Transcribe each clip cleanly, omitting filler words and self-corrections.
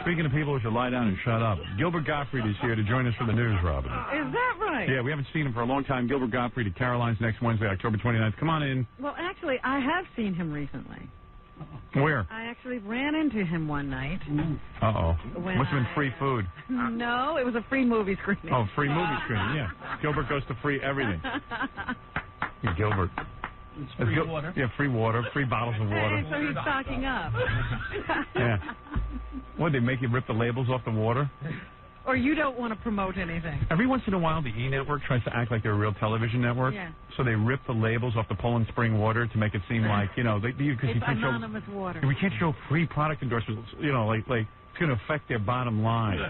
speaking of people who should lie down and shut up, Gilbert Gottfried is here to join us for the news, Robin. Is that right? Yeah, we haven't seen him for a long time. Gilbert Gottfried at Caroline's next Wednesday, October 29th. Come on in. Well, actually, I have seen him recently. Where? I actually ran into him one night. Uh-oh. Must have been free food. No, it was a free movie screening. Oh, free movie screening, yeah. Gilbert goes to free everything. Gilbert. It's free water. Yeah, free water, free bottles of water. Hey, so he's stocking up. Yeah. What, they make you rip the labels off the water? Or you don't want to promote anything. Every once in a while, the E! Network tries to act like they're a real television network. Yeah. So they rip the labels off the Poland Spring water to make it seem like, you know, because you can't show anonymous water. We can't show free product endorsements, you know, like it's going to affect their bottom line.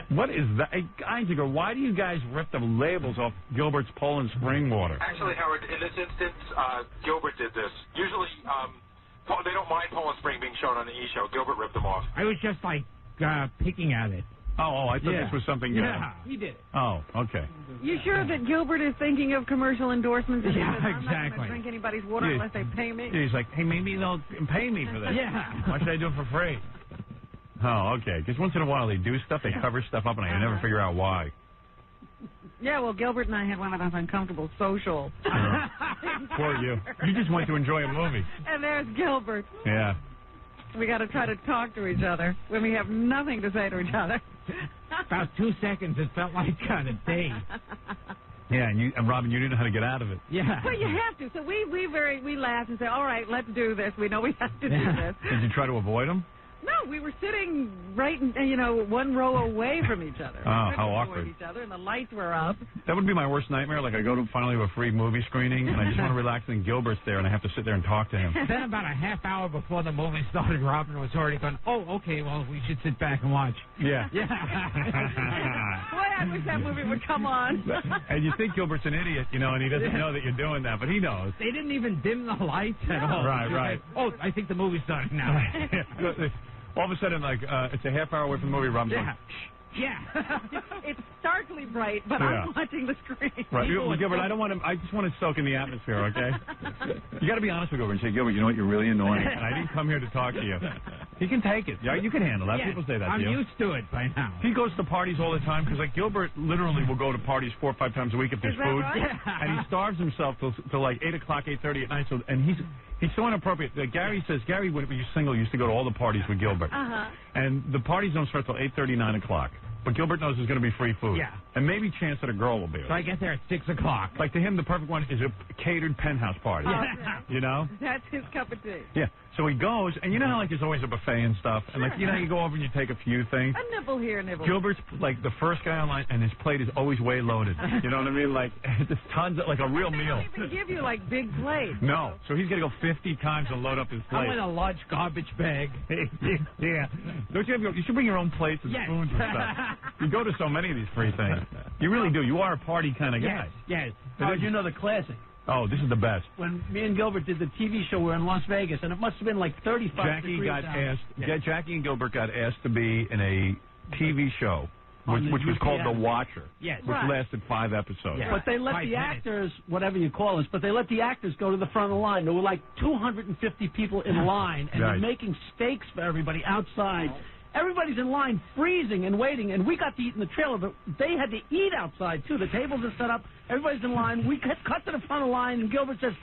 What is that? Hey, guys, why do you guys rip the labels off Gilbert's Poland Spring water? Actually, Howard, in this instance, Gilbert did this. Usually, they don't mind Poland Spring being shown on the E! show. Gilbert ripped them off. I was just like picking at it. Oh, I thought this was something. Yeah, he did it. Oh, okay. You sure that Gilbert is thinking of commercial endorsements? Yeah, I'm not exactly. going to drink anybody's water unless they pay me. Yeah, he's like, hey, maybe they'll pay me for this. Yeah. Why should I do it for free? Oh, okay. Because once in a while they do stuff, they cover stuff up, and I can never figure out why. Yeah, well, Gilbert and I had one of those uncomfortable social. Poor you. You just went to enjoy a movie. And there's Gilbert. Yeah. We got to try to talk to each other when we have nothing to say to each other. About 2 seconds, it felt like kind of day. Yeah, and Robin, you didn't know how to get out of it. Yeah. Well, you have to. So we laughed and said, all right, let's do this. We know we have to do this. Did you try to avoid him? No, we were sitting right, one row away from each other. Oh, how awkward. Each other, and the lights were up. That would be my worst nightmare. Like, I go to finally to a free movie screening, and I just want to relax, and Gilbert's there, and I have to sit there and talk to him. Then about a half hour before the movie started, Robin was already going, oh, okay, well, we should sit back and watch. Yeah. Boy, I wish that movie would come on. And you think Gilbert's an idiot, and he doesn't know that you're doing that, but he knows. They didn't even dim the lights at all. Right. Like, oh, I think the movie's starting now. All of a sudden, it's a half hour away from the movie, Robin's like, Yeah. It's starkly bright, but I'm watching the screen. Right. Gilbert, I just want to soak in the atmosphere, okay? You got to be honest with Gilbert and say, Gilbert, you know what? You're really annoying, and I didn't come here to talk to you. He can take it. Yeah, you can handle that. People say that to you. I'm used to it by now. He goes to parties all the time because, Gilbert literally will go to parties 4 or 5 times a week if there's food. Right? And he starves himself till like 8 o'clock, 8:30 at night. So, and he's so inappropriate. Gary says, Gary, when he was single, used to go to all the parties with Gilbert. And the parties don't start till 8:30, 9 o'clock. But Gilbert knows there's going to be free food. Yeah. And maybe chance that a girl will be there. So I get there at 6 o'clock. Like, to him, the perfect one is a catered penthouse party. You know? That's his cup of tea. Yeah. So he goes, and you know how, there's always a buffet and stuff? And, you go over and you take a few things? A nibble here, nibble. Gilbert's, the first guy online, and his plate is always way loaded. You know what I mean? There's tons of, a real meal. They don't even give you, big plates. No. So he's going to go 50 times to load up his plate. I'm in a large garbage bag. Yeah. Don't you you should bring your own plates and spoons and stuff. You go to so many of these free things. You really do. You are a party kind of guy. Yes. How did you know the classic? Oh, this is the best. When me and Gilbert did the TV show, we were in Las Vegas, and it must have been 35 degrees out. Jackie and Gilbert got asked to be in a TV show, which was called The Watcher, which lasted 5 episodes. Yeah. But they let the actors, whatever you call us, but they let the actors go to the front of the line. There were 250 people in line, and they're making steaks for everybody outside. Everybody's in line freezing and waiting, and we got to eat in the trailer, but they had to eat outside, too. The tables are set up. Everybody's in line. We cut to the front of the line, and Gilbert says,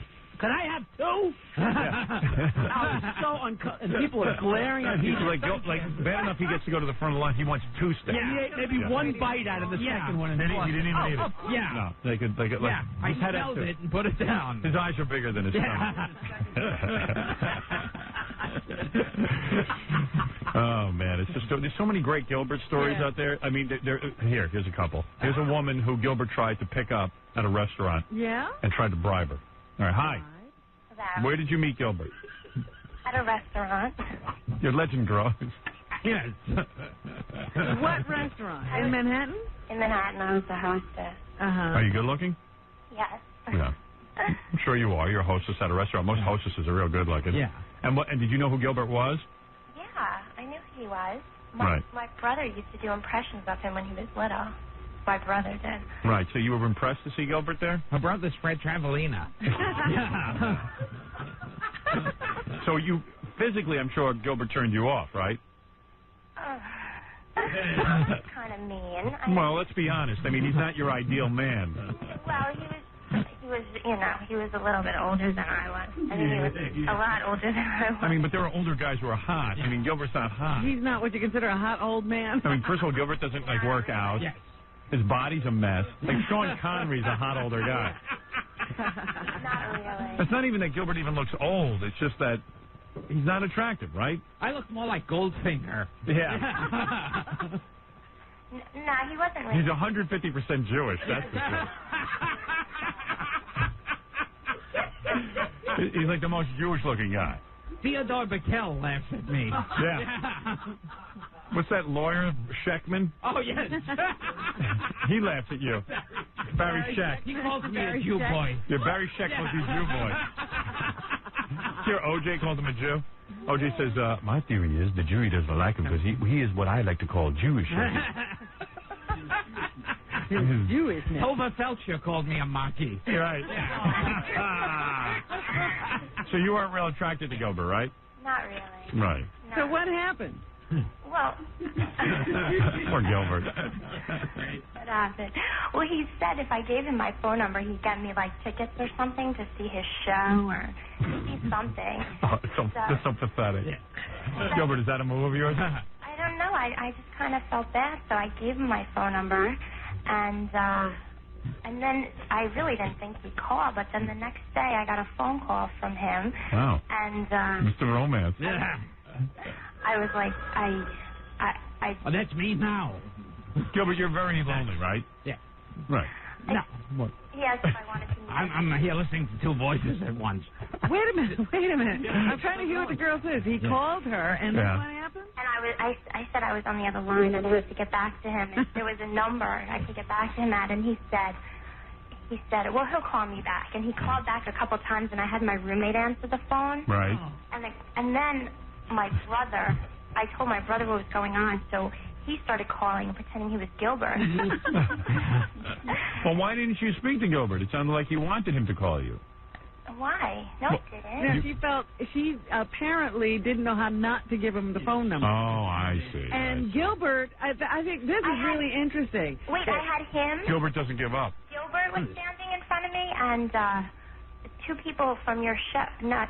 can I have 2? I was so and people are glaring at him. Bad enough he gets to go to the front of the line. He wants 2 steaks. Yeah, he ate maybe 1 bite out of the second one. And he didn't even eat it. Yeah. No, they could I smelled it and put it down. His eyes are bigger than his stomach. Oh, man. It's just there's so many great Gilbert stories out there. I mean, here's a couple. Here's a woman who Gilbert tried to pick up at a restaurant. Yeah? And tried to bribe her. All right, hi. Hello. Where did you meet Gilbert? At a restaurant. Your legend grows. Yes. What restaurant? In Manhattan? In Manhattan, I was the hostess. Are you good looking? Yes. Yeah. I'm sure you are. You're a hostess at a restaurant. Most hostesses are real good looking. Yeah. And did you know who Gilbert was? Yeah, I knew who he was. My brother used to do impressions of him when he was little. My brother did. Right. So you were impressed to see Gilbert there? Her brother's Fred Travelina. So you physically, I'm sure Gilbert turned you off, right? That's kind of mean. Well, let's be honest. I mean, he's not your ideal man. Well, he was a little bit older than I was. I mean, he was a lot older than I was. I mean, but there are older guys who are hot. I mean, Gilbert's not hot. He's not what you consider a hot old man. I mean, first of all, Gilbert doesn't, like, work out. Yes. His body's a mess. Like, Sean Connery's a hot older guy. Not really. It's not even that Gilbert even looks old. It's just that he's not attractive, right? I look more like Goldfinger. Yeah. No, he wasn't really. He's 150% Jewish, that's for sure. He's like the most Jewish-looking guy. Theodore Bickel laughs at me. Yeah. What's that lawyer, Scheckman? Oh, yes. He laughs at you. Barry Scheck. He calls me Barry a Jew Scheck. boy. Yeah, Barry Scheck calls you Jew boy. Here, O.J. calls him a Jew. O.J. says, my theory is the jury doesn't like him because he is what I like to call Jewish. Jewishness. Tova Felcher called me a monkey. Right. So you weren't real attracted to Gilbert, right? Not really. Right. No. So what happened? Well. Poor Gilbert. What happened? Well, he said if I gave him my phone number, he'd get me, like, tickets or something to see his show or see something. Oh, that's so pathetic. Yeah. Gilbert, is that a move of yours? I don't know. I just kind of felt bad, so I gave him my phone number, and then I really didn't think he'd call, but then the next day I got a phone call from him. Wow. And Mr. Romance. Yeah. I was like, Oh, that's me now. Gilbert, you're very lonely, right? Yeah. Right. No. What? he asked if I wanted to meet I'm here listening to two voices at once. Wait a minute. I'm trying to hear what the girl says. He called her, and then what happened? And I said I was on the other line, and I was to get back to him. And there was a number I could get back to him at, and he said, well, he'll call me back. And he called back a couple times, and I had my roommate answer the phone. Right. And then my brother, I told my brother what was going on, so he started calling and pretending he was Gilbert. Well, why didn't you speak to Gilbert? It sounded like you wanted him to call you. Why? No, it didn't. No, she apparently didn't know how not to give him the phone number. Oh, I see. And Gilbert, I think this is really interesting. Wait, I had him. Gilbert doesn't give up. Gilbert was standing in front of me, and two people from your show, not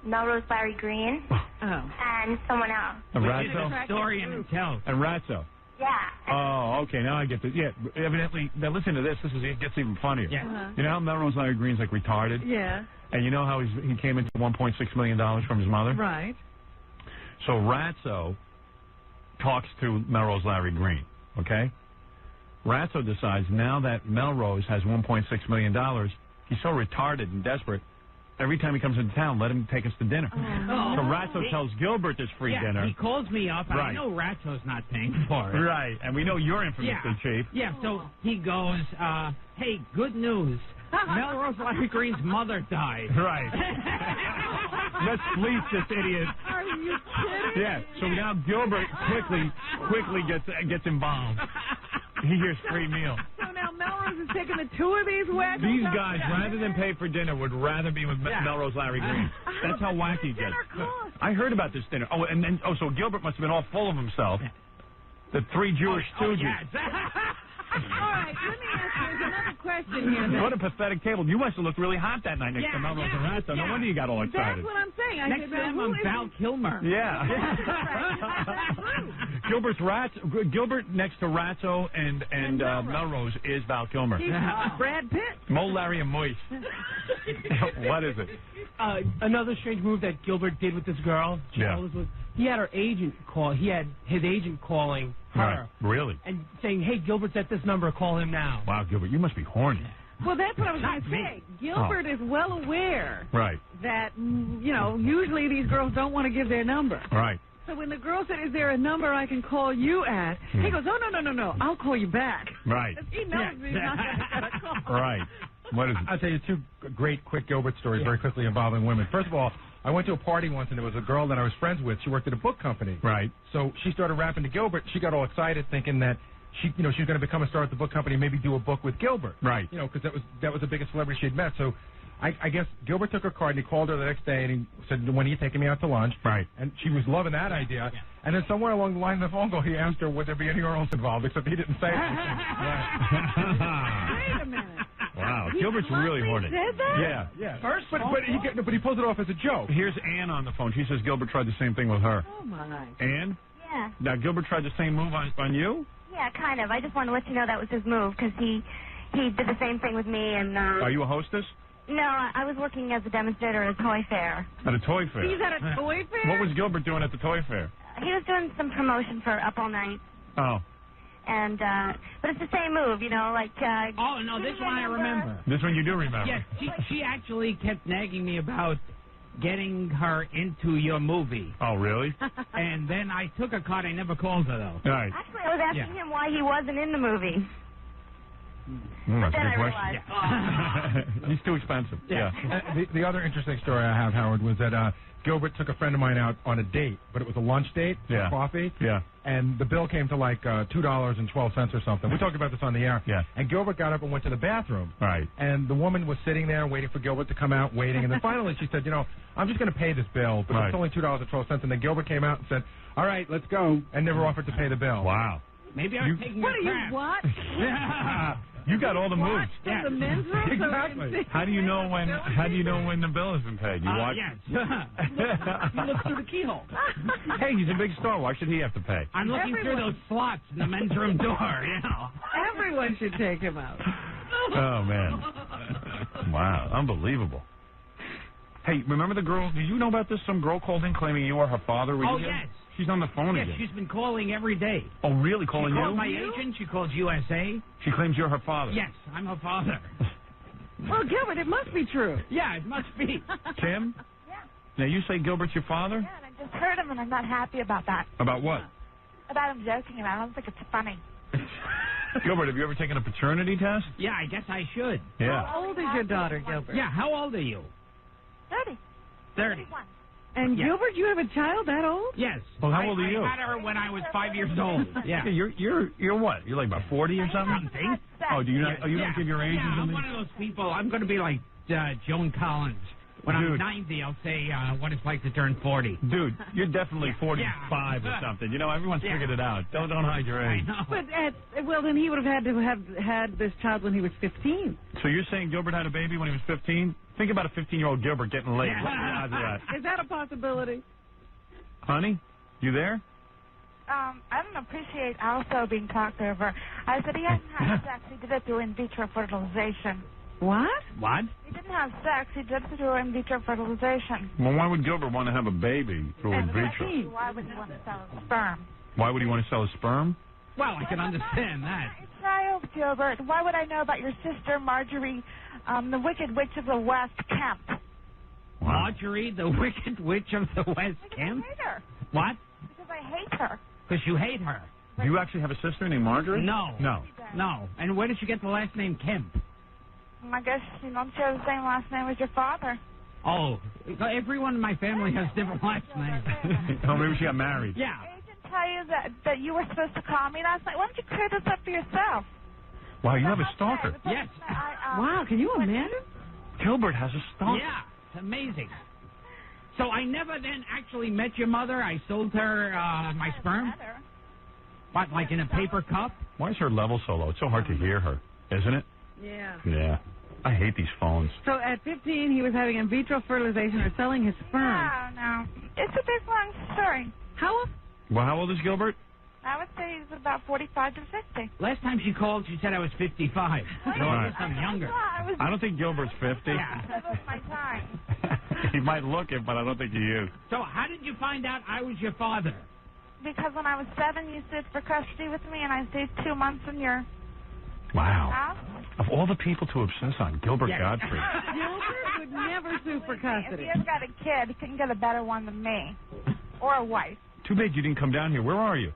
Melrose Larry Green, and someone else. And It's Ratso? a story in itself. And Ratso. Yeah. Oh, okay, now I get this. Yeah, evidently, now listen to this. It gets even funnier. Yeah. You know how Melrose Larry Green's like retarded? Yeah. And you know how he came into $1.6 million from his mother? Right. So Ratso talks to Melrose Larry Green, okay? Ratso decides now that Melrose has $1.6 million, he's so retarded and desperate, every time he comes into town, let him take us to dinner. Oh. So Ratso tells Gilbert there's free dinner. He calls me up, and I Right. know Ratso's not paying for it. Right, and we know you're infamously cheap. Yeah, so he goes, hey, good news. Melrose Larry Green's mother died. Right. Let's fleece this idiot. Are you kidding? Yeah, so now Gilbert quickly gets involved. He hears free meal. So now Melrose is taking the two of these wackos. These guys, rather than pay for dinner, would rather be with Melrose Larry Green. That's how wacky it gets. I heard about this dinner. Oh, and then so Gilbert must have been all full of himself. The three Jewish stooges. All right, let me ask you another question here. Then. What a pathetic table. You must have looked really hot that night next to Melrose and Ratso. No wonder you got all excited. That's what I'm saying. I Next said, to him, who I'm is Val Kilmer. Yeah. Gilbert next to Ratso and Melrose is Val Kilmer. He's Brad Pitt. Mo, Larry, and Moise. What is it? Another strange move that Gilbert did with this girl. Was he had her agent call. He had his agent calling her. Right. Really? And saying, hey, Gilbert's at this number. Call him now. Wow, Gilbert, you must be horny. Well, that's what I was going to say. Gilbert is well aware that, usually these girls don't want to give their number. Right. So when the girl said, is there a number I can call you at? He goes, oh, no, I'll call you back. Right. He knows he's not going to call. Right. What is it? I'll tell you two great, quick Gilbert stories very quickly involving women. First of all, I went to a party once, and there was a girl that I was friends with. She worked at a book company. Right. So she started rapping to Gilbert. She got all excited, thinking that she was going to become a star at the book company, maybe do a book with Gilbert. Right. Because that was the biggest celebrity she had met. So I guess Gilbert took her card and he called her the next day and he said, when are you taking me out to lunch? Right. And she was loving that idea. Yeah. And then somewhere along the line of the phone call, he asked her, would there be any girls involved, except he didn't say anything. Wait a minute. Wow, Gilbert's really horny. Said that? Yeah. First, but he pulls it off as a joke. Here's Ann on the phone. She says Gilbert tried the same thing with her. Oh, my. Ann? Yeah. Now, Gilbert tried the same move on you? Yeah, kind of. I just wanted to let you know that was his move because he did the same thing with me. And Are you a hostess? no, I was working as a demonstrator at a toy fair. At a toy fair? He's at a toy fair? What was Gilbert doing at the toy fair? He was doing some promotion for Up All Night. Oh. And but it's the same move, you know, like. Oh no, this one I remember. This one you do remember? Yes, she actually kept nagging me about getting her into your movie. Oh, really? And then I took a card. I never called her though. Right. Actually, I was asking him why he wasn't in the movie. That's a Then good I question. realized. He's too expensive. Yeah. The other interesting story I have, Howard, was that Gilbert took a friend of mine out on a date, but it was a lunch date for coffee. Yeah. And the bill came to like $2.12 or something. We talked about this on the air. Yeah. And Gilbert got up and went to the bathroom. Right. And the woman was sitting there waiting for Gilbert to come out, waiting. And then finally she said, I'm just going to pay this bill, but it's only $2.12. And then Gilbert came out and said, all right, let's go, and never offered to pay the bill. Wow. Maybe I was taking What a are you, crap. what? Yeah. You got all the moves. From the men's room? Exactly. How do you know when the bill has been paid? You watch? Yes. You look through the keyhole. Hey, he's a big star. Why should he have to pay? I'm looking through those slots in the men's room door, Everyone should take him out. Oh, man. Wow. Unbelievable. Hey, remember the girl? Did you know about this? Some girl called in claiming you were her father. Oh, yes. She's on the phone Yes, again. she's been calling every day. Oh, really? Calling She you? called my agent. She calls USA. She claims you're her father. Yes, I'm her father. Well, Gilbert, it must be true. Yeah, it must be. Kim? Yeah. Now, you say Gilbert's your father? Yeah, and I just heard him, and I'm not happy about that. About what? About him joking about it. I don't think it's funny. Gilbert, have you ever taken a paternity test? Yeah, I guess I should. Yeah. How old is your daughter, Gilbert? Yeah, how old are you? 30. 30. 31. And Yeah. Gilbert, you have a child that old? Yes. Well, how old are you? I had her when I was 5 years old. Yeah. You're what? You're like about 40 or something? Something. Oh, do you not? Yeah, Oh, you yeah. don't give your age or Yeah, I'm something? one of those people. I'm going to be like Joan Collins. When Dude. I'm 90, I'll say what it's like to turn 40. Dude, you're definitely Yeah. 45 or something. You know, everyone's Yeah. figured it out. Don't hide your I age. know. But well, then he would have had to have had this child when he was 15. So you're saying Gilbert had a baby when he was 15? Think about a 15-year-old Gilbert getting laid. Yeah. What are the odds of that? Is that a possibility? Honey, you there? I don't appreciate also being talked over. I said he hadn't had sex. He did it through in vitro fertilization. What? What? He didn't have sex. He did it through in vitro fertilization. Well, why would Gilbert want to have a baby through in vitro? Why would he want to sell his sperm? Why would he want to sell his sperm? Well, I can understand that. It's child, Gilbert. Why would I know about your sister, Marjorie, the Wicked Witch of the West, Kemp? Marjorie, the Wicked Witch of the West Because Camp? I hate her. What? Because I hate her. Because you hate her. Do you actually have a sister named Margaret? No. No. No. And where did you get the last name Kemp? I guess you don't share the same last name as your father. Oh, everyone in my family has different last names. Oh, maybe she got married. Yeah. Agent tell you that you were supposed to call me last night. Why don't you clear this up for yourself? Wow, you have a stalker. Yes. Wow, can you imagine? Gilbert has a stalker. Yeah, it's amazing. So I never then actually met your mother. I sold her my sperm. What, like in a paper cup? Why is her level so low? It's so hard to hear her, isn't it? Yeah. Yeah. I hate these phones. So at 15, he was having in vitro fertilization or selling his sperm. No. It's a big, long story. How? Well, how old is Gilbert? I would say he's about 45 to 50. Last time she called, she said I was 55. No, I guess I'm younger. I don't think Gilbert's 50. Yeah. That was my time. He might look it, but I don't think he is. So how did you find out I was your father? Because when I was 7, you stood for custody with me, and I stayed 2 months in your Wow. house. Of all the people to obsess on, Gilbert Yes. Gottfried. Gilbert would never sue for If custody. he has got a kid, he couldn't get a better one than me. Or a wife. Too bad you didn't come down here. Where are you?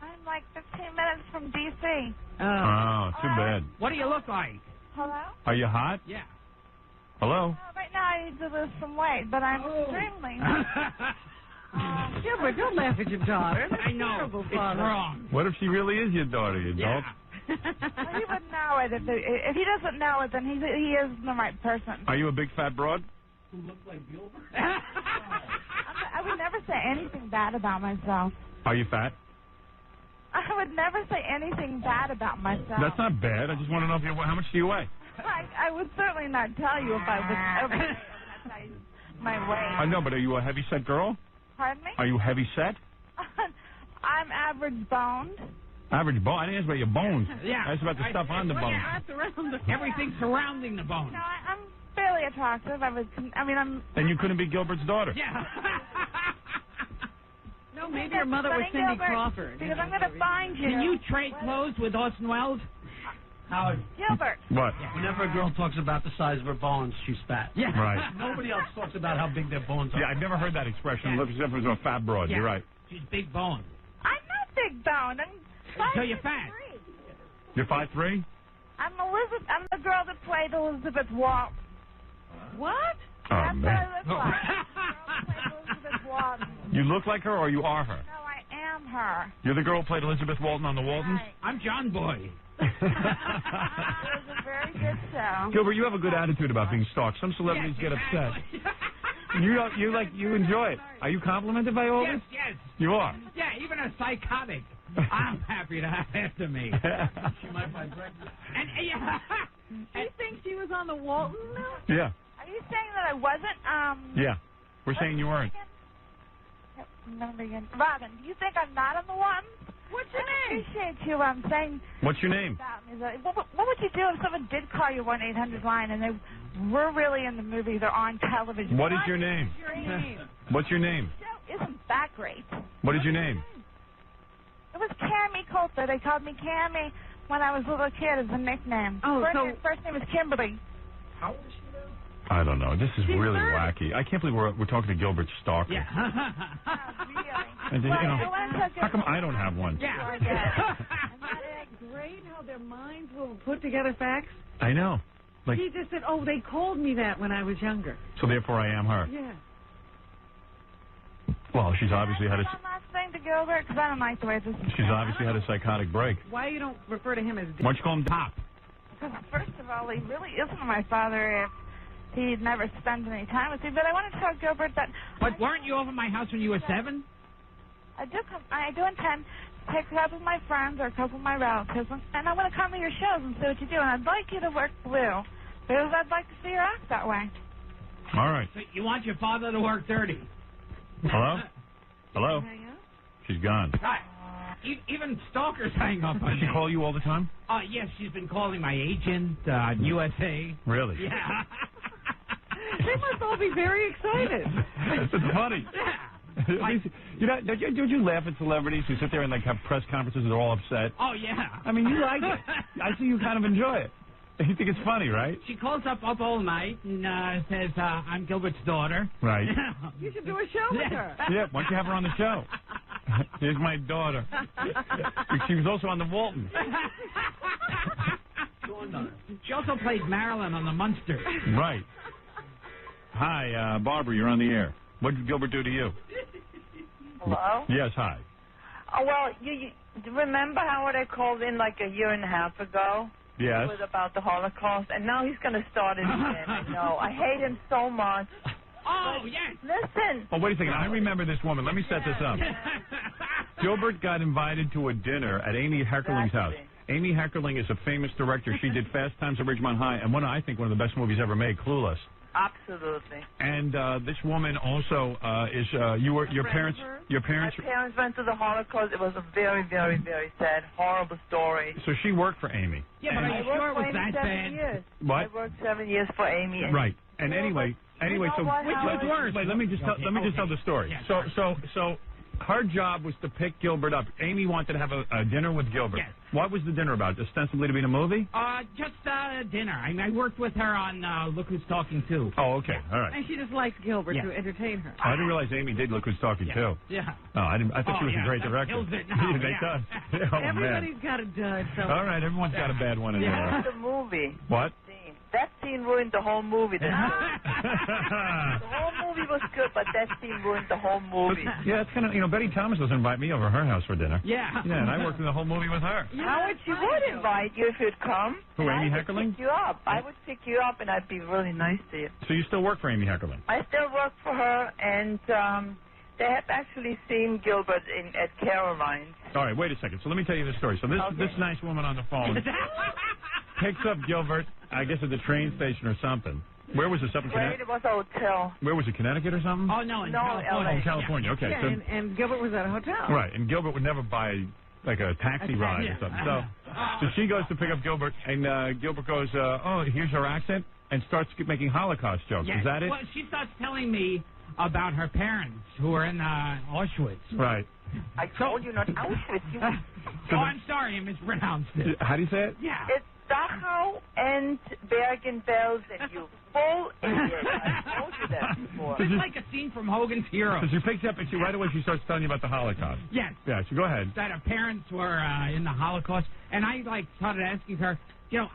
I'm like 15 minutes from D.C. Oh, too bad. What do you look like? Hello? Are you hot? Yeah. Hello? Right now I need to lose some weight, but I'm extremely... Gilbert, don't laugh at your daughter. That's I know. terrible, It's Father. wrong. What if she really is your daughter, you Yeah. dope? Well, he would know it. If he doesn't know it, then he isn't the right person. Are you a big fat broad? Who look like Gilbert? I would never say anything bad about myself. Are you fat? I would never say anything bad about myself. That's not bad. I just want to know how much do you weigh? I would certainly not tell you if I was over my weight. I know, but are you a heavy-set girl? Pardon me? Are you heavy-set? I'm average boned. Average bone? I didn't ask about your bones. Yeah. I asked about the stuff on the bone. Everything surrounding the bone. No, I'm fairly attractive. I'm... And you couldn't be Gilbert's daughter? Yeah. No, maybe your mother was Cindy Crawford. Because I'm going to find you. Can you trade clothes with Orson Welles? Howard. Gilbert. What? Whenever a girl talks about the size of her bones, she's fat. Yeah. Right. Nobody else talks about how big their bones are. Yeah, I've never heard that expression. Except if it was a fat broad. Yeah. You're right. She's big bone. I'm not big boned. So you're fat. You're 5'3"? I'm the girl that played Elizabeth Walton. What? Oh, That's man. what I look like. The girl played Elizabeth Walton. You look like her or you are her? No, I am her. You're the girl who played Elizabeth Walton on The Waltons? Right. I'm John Boy. It was a very good show. Gilbert, you have a good attitude about being stalked. Some celebrities get upset. You enjoy it. Are you complimented by all this? Yes. You are? Yeah, even a psychotic. I'm happy to have after me. She might buy breakfast. And You think she was on the Walton now? Yeah. Are you saying that I wasn't? Yeah. We're saying you weren't. Robin, do you think I'm not on the one? What's your name? I appreciate you saying What's your name? about me. What would you do if someone did call your 1-800 line and they were really in the movie, they're on television? What is your name? What's your name? The show isn't that great. What is your name? It was Cammy Coulter. They called me Cammy when I was a little kid as a nickname. Oh, first name is Kimberly. How old is she now? I don't know. This is She's really 30. wacky. I can't believe we're talking to Gilbert Stalker. yeah. Oh, really? And, how come I don't have one? Yeah. Isn't that great how their minds will put together facts? I know. Like, He just said, oh, they called me that when I was younger. so therefore I am her. Yeah. Well, she's obviously had a One last thing to Gilbert, because I don't like the way this is. she's obviously had a psychotic break. Why you don't refer to him as Why don't you call him Pop? Because first of all, he really isn't my father if he never spends any time with me. But I want to tell Gilbert that. But weren't you over my house when you were 7? I do intend to take a couple of my friends or a couple of my relatives, and I want to come to your shows and see what you do. And I'd like you to work blue, because I'd like to see your act that way. All right. So you want your father to work dirty? Hello? Hello? hang up? She's gone. Right. Even stalkers hang up on Does she me. call you all the time? Yes, she's been calling my agent, USA. Really? Yeah. They must all be very excited. It's funny. Yeah. Don't you laugh at celebrities who sit there and like have press conferences and they're all upset? Oh, yeah. I mean, you like it. I see you kind of enjoy it. You think it's funny, right? She calls up all night and says, I'm Gilbert's daughter. Right. You should do a show with her. Yeah, why don't you have her on the show? Here's my daughter. She was also on the Waltons. She also played Marilyn on the Munsters. Right. Hi, Barbara, you're on the air. What did Gilbert do to you? Hello? Yes, hi. Oh, well, you remember Howard I called in like a year and a half ago? Yes. It was about the Holocaust, and now he's going to start it again. I know. I hate him so much. Oh, yes. Listen. Oh, wait a second. I remember this woman. Let me set this up. Gilbert got invited to a dinner at Amy Heckerling's house. Amy Heckerling is a famous director. She did Fast Times at Ridgemont High and one of the best movies ever made, Clueless. Absolutely. And this woman also is your parents. My parents went through the Holocaust. It was a very, very, very sad, horrible story. So she worked for Amy. Yeah, but are you sure it was that 7 bad? years. What? I worked 7 years for Amy. And Right. And anyway, so Which was worse? wait, let me just tell the story. Yeah, So her job was to pick Gilbert up. Amy wanted to have a dinner with Gilbert. Yes. What was the dinner about? Ostensibly to be in a movie? Just dinner. I worked with her on Look Who's Talking Too. Oh, okay. All right. And she just likes Gilbert Yeah. to entertain her. I didn't realize Amy did Look Who's Talking too. Yeah. Oh, I thought she was a great that director. kills it now, They yeah. does. Oh, Everybody's man. got a dud. So. All right, everyone's got a bad one in Yeah. there. The movie. What? That scene ruined the whole movie. The whole movie was good, but that scene ruined the whole movie. Yeah, it's kind of, Betty Thomas doesn't invite me over her house for dinner. Yeah. Yeah, and I worked in the whole movie with her. Howard, she would invite you if you'd come. Who, Amy I Heckerling? would pick you up. I would pick you up, and I'd be really nice to you. So you still work for Amy Heckerling? I still work for her, and they have actually seen Gilbert at Caroline's. All right, wait a second. So let me tell you the story. So this nice woman on the phone picks up Gilbert, I guess at the train station or something. Where was this, up in Connecticut? It was a hotel. Where was it, Connecticut or something? Oh, no, in California. Oh, California, okay. Yeah, So, and Gilbert was at a hotel. right, and Gilbert would never buy, like, a taxi ride or something. So she goes to pick up Gilbert, and Gilbert goes, oh, here's her accent, and starts making Holocaust jokes. Yes. Is that it? Well, she starts telling me about her parents who were in Auschwitz. Right. I told you not Auschwitz. Oh, I'm sorry, I mispronounced it. How do you say it? Yeah. It's Dachau and Bergen-Belsen, you full idiot. I told you that before. It's like a scene from Hogan's Heroes. So she picks up, and right away she starts telling you about the Holocaust. Yes. Yeah, so go ahead. That her parents were in the Holocaust, and I started asking her,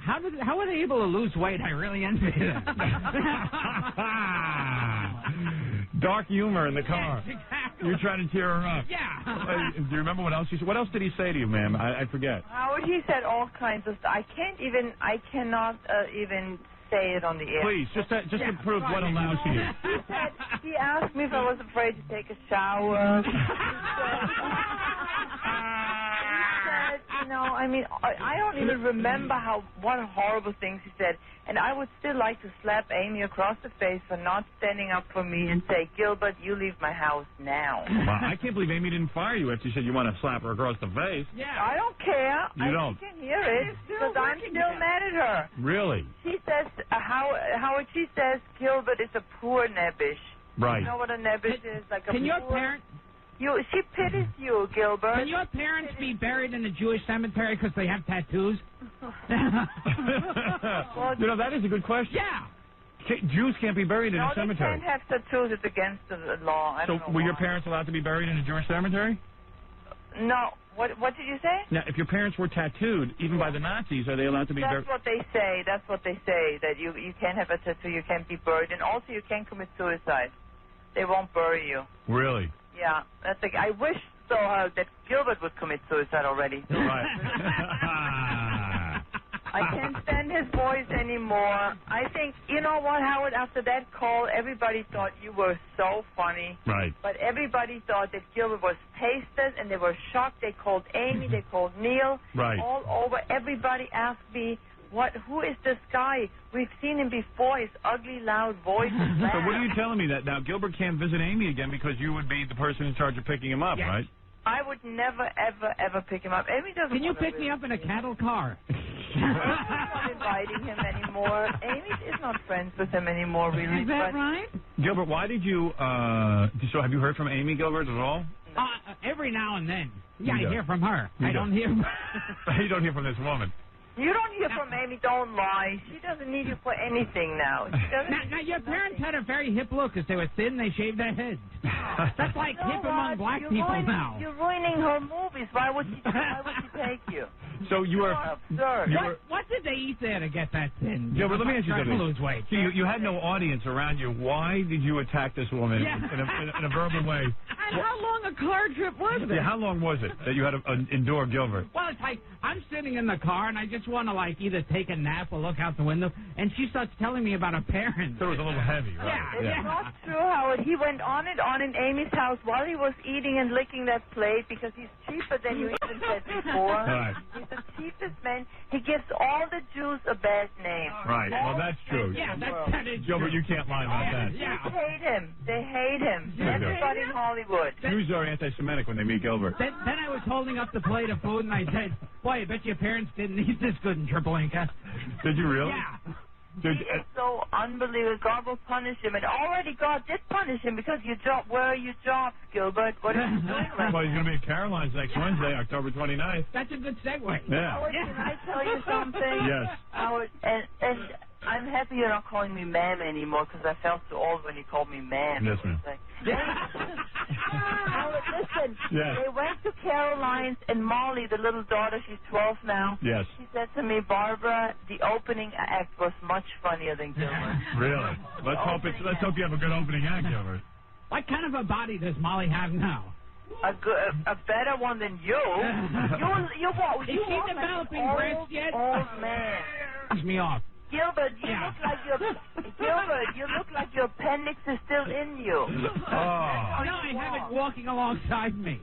how were they able to lose weight? I really envy them. Dark humor in the car. Yes, exactly. You're trying to cheer her up. Yeah. Do you remember what else he said? What else did he say to you, ma'am? I forget. Howard, he said all kinds of stuff. I cannot even say it on the air. Please, just to prove what allows you. He asked me if I was afraid to take a shower. I don't even remember what horrible things he said. And I would still like to slap Amy across the face for not standing up for me and say, Gilbert, you leave my house now. Wow, I can't believe Amy didn't fire you after you said you want to slap her across the face. Yeah. I don't care. You don't? I can hear it because I'm still mad at her. Really? She says, Howard, she says Gilbert is a poor nebbish. Right. You know what a nebbish is? Like a Can your poor... parents... She pities you, Gilbert. Can your parents be buried in a Jewish cemetery because they have tattoos? Well, that is a good question. Yeah. Jews can't be buried in a cemetery. No, they can't have tattoos. It's against the law. So were your parents allowed to be buried in a Jewish cemetery? No. What did you say? Now, if your parents were tattooed, even by the Nazis, are they allowed to be buried? That's what they say. That's what they say, that you can't have a tattoo, you can't be buried, and also you can't commit suicide. They won't bury you. Really? Yeah. I wish so that Gilbert would commit suicide already. Right. I can't stand his voice anymore. I think, you know what, Howard, after that call, everybody thought you were so funny. Right. But everybody thought that Gilbert was tasteless, and they were shocked. They called Amy, they called Neil. Right. All over. Everybody asked me, who is this guy? We've seen him before, his ugly, loud voice. So what are you telling me that now Gilbert can't visit Amy again because you would be the person in charge of picking him up, Yes. right? I would never, ever, ever pick him up. Amy doesn't. Can you pick me up in a cattle car? I'm not inviting him anymore. Amy is not friends with him anymore, really. Is that right? Gilbert, why did you, so have you heard from Amy, Gilbert, at all? Every now and then. Yeah, You I don't. hear from her. You I don't hear. You don't hear from this woman. You don't hear from Amy. Don't lie. She doesn't need you for anything now. She doesn't. Now, your parents had a very hip look because they were thin. They shaved their heads. That's like hip among black people now. You're ruining her movies. Why would she take you? So you are absurd. What did they eat there to get that thin? Yeah, but let me ask you something. Lose weight. So you had no audience around you. Why did you attack this woman in a verbal way? And how long a car trip was it? Yeah, how long was it that you had to endure Gilbert? Well, it's like I'm sitting in the car and I just want to either take a nap or look out the window, and she starts telling me about her parents. So it was a little heavy, right? It's not true, Howard. He went on and on in Amy's house while he was eating and licking that plate because he's cheaper than you even said before. Right. He's the cheapest man. He gives all the Jews a bad name. Right. Well, that's true. Yeah, that is Gilbert, true. you can't lie about that. They hate him. They hate him. Everybody in Hollywood. Jews are anti-Semitic when they meet Gilbert. Then I was holding up the plate of food and I said, "Boy, I bet your parents didn't eat this good in Treblinka." Did you really? Yeah. He is so unbelievable. God will punish him. And already God did punish him because where are your jobs, Gilbert? What are you doing right Well, he's going to be at Caroline's next Wednesday, October 29th. That's a good segue. Yeah. Howard, can I tell you something? Yes. Howard, and I'm happy you're not calling me ma'am anymore because I felt so old when you called me ma'am. Yes, ma'am. Howard, Gilbert, listen. Yes. They went to Caroline's, and Molly, the little daughter, she's 12 now. Yes. She said to me, Barbara, the opening act was much funnier than Gilbert. Really? Let's hope you have a good opening act, Gilbert. What kind of a body does Molly have now? A better one than you. You what? Is she developing breasts yet? Old man. Piss me off. Gilbert, you look like your appendix is still in you. Oh. No, I have it walking alongside me.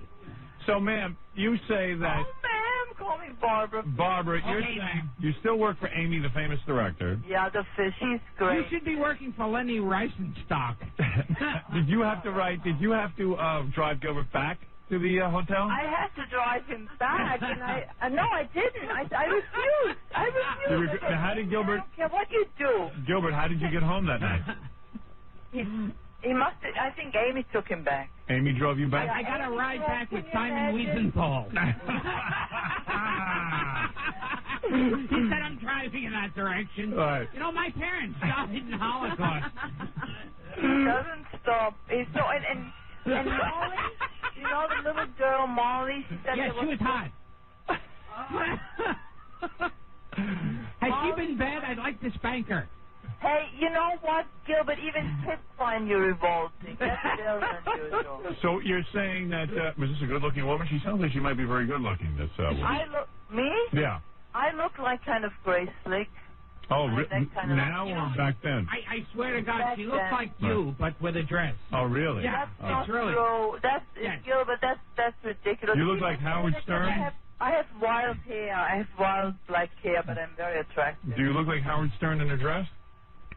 So, ma'am, you say that... Oh, ma'am, call me Barbara. Barbara, you're saying you still work for Amy, the famous director. Yeah, she's great. You should be working for Lenny Riefenstahl. Did you have to drive Gilbert back to the hotel? I had to drive him back, and no, I didn't. I refused. Now, how did Gilbert... I don't care what you do. Gilbert, how did you get home that night? He must have, I think Amy took him back. Amy drove you back? I got a ride back with Simon Wiesenthal. He said I'm driving in that direction. Right. You know, my parents died in the Holocaust. He doesn't stop. He's so, and Molly, you know the little girl Molly? She said she was hot. Has she been bad? I'd like to spank her. Hey, you know what, Gilbert? Even kids find you revolting. That's very unusual. So you're saying that was this a good-looking woman? She sounds like she might be very good-looking. This woman. Me? Yeah. I look like kind of gray slick. Oh, now or back then? I swear to God, she looks like you, but with a dress. Oh, really? Yeah, that's it's really true. Gilbert, that's ridiculous. You look like Howard Stern? I have wild hair. I have wild black hair, but I'm very attractive. Do you look like Howard Stern in a dress?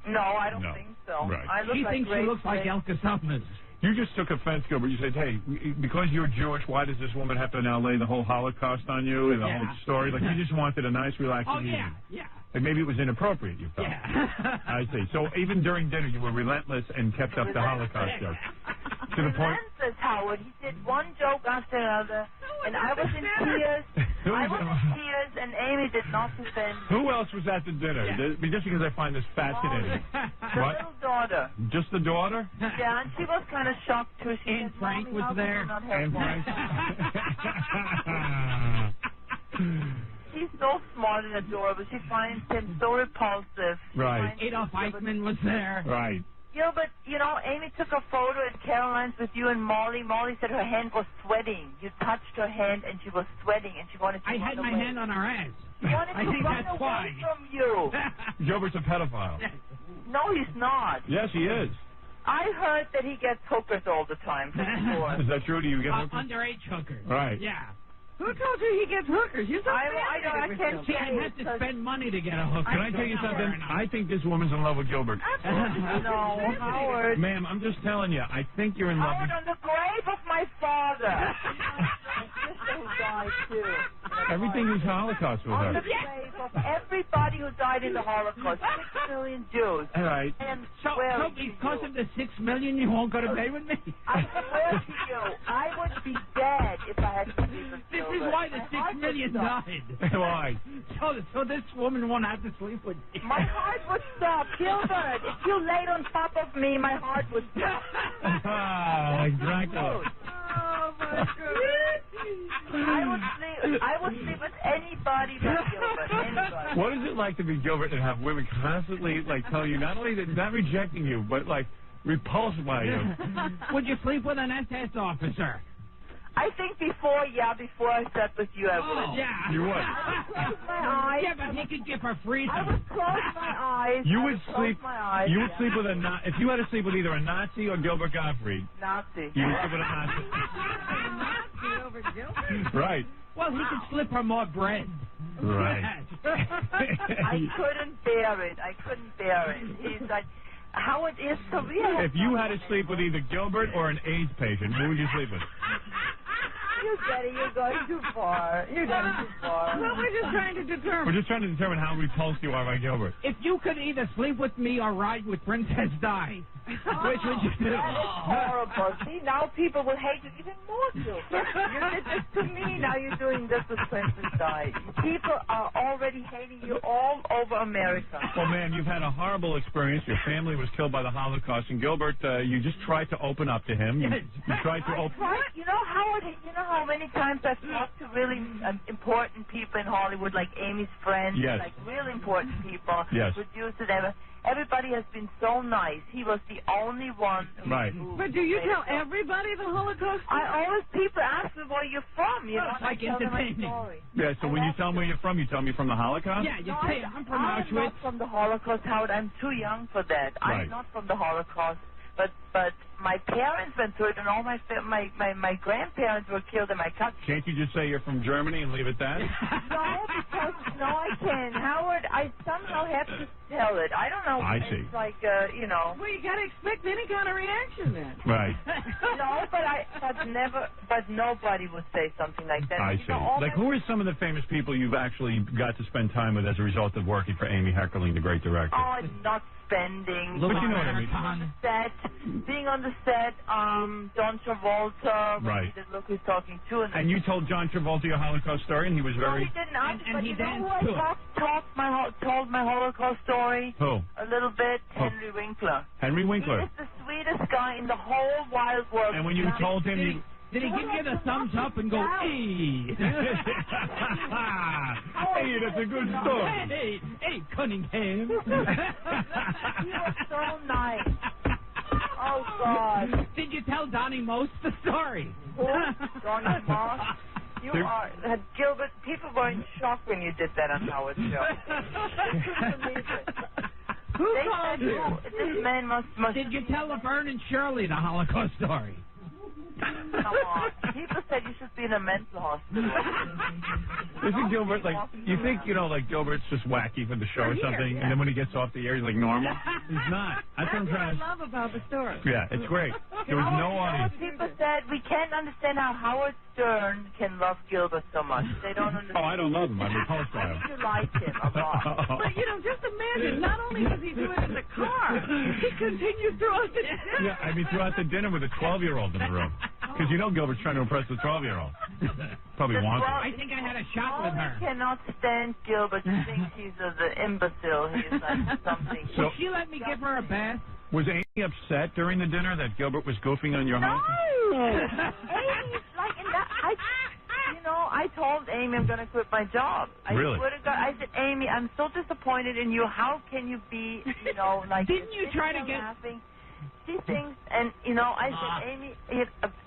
No, I don't think so. Right. She thinks she looks like Elka Summers. You just took offense, Gilbert. You said, hey, because you're Jewish, why does this woman have to now lay the whole Holocaust on you and the whole story? Like, you just wanted a nice, relaxing evening. Yeah. Like, maybe it was inappropriate, you thought. Yeah. I see. So even during dinner, you were relentless and kept up the Holocaust joke. To the point. Relentless, Howard. He did one joke after another, and I was in tears. And Amy did not defend me. Who else was at the dinner? Yeah. Just because I find this fascinating. The little daughter. Just the daughter? Yeah, and she was kind of shocked too. And Frank was there. And Frank. She's so smart and adorable. She finds him so repulsive. Right. Adolf Eichmann was there. Right. Gilbert, you know, Amy took a photo at Caroline's with you and Molly. Molly said her hand was sweating. You touched her hand and she was sweating and she wanted to run away. I had my hand on her ass. She wanted to run away from you. Gilbert's a pedophile. No, he's not. Yes, he is. I heard that he gets hookers all the time. Is that true? Do you get hookers? Underage hookers. Right. Yeah. Who told you he gets hookers? You're so I can't See, I have to spend money to get a hooker. Can I tell you something? I think this woman's in love with Gilbert. No, Howard. Ma'am, I'm just telling you. I think you're in love Howard, with... on the grave of my father. My sister who died, too. Everything is Holocaust with On her. the grave of everybody who died in the Holocaust. 6 million Jews. All right. And So because of the 6 million, you won't go to bed with me? I swear to you, I would be dead if I had to sleep with This Gilbert. is why the 6 million died. Why? So this woman won't have to sleep with me. My heart would stop. Gilbert, if you laid on top of me, my heart would stop. Like Dracula. Oh, my goodness. I would sleep with anybody but Gilbert. Anybody. What is it like to be Gilbert and have women constantly tell you not only that not rejecting you, but repulsed by you? Would you sleep with an SS officer? I think before I slept with you, I would. Yeah. You would. I would close my eyes. Yeah, but he could give her freedom. I would close my eyes. You would sleep. My eyes. You would sleep with if you had to sleep with either a Nazi or Gilbert Gottfried. Nazi. You would sleep with a Nazi. Nazi over Gilbert? Right. Well, he could slip her more bread. Right. I couldn't bear it. He's like, how it is to real. If you had to sleep with either Gilbert or an AIDS patient, who would you sleep with? You're going too far. You're going too far. Well, we're just trying to determine. We're just trying to determine how repulsed you are by Gilbert. If you could either sleep with me or ride with Princess Di, which would you do? Horrible. See, now people will hate you even more, Gilbert. You did this to me, now you're doing this with Princess Di. People are already hating you all over America. Well, man, you've had a horrible experience. Your family was killed by the Holocaust, and Gilbert, you just tried to open up to him. You tried to open. You know, Howard, you know how many times I've talked to really important people in Hollywood, like Amy's friends, like really important people, producers, everybody has been so nice. He was the only one who But do you tell everybody the Holocaust? People ask me where you're from, you know, like entertaining. Yeah, so when you tell them where you're from, you tell me from the Holocaust? Yeah, you say I'm from I'm Auschwitz. not from the Holocaust, Howard. I'm too young for that. Right. I'm not from the Holocaust. But my parents went through it, and all my grandparents were killed, and my cousins. Can't you just say you're from Germany and leave it that? No, I can't. Howard, I somehow have to tell it. I don't know. I see. It's like, you know. Well, you got to expect any kind of reaction then. Right. No, but nobody would say something like that. I see. Like, who are some of the famous people you've actually got to spend time with as a result of working for Amy Heckerling, the great director? Oh, it's not spending. But you know what I mean. Being on the set, John Travolta. Right. Look who's talking to. And you told John Travolta your Holocaust story, and he was very. No, he didn't. And he danced too. Told my Holocaust story. Who? A little bit. Henry Winkler. Henry Winkler. He is the sweetest guy in the whole wide world. And when you told him, did he give you the thumbs up and go, hey? Hey, that's a good story. Hey, Cunningham. He was so nice. Oh, God. Did you tell Donnie Most the story? Who? Donnie Most? You are, Gilbert, people were in shock when you did that on Howard's show. They couldn't believe it. Who called you? This man must... Did you tell Laverne and Shirley the Holocaust story? Come on. People said you should be in a mental hospital. Isn't Gilbert, like, you think, you know, like, Gilbert's just wacky for the show or something, and then when he gets off the air, he's like normal? He's not. That's what I love about the story. Yeah, it's great. There was no audience. People said we can't understand how Howard Stern can love Gilbert so much. They don't understand. Oh, I don't love him. I'm repulsed by him. You like him a lot. But, you know, just imagine, not only does he do it in the car, he continues throughout the dinner. Yeah, I mean, throughout the dinner with a 12-year-old in the room. Because you know Gilbert's trying to impress the 12-year-old. Probably wants it. I think I had a shot with her. I cannot stand Gilbert. He thinks he's an imbecile. He's like something. Will she let me give her a bath? Was Amy upset during the dinner that Gilbert was goofing on your home? No! Amy's like in that... I told Amy I'm going to quit my job. Really? I swear to God, I said, Amy, I'm so disappointed in you. How can you be, you know, like... Didn't you try to get... Laughing? She thinks, and, you know, I said, Amy,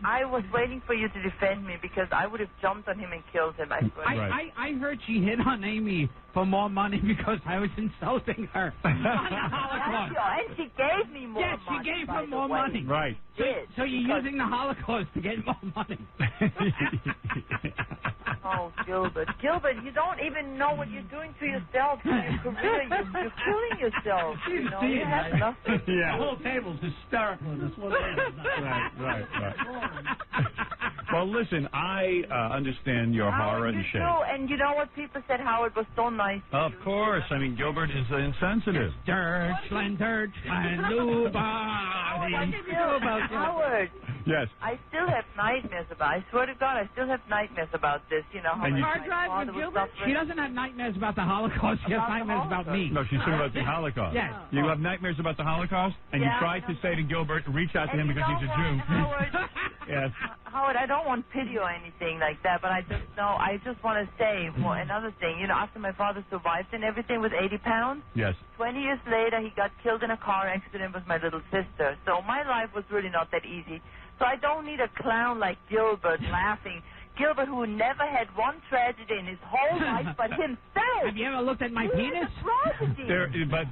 I was waiting for you to defend me because I would have jumped on him and killed him. I heard she hit on Amy for more money because I was insulting her on the Holocaust. And she gave me more money. Yes, she gave her more money. Right. So you're using the Holocaust to get more money. Oh, Gilbert. Gilbert, you don't even know what you're doing to yourself in your career. You're killing yourself. You know, you have nothing. Yeah. The whole table's hysterical in this one. Right. Well, listen, I understand your horror and shame. And you know what people said? Howard was so nice. Of course. I mean, Gilbert is insensitive. Deutschland, nobody. What did you do about Howard? Yes. I still have nightmares about it. I swear to God, I still have nightmares about this. You know, how hard drive with Gilbert? She doesn't have nightmares about the Holocaust. She has nightmares about me. No, she's talking about the Holocaust. Yes. You have nightmares about the Holocaust, and you tried to say to Gilbert, reach out to him because he's a Jew. Howard, Yes. Howard, I don't want pity or anything like that, but I just want to say another thing. You know, after my father survived and everything with 80 pounds, yes. 20 years later, he got killed in a car accident with my little sister. So my life was really not that easy. So I don't need a clown like Gilbert laughing. Gilbert, who never had one tragedy in his whole life but himself. Have you ever looked at my penis?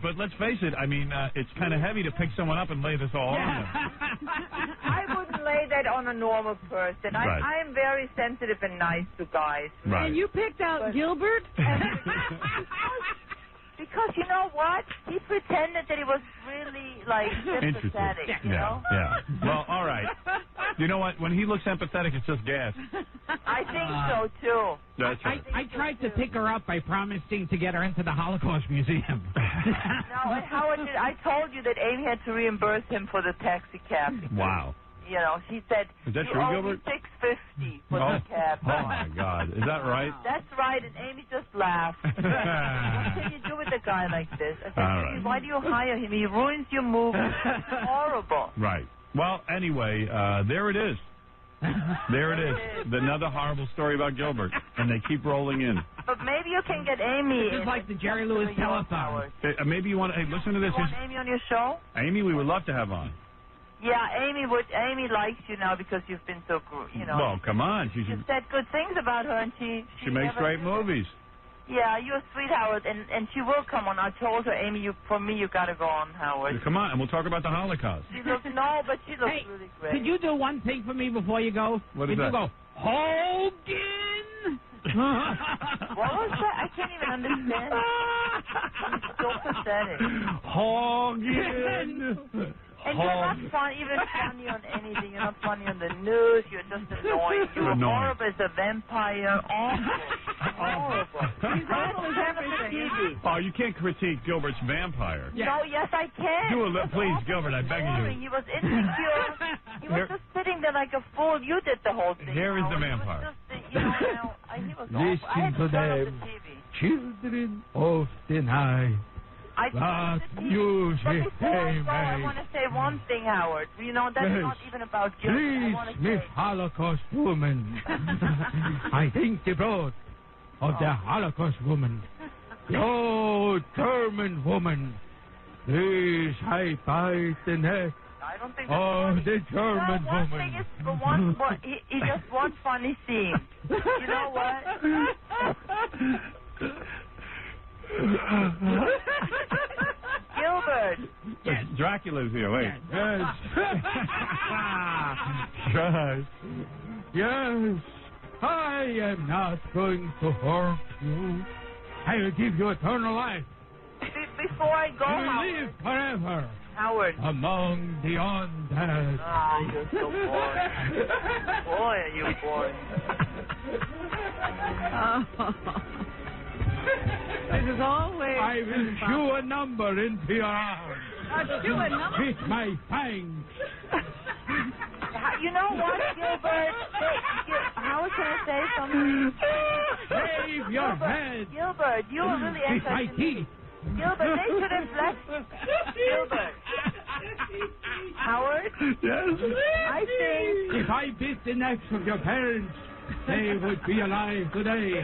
But let's face it. I mean, it's kind of heavy to pick someone up and lay this all on them. I wouldn't lay that on a normal person. Right. I am very sensitive and nice to guys. Right. And you picked out Gilbert? Because you know what? He pretended that he was really, like, sympathetic, you know? Yeah. Well, all right. You know what? When he looks empathetic, it's just gas. I think so, too. That's right. I tried to pick her up by promising to get her into the Holocaust Museum. No, and Howard, I told you that Amy had to reimburse him for the taxi cab. Wow. You know, she said, is that you true, owe Gilbert? me $6.50 for the cab. Oh, my God. Is that right? That's right, and Amy just laughed. What can you do with a guy like this? I said, right. Why do you hire him? He ruins your movie. It's horrible. Right. Well, anyway, there it is. There it is. Another horrible story about Gilbert, and they keep rolling in. But maybe you can get Amy. It's like the Jerry Lewis telethon. Maybe you want to, listen to this. You want Amy on your show? Amy, we would love to have on. Yeah, Amy likes you now because you've been so good, you know. Well, come on. You said good things about her, and she makes great movies. Yeah, you're a sweet, Howard, and she will come on. I told her, Amy, you got to go on, Howard. Come on, and we'll talk about the Holocaust. She looks really great. Could you do one thing for me before you go? What is that? You go, Hogan! What was that? I can't even understand. It's so pathetic. Hogan! And you're not funny on anything. You're not funny on the news. You're just annoying. You're horrible as a vampire. Awful. Horrible. He's awful as everything. Oh, you can't critique Gilbert's vampire. No, yes, I can. Please, Gilbert, I beg you. He was insecure. He was just sitting there like a fool. You did the whole thing. Here is the vampire. He was Listen to them, children of the night. But before I go, I want to say one thing, Howard. You know, that's not even about Gilbert. Please, Miss Holocaust woman. I think the blood of the Holocaust woman. Oh, German woman. Please, I bite the neck. I don't think the German woman. Thing is, he just wants funny scene. You know what? Gilbert. Yes. Dracula's here. Wait. Yes. Yes. I am not going to hurt you. I will give you eternal life. Before I go, you will live forever. Howard. Among the undead. Ah, you're so boring. Boy, are you boring. This is always... I will shoot a number into your arm. Shoot a number? With my fangs. You know what, Gilbert? How can I say something? Save your head. Gilbert, you were really with my teeth. Gilbert, they should have left. Gilbert. Howard? Yes? I think... If I bit the necks of your parents, they would be alive today,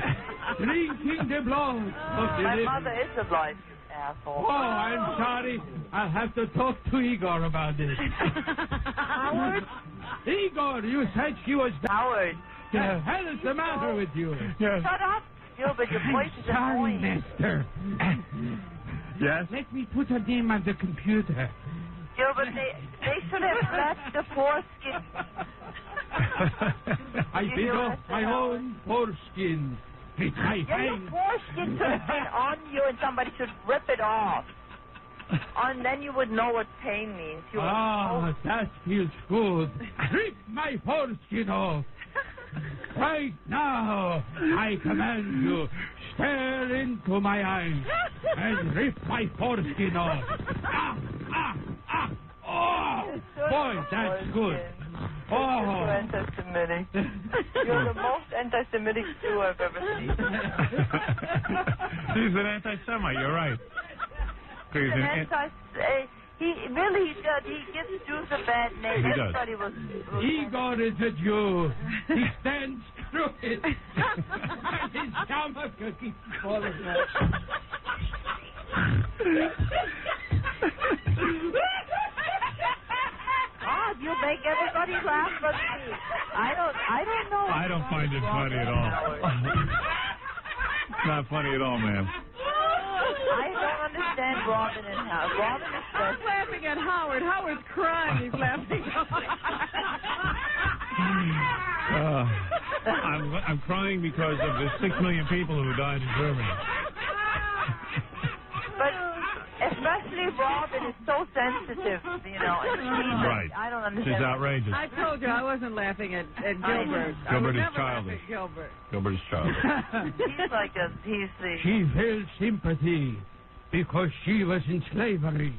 drinking the blood of the My living. mother is alive, you asshole. Oh, I'm sorry. I'll have to talk to Igor about this. Howard? Igor, you said she was... Howard. The hell is the matter with you? Yes. Shut up, Gilbert. Your voice is Sorry, annoying. mister. Yes? Let me put her name on the computer. Gilbert, they should have left the foreskin. I bit off my own foreskin. With my Your fangs. foreskin should have been on you and somebody should rip it off. And then you would know what pain means. That feels good. Rip my foreskin off. Right now, I command you, stare into my eyes and rip my foreskin off. Oh, boy, that's good. Oh. You're anti-Semitic. You're the most anti-Semitic Jew I've ever seen. He's an anti-Semite, you're right. He really does. He gives Jews a bad name. He Everybody does. was Igor is a Jew. He stands crooked. His stomach keeps falling out. God, you make everybody laugh but me. I don't know. I don't find it funny at all. It's not funny at all, ma'am. I don't understand Robin and Howard. Robin is I'm laughing at Howard. Howard's crying. He's laughing. I'm crying because of the 6 million people who died in Germany. But especially Robin is so sensitive, you know. And right. I don't understand. She's outrageous. I told you I wasn't laughing at Gilbert. Gilbert is childish. Gilbert is childish. He's like a, he's the... She felt sympathy because she was in slavery.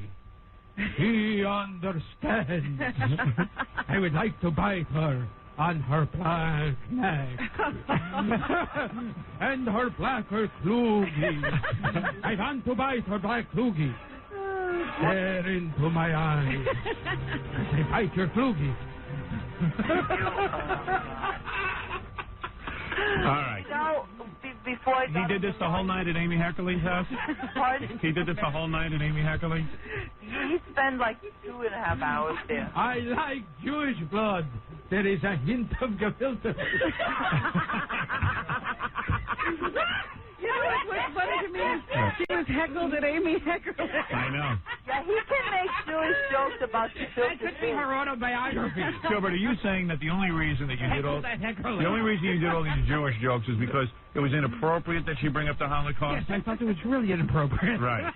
He understands. I would like to bite her on her black neck and her blacker kloogie. I want to bite her black kloogie. Stare into my eyes. I bite your kloogie. All right. No, before I he did this the whole night at Amy Heckerling's house? Pardon? He did this the whole night at Amy Heckerling? He spent like 2.5 hours there. I like Jewish blood. There is a hint of gefilte. You know what's funny to me is she was heckled at Amy Heckerling. I know. Yeah, he can make Jewish jokes about the That could be her autobiography. Gilbert, are you saying that the only reason that you did all these Jewish jokes is because it was inappropriate that she bring up the Holocaust? Yes, I thought it was really inappropriate. Right.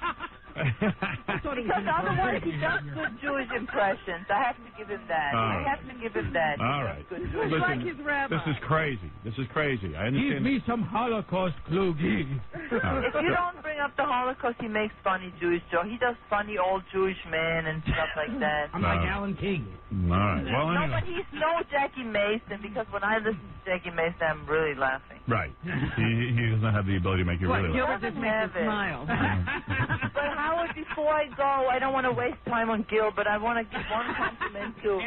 Because otherwise he does good Jewish impressions. I have to give him that. I have to give him that. All right. Listen, like his rabbi. This is crazy. This is crazy. I understand. Give me some Holocaust kloogie. If you don't bring up the Holocaust, he makes funny Jewish jokes. He does funny old Jewish men and stuff like that. I'm like Alan King. All right. Well, no, anyway. but he's no Jackie Mason, because when I listen to Jackie Mason, I'm really laughing. Right. He doesn't have the ability to make you really laugh. Gilbert just makes you smile. But Howard, before I go, I don't want to waste time on Gilbert. I want to give one compliment to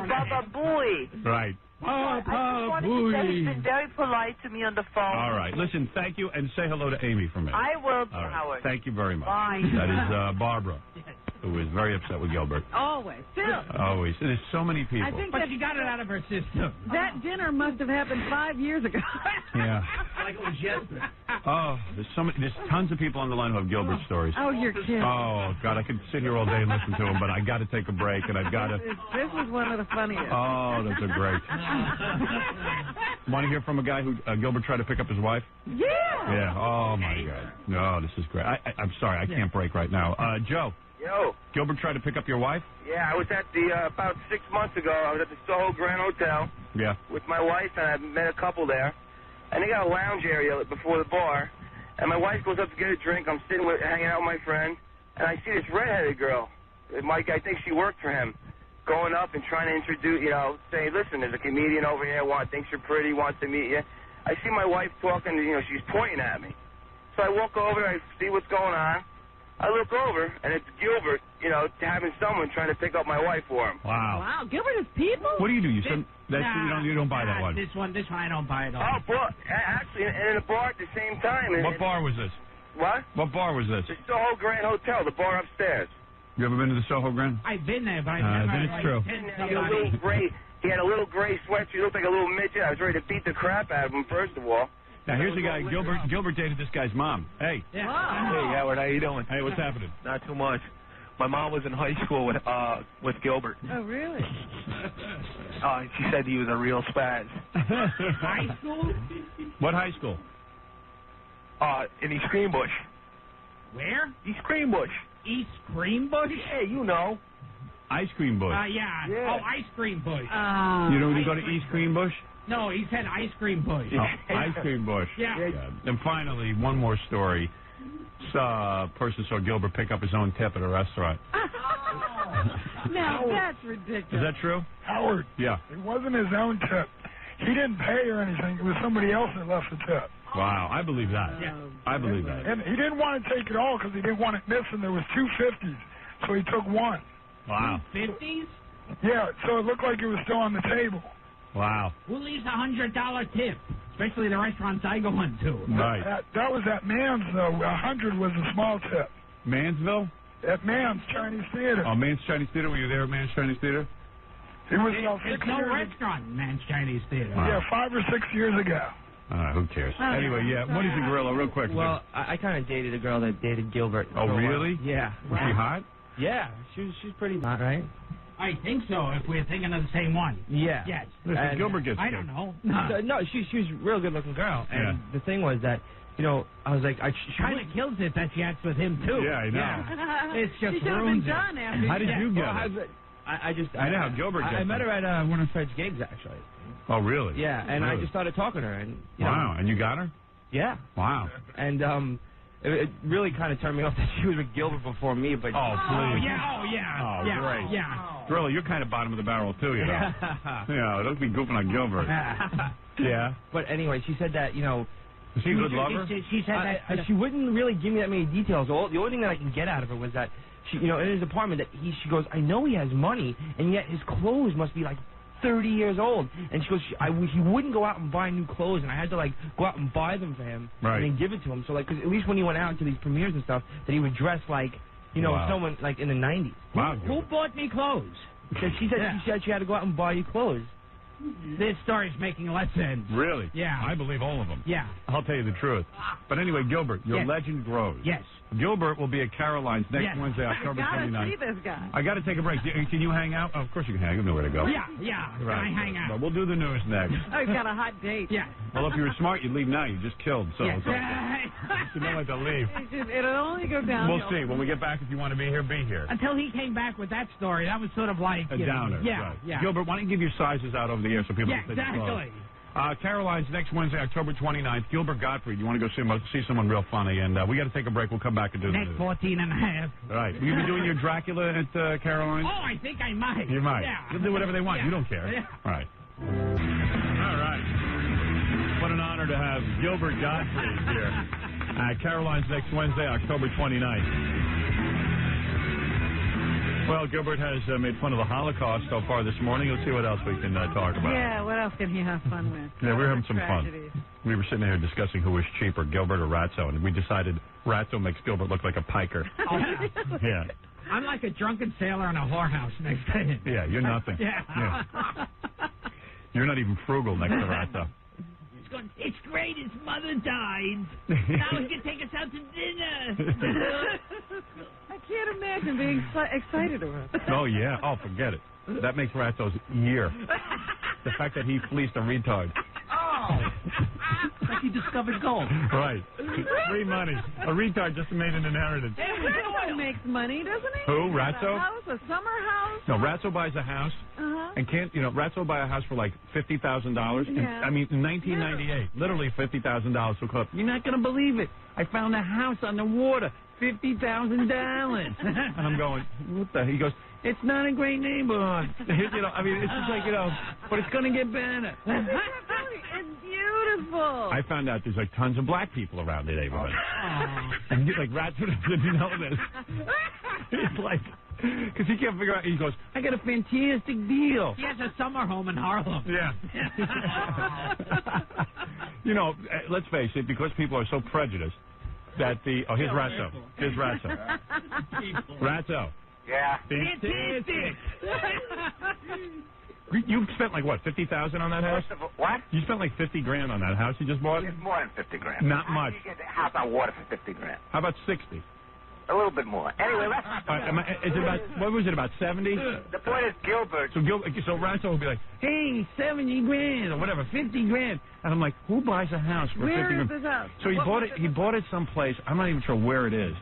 Baba Booey. Right. I just wanted to say he's been very polite to me on the phone. All right. Listen, thank you, and say hello to Amy for me. I will, right. Howard. Thank you very much. Bye. That is Barbara, who is very upset with Gilbert. Always. Still. Always. There's so many people. I think But she got it out of her system. that dinner must have happened 5 years ago. Yeah. Like it was yesterday. Oh, there's tons of people on the line who have Gilbert stories. Oh, you're kidding. Oh, God, I could sit here all day and listen to them, but I got to take a break, and I've got to... This was one of the funniest. Oh, those are great. Want to hear from a guy who Gilbert tried to pick up his wife? Yeah. Yeah. Oh, my God. No, this is great. I'm sorry, I can't break right now. Joe. Yo. Gilbert tried to pick up your wife? Yeah, I was at the, about 6 months ago, I was at the Soho Grand Hotel. Yeah. With my wife, and I met a couple there. And they got a lounge area before the bar. And my wife goes up to get a drink. I'm hanging out with my friend. And I see this redheaded girl. Mike, I think she worked for him. Going up and trying to introduce, saying, listen, there's a comedian over here, thinks you're pretty, wants to meet you. I see my wife talking, she's pointing at me. So I walk over, I see what's going on. I look over, and it's Gilbert, having someone trying to pick up my wife for him. Wow. Wow, Gilbert is people? What do you do? You don't buy that one. This one I don't buy at all. Oh, boy, actually, and in a bar at the same time. What bar was this? What? What bar was this? The Soho Grand Hotel, the bar upstairs. You ever been to the Soho Grand? I've been there, but I've never... Then it's true. He had a little gray sweatshirt. He looked like a little midget. I was ready to beat the crap out of him, first of all. Now, here's a guy, Gilbert dated this guy's mom. Hey. Yeah. Wow. Hey, Howard, how you doing? Hey, what's happening? Not too much. My mom was in high school with Gilbert. Oh, really? She said he was a real spaz. High school? What high school? In East Greenbush. Where? East Greenbush. East Greenbush? Yeah, you know. Ice Cream Bush. Yeah. Oh, Ice Cream Bush. You don't go to East Cream Bush? No, he said Ice Cream Bush. Oh, Ice Cream Bush. Yeah. And finally, one more story. A person saw Gilbert pick up his own tip at a restaurant. Now, that's ridiculous. Is that true? Howard. Yeah. It wasn't his own tip. He didn't pay or anything. It was somebody else that left the tip. Wow, I believe that. Yeah. I believe that. And he didn't want to take it all because he didn't want it missing. There was 2 50s, so he took one. Wow. 50s? Yeah, so it looked like it was still on the table. Wow. Who leaves $100 tip? Especially the restaurants I go into. Right. That was at Mann's, though. 100 was a small tip. Mansville? At Mann's Chinese Theater. Oh, Mann's Chinese Theater? Were you there at Mann's Chinese Theater? It was about 6 There's no years restaurant in Mann's Chinese Theater. Wow. Yeah, 5 or 6 years ago. Who cares? Anyway, what is the gorilla, real quick? Well, I kind of dated a girl that dated Gilbert. Oh, really? Yeah. Was she hot? Yeah, she's pretty hot, right? I think so, if we're thinking of the same one. Yeah. Yes. Listen, Gilbert gets I good. don't know. No, she was a real good-looking girl. And the thing was that you know, I was like, She kind of kills it that she acts with him, too. Yeah, I know. Yeah. It's just she should have been done after. How did you get it? I know how Gilbert gets I met her at one of Fred's gigs, actually. Oh, really? Yeah, and really? I just started talking to her. And wow, and you got her? Yeah. Wow. And it really kind of turned me off that she was with Gilbert before me, but... Oh, please. Yeah. Great. Yeah. Really, you're kind of bottom of the barrel, too, you know. Yeah, don't be goofing on Gilbert. Yeah. But anyway, she said that, you know... Is she a good lover? She said that... She wouldn't really give me that many details. The only thing that I can get out of her was that, she, you know, in his apartment, that she goes, I know he has money, and yet his clothes must be, like, 30 years old. And she goes, he wouldn't go out and buy new clothes, and I had to, like, go out and buy them for him and then give it to him. So, like, 'cause at least when he went out to these premieres and stuff, that he would dress like, you know, someone, like, in the 90s. Wow. Who bought me clothes? She said she had to go out and buy you clothes. This story's making less sense. Really? Yeah. I believe all of them. Yeah. I'll tell you the truth. But anyway, Gilbert, your Yes. legend grows. Yes. Gilbert will be at Caroline's next Wednesday, October 29th. I gotta see this guy. I got to take a break. Can you hang out? Oh, of course you can hang. You know where to go. Yeah. Right. I hang out. But we'll do the news next. Oh, he's got a hot date. Yeah. Well, if you were smart, you'd leave now. You just killed. So Yes. it's okay. You don't like to leave. It'll only go down. We'll see. When we get back, if you want to be here, be here. Until he came back with that story, that was sort of like... A downer. Yeah, right. yeah. Gilbert, why don't you give your sizes out over the air so people Yeah, can take the clothes? exactly. Caroline's next Wednesday, October 29th. Gilbert Gottfried. You want to go see someone real funny. And we got to take a break. We'll come back and do the Next news. 14 and a half. All right. Will you be doing your Dracula at Caroline's? Oh, I think I might. You might. Yeah. You'll do whatever they want. Yeah. You don't care. Yeah. All right. All right. What an honor to have Gilbert Gottfried here at Caroline's next Wednesday, October 29th. Well, Gilbert has made fun of the Holocaust so far this morning. Let's see what else we can talk about. Yeah, what else can he have fun with? Yeah, we're having some Tragedies. fun. We were sitting here discussing who was cheaper, Gilbert or Ratso, and we decided Ratso makes Gilbert look like a piker. Oh, Yeah. I'm like a drunken sailor in a whorehouse next to him. Yeah, you're nothing. Yeah. You're not even frugal next to Ratso. He's going, it's great, his mother died. Now he can take us out to dinner. I can't imagine being excited about that. Oh, yeah. Oh, forget it. That makes Ratso's year. The fact that he fleeced a retard. Oh! Like he discovered gold. Right. Free money. A retard just made an inheritance. Everyone makes money, doesn't he? Who, A Ratso? house, a summer house. No, Ratso buys a house. And can't, Ratso will buy a house for like $50,000. Yeah. I mean, in 1998, literally $50,000 will come. You're not going to believe it. I found a house on the water, $50,000. And I'm going, what the? He goes, it's not a great neighborhood. I mean, it's just like, but it's going to get better. It's beautiful. I found out there's like tons of black people around the neighborhood. And like Ratso didn't know this. It's like, because he can't figure out. He goes, I got a fantastic deal. He has a summer home in Harlem. Yeah. Let's face it, because people are so prejudiced that here's Ratso. Here's Ratso. Ratso. Yeah. Fantastic. You spent like what, $50,000 on that house? What? You spent like $50,000 on that house you just bought? It's more than $50,000. Not How much. do you get a house on water for $50,000? How about 60? A little bit more. Anyway, let's. Is it about, what was it, about 70? The point is Gilbert. So Ratso will be like, hey, $70,000 or whatever, $50,000, and I'm like, who buys a house for $50,000? Where is this house? So he bought it someplace. I'm not even sure where it is.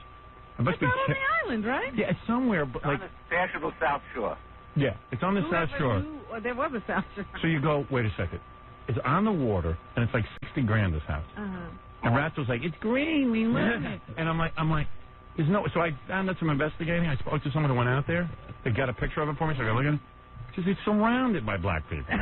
It must be on the island, right? Yeah, it's somewhere, but On the fashionable South Shore. Yeah, it's on the South Shore. There was a South Shore. So you go, wait a second. It's on the water, and it's like $60,000 this house. And Ratso's like, it's green, we love it. And I'm like, there's no. So I found out some investigating. I spoke to someone who went out there. They got a picture of it for me, so I go look at it. It's surrounded by black people.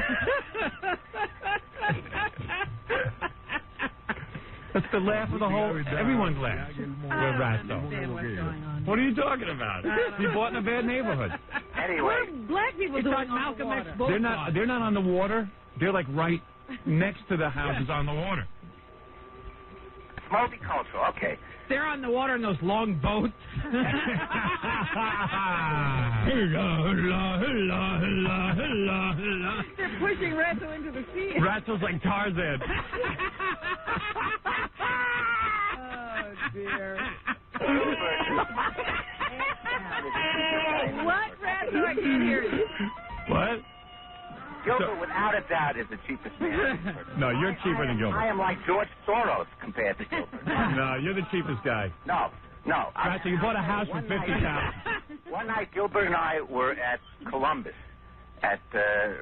That's the laugh of the whole. Everyone laughs with Ratso. What are you talking about? He bought in a bad neighborhood. Anyway, black people it's doing like Malcolm X boat. They're not on the water. They're like right next to the houses on the water. it's multicultural. Okay. They're on the water in those long boats. They're pushing Ratso into the sea. Ratso's like Tarzan. Oh, dear. What, Ratso? I can't hear you. What? Gilbert, without a doubt, is the cheapest man. No, you're cheaper than Gilbert. I am like George Soros compared to Gilbert. No, you're the cheapest guy. No. Right, so you bought a house for $50,000. One night, Gilbert and I were at Columbus at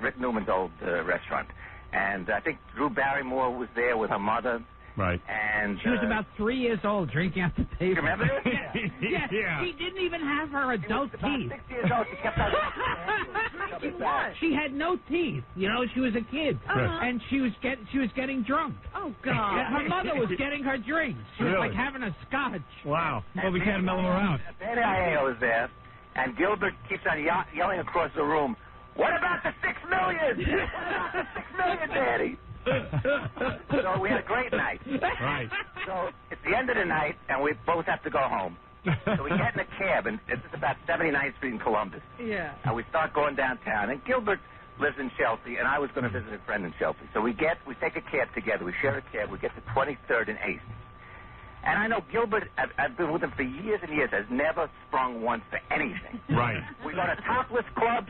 Rick Newman's old restaurant. And I think Drew Barrymore was there with her mother. Right. And she was about 3 years old, drinking at the table. You remember this? Yeah. She didn't even have her adult teeth. 6 years old. She kept on. She had no teeth. You know, she was a kid, and she was getting drunk. Oh God! Her mother was getting her drinks. She was like having a scotch. Wow. Well, we can't mellow her out. Danny Aiello was there, and Gilbert keeps on yelling across the room, "What about the $6 million? What about the $6 million, Daddy?" So we had a great night. Right. So it's the end of the night, and we both have to go home. So we get in a cab, and it's about 79th Street in Columbus. Yeah. And we start going downtown, and Gilbert lives in Chelsea, and I was going to visit a friend in Chelsea. So we take a cab together. We share a cab. We get to 23rd and 8th. And I know Gilbert, I've been with him for years and years, has never sprung once for anything. Right. We go to topless clubs.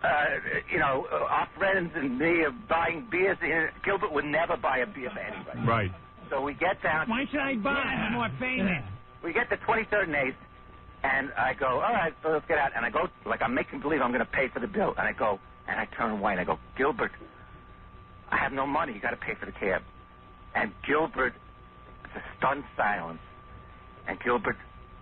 Our friends and me are buying beers. Gilbert would never buy a beer for anybody. Right. So we get down. Why should I buy? I'm more famous. We get to 23rd and 8th, and I go, all right, so let's get out. And I go, like I'm making believe I'm going to pay for the bill. And I go, and I turn white. And I go, Gilbert, I have no money. You got to pay for the cab. And Gilbert, it's a stunned silence. And Gilbert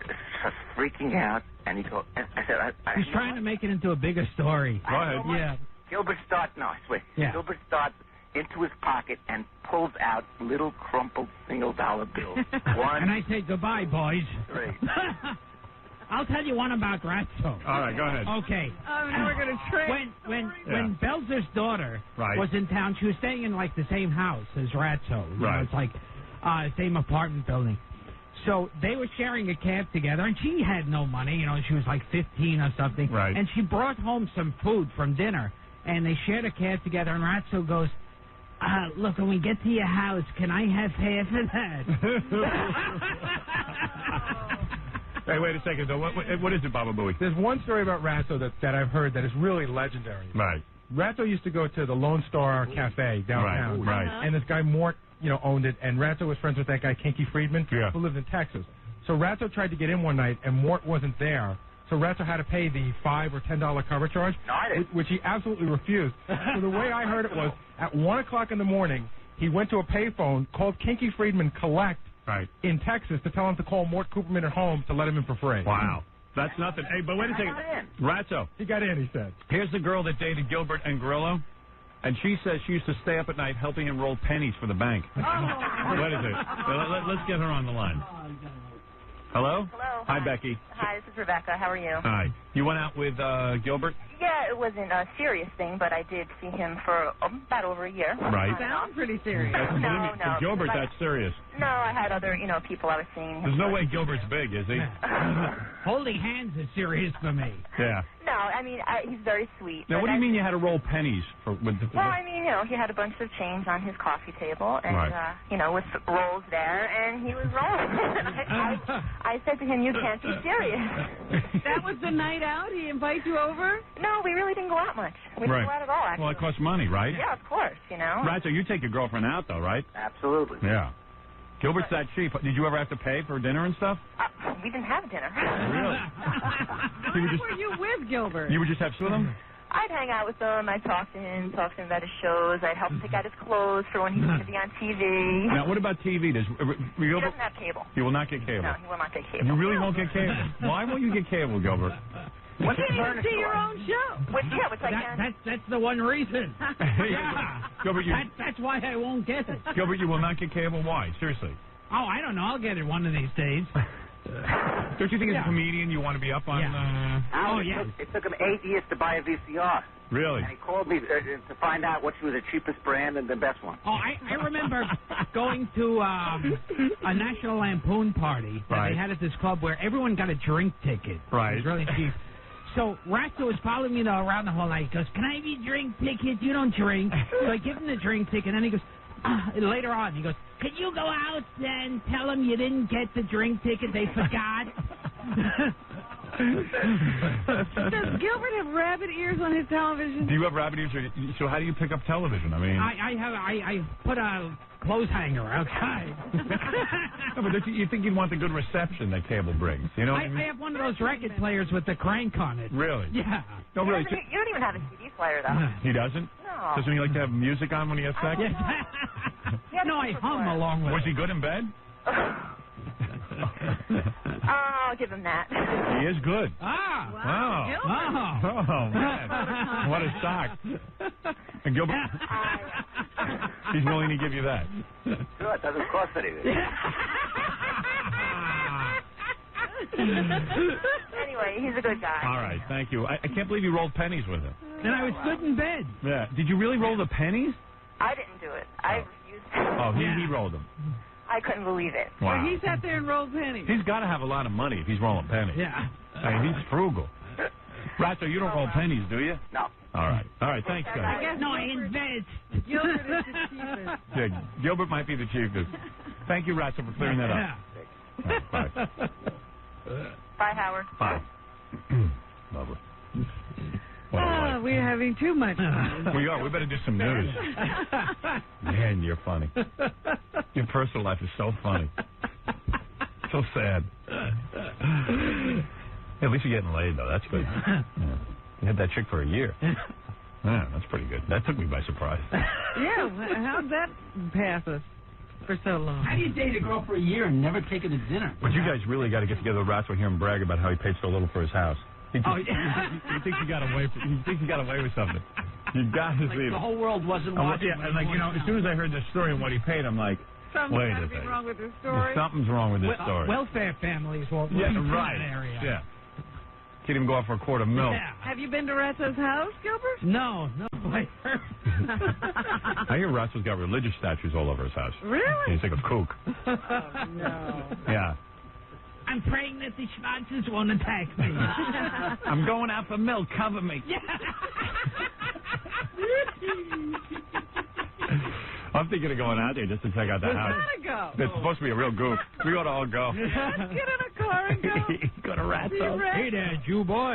is just freaking out. And he goes, and I said, he's trying to make it into a bigger story. Go ahead. Yeah. Gilbert starts, no, I swear. Yeah. Gilbert starts into his pocket and pulls out little crumpled $1 bills. One. And I say, goodbye, boys. 3. I'll tell you one about Ratso. All right, go ahead. Okay. Oh, now we're going to trade. When Belzer's daughter was in town, she was staying in like the same house as Ratso. You know, it's like same apartment building. So they were sharing a cab together, and she had no money. You know, she was like 15 or something. Right. And she brought home some food from dinner, and they shared a cab together. And Ratso goes, look, when we get to your house, can I have half of that? Hey, wait a second, though. What is it, Baba Booey? There's one story about Ratso that I've heard that is really legendary. Right. Ratso used to go to the Lone Star Cafe downtown. Right. And this guy, Mort, owned it. And Ratso was friends with that guy, Kinky Friedman, who lived in Texas. So Ratso tried to get in one night, and Mort wasn't there. So Ratso had to pay the $5 or $10 cover charge, which he absolutely refused. So the way I heard it was, at 1 o'clock in the morning, he went to a payphone, called Kinky Friedman Collect in Texas to tell him to call Mort Cooperman at home to let him in for free. Wow. That's nothing. Hey, but wait a second. Ratso. He got in, he said. Here's the girl that dated Gilbert and Grillo, and she says she used to stay up at night helping him roll pennies for the bank. Wait a second. Let's get her on the line. Hello? Hello. Hi, Becky. Hi, this is Rebecca. How are you? Hi. You went out with Gilbert? Yeah, it wasn't a serious thing, but I did see him for about over a year. Right. Sounds pretty serious. No. For Gilbert, that's serious. No, I had other, people I was seeing. There's no way Gilbert's big, is he? Holding hands is serious for me. Yeah. No, I mean, he's very sweet. Now, what do you mean you had to roll pennies for? Well, I mean, he had a bunch of change on his coffee table, and with rolls there, and he was rolling. I said to him, "You can't be serious." That was the night out. He invited you over? No, we really didn't go out much. We didn't go out at all. Actually. Well, it costs money, right? Yeah, of course. Right, so you take your girlfriend out, though, right? Absolutely. Yeah. Gilbert's that cheap. Did you ever have to pay for dinner and stuff? We didn't have dinner. Really? Who were you with, Gilbert? You would just have with him? I'd hang out with him. I'd talk to him about his shows. I'd help him pick out his clothes for when he's going to be on TV. Now, what about TV? He doesn't have cable. He will not get cable? No, he will not get cable. You really won't get cable? Why won't you get cable, Gilbert? You can't even see your own show. That's the one reason. Yeah. Gilbert, that's why I won't get it. Gilbert, you will not get cable? Why? Seriously. Oh, I don't know. I'll get it one of these days. Don't you think as a comedian you want to be up on... It took him 8 years to buy a VCR. Really? And he called me to find out which was the cheapest brand and the best one. Oh, I remember going to a National Lampoon party that they had at this club where everyone got a drink ticket. Right. It was really cheap. So Ratso was following me around the whole night. He goes, "Can I have your drink ticket? You don't drink." So I give him the drink ticket, and then he goes, later on, he goes, "Can you go out and tell them you didn't get the drink ticket? They forgot." Does Gilbert have rabbit ears on his television? Do you have rabbit ears? So how do you pick up television? I mean, I put a clothes hanger outside. No, but you think you'd want the good reception that cable brings? You know, I have one of those record players with the crank on it. Really? Yeah. No, really. You don't even have a CD player, though. He doesn't? No. Doesn't he like to have music on when he has sex? No, I hum along with Was he good in bed? I'll give him that. He is good. Ah. Wow. Oh, man. What a shock. And Gilbert, he's willing to give you that. Sure, it doesn't cost anything. Anyway, he's a good guy. All right, thank you. I can't believe you rolled pennies with him. And I was good in bed. Yeah. Did you really roll the pennies? I didn't do it. I refused to. Oh, he rolled them. I couldn't believe it. Wow. So he sat there and rolled pennies. He's got to have a lot of money if he's rolling pennies. Yeah. I mean, he's frugal. Ratso, you don't roll pennies, do you? No. All right. All right, thanks, guys. I guess No, I invest. Gilbert is the cheapest. Yeah, Gilbert might be the cheapest. Thank you, Ratso, for clearing that up. Yeah. Bye. Bye, Howard. Bye. Lovely. What a life. We're having too much fun. We are. We better do some news. Man, you're funny. Your personal life is so funny. So sad. At least you're getting laid, though. That's good. Yeah. You had that chick for a year. Yeah, that's pretty good. That took me by surprise. Yeah, how'd that pass us for so long? How do you date a girl for a year and never take her to dinner? But you guys really got to get together with Ratso and hear him brag about how he paid so little for his house. He thinks he got away. He thinks he got away with something. You got to see it. The whole world wasn't watching. Yeah, and like as soon as I heard this story and what he paid, I'm like, wait a second. Wrong with this story. Something's wrong with this story. Welfare families will right. in that area. Yeah. Can't even go out for a quart of milk. Yeah. Have you been to Ratso's house, Gilbert? No. I hear Ratso's got religious statues all over his house. Really? He's like a kook. Oh, no. Yeah. I'm praying that the Schwarzes won't attack me. I'm going out for milk. Cover me. I'm thinking of going out there just to check out the house. We gotta go. It's supposed to be a real goof. We ought to all go. Let's get in a car and go. Go to Ratso. Hey there, Jew boy.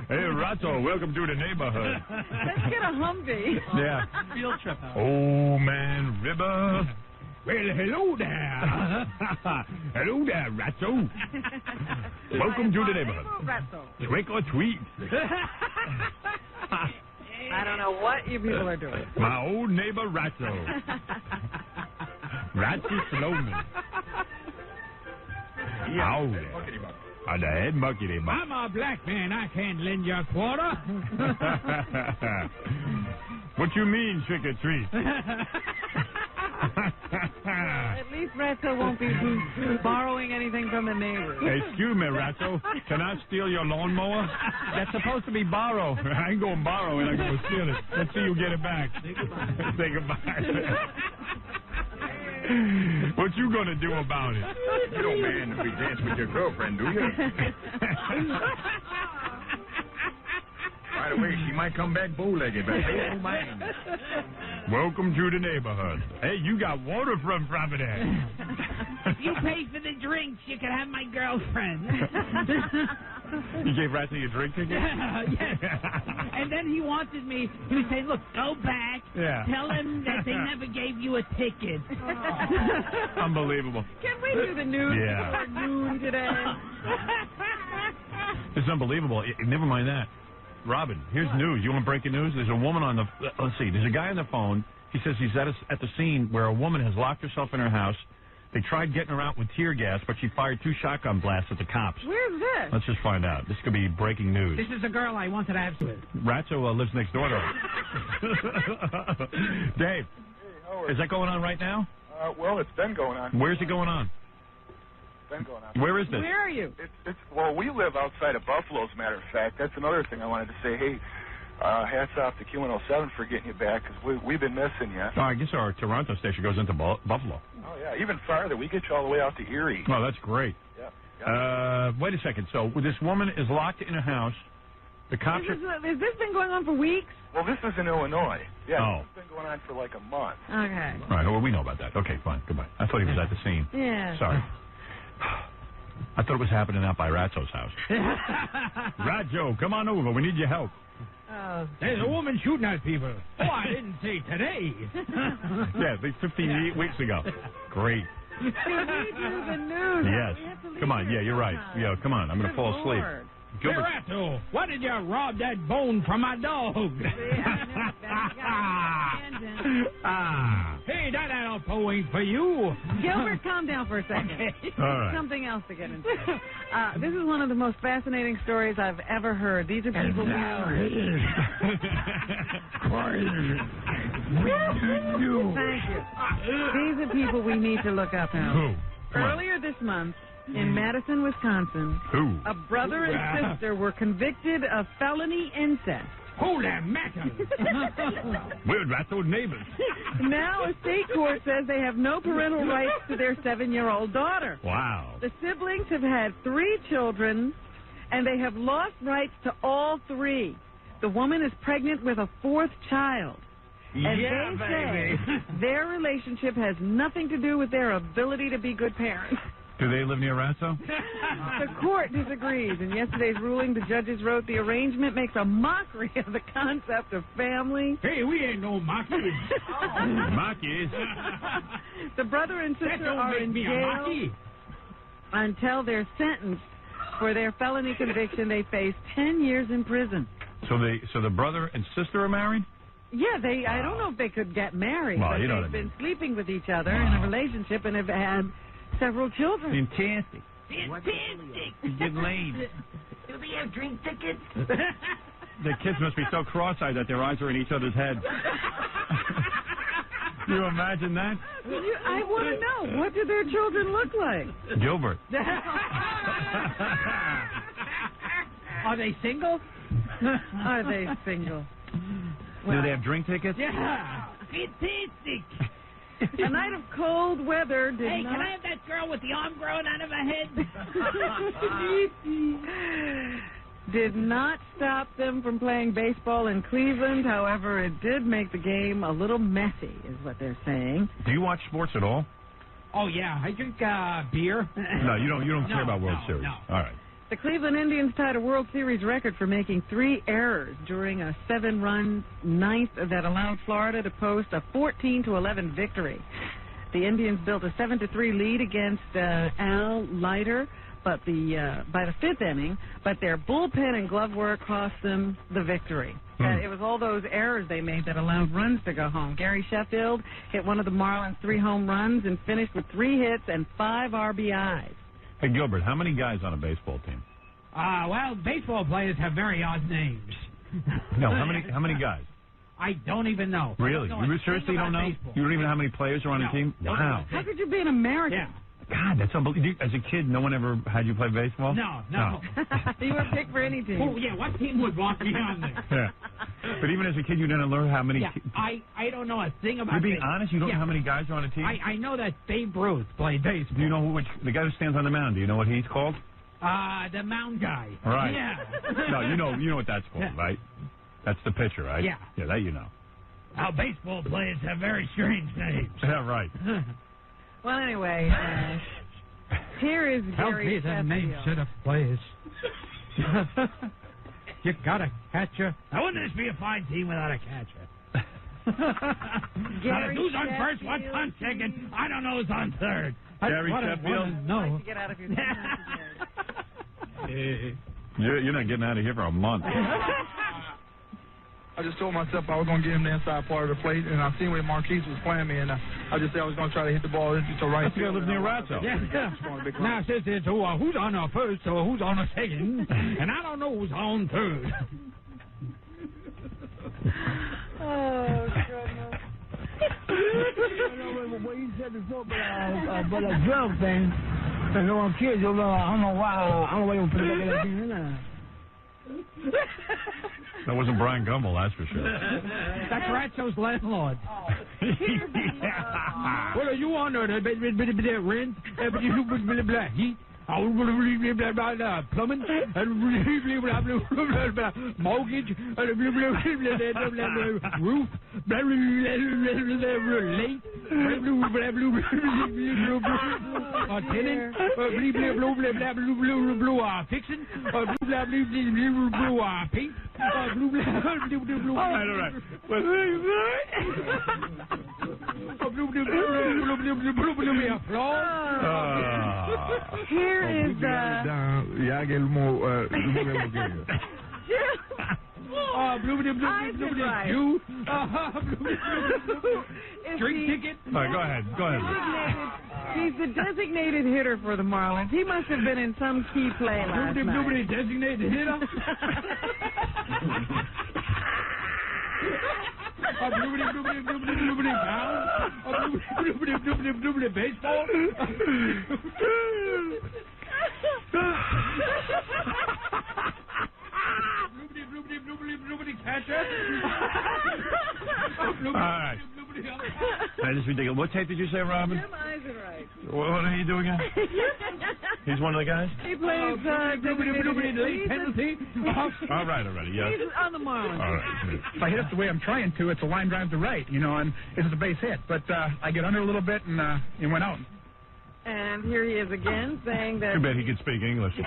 Hey, Ratso, welcome to the neighborhood. Let's get a Humvee. Yeah. Field trip. Oh, man, River. Well, hello there. Hello there, Ratso. Welcome to the neighborhood. Ratso. Trick or treat. I don't know what you people are doing. My old neighbor, Ratso. Ratso Sloman. Howdy. The head muckety muck. I'm a black man. I can't lend you a quarter. What you mean, trick or treat? At least Ratso won't be borrowing anything from the neighbors. Excuse me, Ratso. Can I steal your lawnmower? That's supposed to be borrow. I ain't gonna borrow it. I'm gonna steal it. Let's see you get it back. Say goodbye. What you gonna do about it? You don't man to be dancing with your girlfriend, do you? By the way, she might come back bow-legged, but oh man. Welcome to the neighborhood. Hey, you got waterfront property. If you pay for the drinks, you can have my girlfriend. You gave Ratso your drink ticket? Yes. And then he wanted me. He was saying, look, go back. Yeah. Tell them that they never gave you a ticket. Unbelievable. Can we do the news before noon today? It's unbelievable. Never mind that. Robin, here's news. You want breaking news? There's a woman on the... Let's see. There's a guy on the phone. He says he's at the scene where a woman has locked herself in her house. They tried getting her out with tear gas, but she fired 2 shotgun blasts at the cops. Where's this? Let's just find out. This could be breaking news. This is a girl I wanted to have with. Ratso lives next door to her. Dave, is that going on right now? Well, it's been going on. Where's it going on? Been going on. Where is this? Where are you? Well, we live outside of Buffalo, as a matter of fact. That's another thing I wanted to say. Hey, hats off to Q107 for getting you back, because we've been missing you. Oh, I guess our Toronto station goes into Buffalo. Oh, yeah, even farther. We get you all the way out to Erie. Oh, that's great. Yeah. Wait a second. So this woman is locked in a house. The cops Has this been going on for weeks? Well, this is in Illinois. Yeah, Oh. It's been going on for like a month. Okay. All right, well, we know about that. Okay, fine. Goodbye. I thought he was at the scene. Yeah. Sorry. I thought it was happening out by Ratzo's house. Ratzo, come on over. We need your help. There's a woman shooting at people. Oh, I didn't say today. Yeah, 15 weeks ago. Great. We need the news. Yes. Come on. Yeah, you're right. Yeah, come on. I'm going to fall asleep. Gilbert. Ratto, why did you rob that bone from my dog? Hey, that Alpo ain't for you. Gilbert, calm down for a second. Okay. All right. Something else to get into. This is one of the most fascinating stories I've ever heard. These are people who... Thank you. These are people we need to look up now. Who? Earlier this month, in Madison, Wisconsin, a brother and sister were convicted of felony incest. Holy mackerel! We're Ratzo's neighbors. Now a state court says they have no parental rights to their 7-year-old daughter. Wow. The siblings have had 3 children, and they have lost rights to all 3. The woman is pregnant with a 4th child. And they say their relationship has nothing to do with their ability to be good parents. Do they live near Ratzo? The court disagrees. In yesterday's ruling, the judges wrote the arrangement makes a mockery of the concept of family. Hey, we ain't no mockery. Mockeries. The brother and sister are in jail until they're sentenced for their felony conviction. They face 10 years in prison. So the brother and sister are married? Yeah, I don't know if they could get married, well, but you know they've been sleeping with each other in a relationship and have had several children. Fantastic. Fantastic. Get laid. Do they have drink tickets? The kids must be so cross-eyed that their eyes are in each other's heads. Can you imagine that? I want to know, what do their children look like? Gilbert. Are they single? Are they single? Well, do they have drink tickets? Yeah. Fantastic. A night of cold weather did Hey, not... can I have that girl with the arm growing out of her head? Did not stop them from playing baseball in Cleveland. However, it did make the game a little messy, is what they're saying. Do you watch sports at all? Oh, yeah. I drink beer. No, you don't care about World Series. No. All right. The Cleveland Indians tied a World Series record for making 3 errors during a 7-run ninth that allowed Florida to post a 14-11 victory. The Indians built a 7-3 lead against Al Leiter, but by the 5th inning, but their bullpen and glove work cost them the victory. It was all those errors they made that allowed runs to go home. Gary Sheffield hit one of the Marlins' 3 home runs and finished with 3 hits and 5 RBIs. Hey, Gilbert, how many guys on a baseball team? Well, baseball players have very odd names. No, how many guys? I don't even know. Really? You seriously don't know? Baseball. You don't even know how many players are on a team? Wow. How could you be an American? Yeah. God, that's unbelievable. As a kid, no one ever had you play baseball? No. You were picked for any team. Oh, yeah, what team would want me on there? Yeah. But even as a kid, you didn't learn how many... Yeah, I don't know a thing about... You're being honest? You don't know how many guys are on a team? I know that Babe Ruth played baseball. Do you know the guy who stands on the mound? Do you know what he's called? The mound guy. Right. Yeah. No, you know what that's called, right? That's the pitcher, right? Yeah. Yeah, that you know. Our baseball players have very strange names. Yeah, right. Well, anyway, here is Gary Help me the names of the players. You got a catcher? Now, wouldn't this be a fine team without a catcher? Gary who's on first? What's on second? I don't know who's on third. Gary Sheffield? No. Like to get out of here. You're not getting out of here for a month. I just told myself I was going to get him the inside part of the plate, and I seen where Marquise was playing me, and I just said I was going to try to hit the ball into right field. You live near Ratzo. Yeah. Now, since it's who's on a first or who's on a second, and I don't know who's on third. Oh, goodness. What you said before, but a drug thing, because when kids, I don't know why you put it back in that thing. That wasn't Brian Gumbel, that's for sure. That's Ratzo's landlord. Yeah. What are you on there? Rent? Plumbing? Mortgage? Roof? Late? Tenant, blue, fiction, blue, pink, blue, all right. Here is drink ticket. All right, go ahead. He's the designated hitter for the Marlins. He must have been in some key play last night. Designated hitter. Baseball. Catcher. All right. That is ridiculous. What tape did you say, Robin? Jim Eisenreich. What did he do again? He's one of the guys? He plays penalty. All right, already, yeah. He's on the Marlins. All right. If I hit it the way I'm trying to, it's a line drive to right, and it's a base hit. But I get under a little bit, and it went out. And here he is again saying that Too bad he could speak English. he's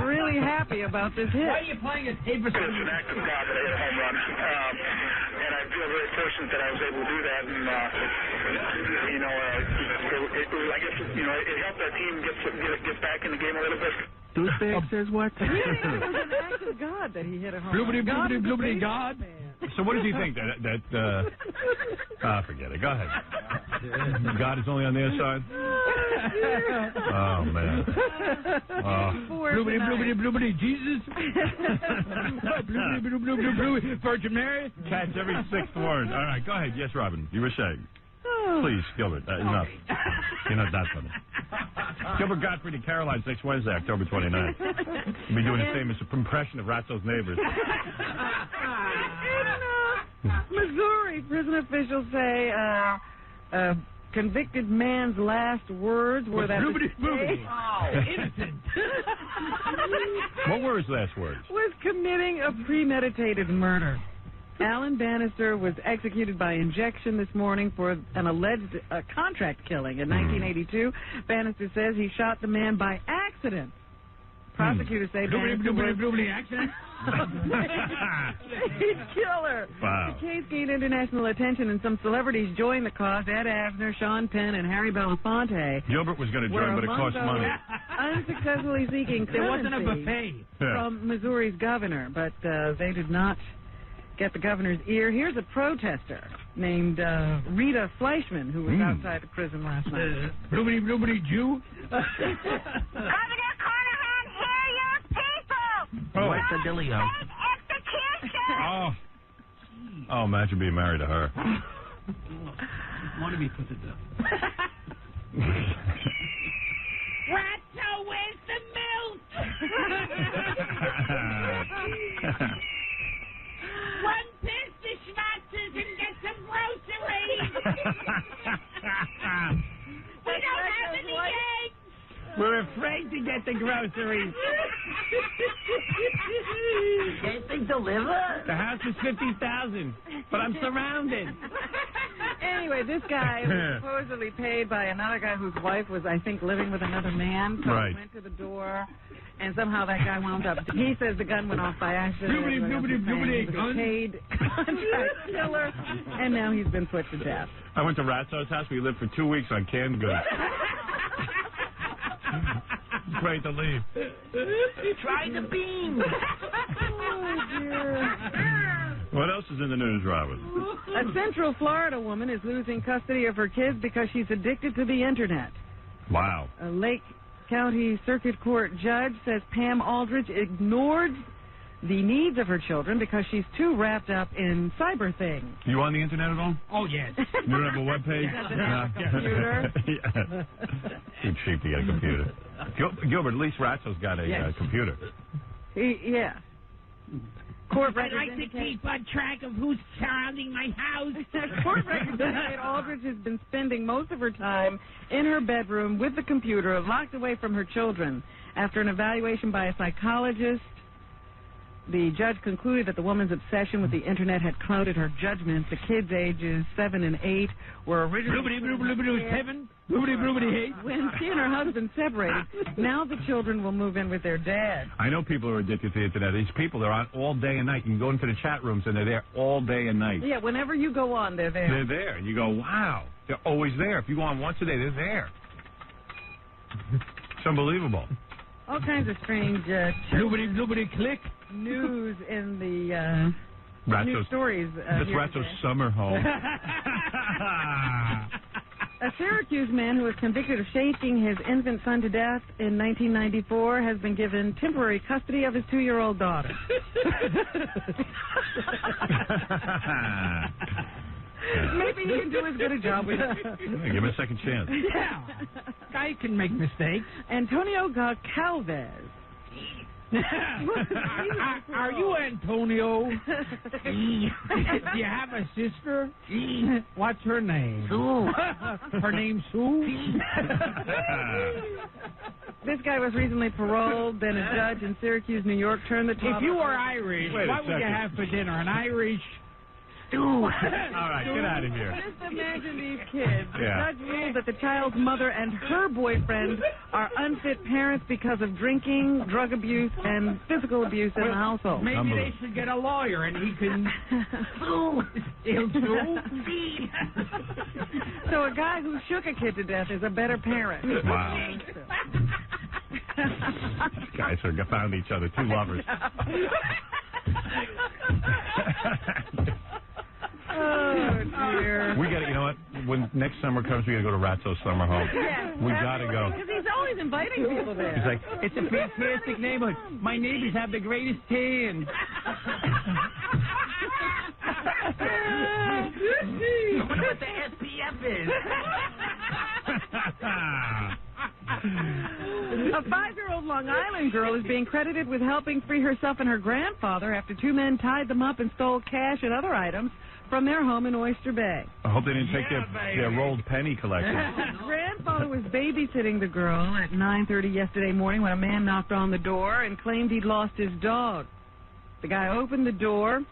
really happy about this hit. Why are you playing a tape? It's an act of God that I hit a home run. And I feel very fortunate that I was able to do that. And, I guess, it helped our team get back in the game a little bit. Douchebag says what? Really, it was an act of God that he hit a home run. Bloobity, God. So what does he think? Forget it. Go ahead. God is only on their side? Oh, man. Bloobity, Jesus. Bloobity, Virgin Mary. Catch every sixth word. All right, go ahead. Yes, Robin, you were saying. Please, Gilbert, enough. You're not that funny. Gilbert Gottfried and Caroline's next Wednesday, October 29th. We'll be doing a famous impression of Ratzo's neighbors. In Missouri, prison officials say a convicted man's last words were that innocent. What were his last words? Was committing a premeditated murder. Alan Bannister was executed by injection this morning for an alleged contract killing in 1982. Bannister says he shot the man by accident. Prosecutors say Bannister was accident. killer. Wow. The case gained international attention, and some celebrities joined the cause. Ed Asner, Sean Penn, and Harry Belafonte. Gilbert was going to join, but it cost money. Unsuccessfully seeking clemency. There wasn't a buffet from Missouri's governor, but they did not get the governor's ear. Here's a protester named Rita Fleischman, who was outside the prison last night. Bloobity, Jew. Governor Carnahan, hear your people! Oh. What's the dealio? Execution! Oh, imagine being married to her. Want to be put to death. Ratso, where's the milk? One piss the Schwarzes and get some groceries. We don't have any eggs. We're afraid to get the groceries. Can't they deliver? The house is 50,000, but I'm surrounded. Anyway, this guy was supposedly paid by another guy whose wife was, I think, living with another man. So he went to the door, and somehow that guy wound up. He says the gun went off by accident. He was a paid contract killer, and now he's been put to death. I went to Ratzo's house. We lived for 2 weeks on canned goods. Great to leave. Try the beans. Oh, dear. What else is in the news, Robin? A Central Florida woman is losing custody of her kids because she's addicted to the Internet. Wow. A Lake County Circuit Court judge says Pam Aldridge ignored the needs of her children because she's too wrapped up in cyber things. You on the Internet at all? Oh, yes. You don't have a webpage? Computer? Too cheap to get a computer. Gilbert, at least Ratzo's got a computer. Yeah. Court I like to keep on track of who's surrounding my house. Court records indicate Aldridge has been spending most of her time in her bedroom with the computer, locked away from her children. After an evaluation by a psychologist, The judge concluded that the woman's obsession with the internet had clouded her judgment. The kids ages 7 and 8 were originally when she and her husband separated. Now the children will move in with their dad. I know people who are addicted to the internet. These people, they're on all day and night. You can go into the chat rooms and they're there all day and night. Yeah, whenever you go on, they're there. They're there. And you go, wow. They're always there. If you go on once a day, they're there. It's unbelievable. All kinds of strange click news in the news stories. That's Ratto's summer home. A Syracuse man who was convicted of shaking his infant son to death in 1994 has been given temporary custody of his 2-year-old daughter. Maybe he can do as good a job with it. Yeah, give him a second chance. Yeah. Guy can make mistakes. Antonio Calvez. Are you Antonio? Do you have a sister? What's her name? Sue. Her name's Sue? This guy was recently paroled, then a judge in Syracuse, New York, turned the top. If you were Irish, what would you have for dinner? An Irish stew? All right, get out of here. Just imagine these kids. The Yeah. judge ruled that the child's mother and her boyfriend are unfit parents because of drinking, drug abuse, and physical abuse in the household. Maybe they should get a lawyer and he can sue. He'll sue. So a guy who shook a kid to death is a better parent. Wow. Guys are found each other, two lovers. Oh, dear. We got to, you know what? When next summer comes, we got to go to Ratto's summer home. Yeah. We got to go. Because he's always inviting people there. He's like, it's a fantastic neighborhood. My neighbors have the greatest tan. I wonder what the SPF is. A 5-year-old Long Island girl is being credited with helping free herself and her grandfather after 2 men tied them up and stole cash and other items from their home in Oyster Bay. I hope they didn't take their rolled penny collection. The grandfather was babysitting the girl at 9:30 yesterday morning when a man knocked on the door and claimed he'd lost his dog. The guy opened the door.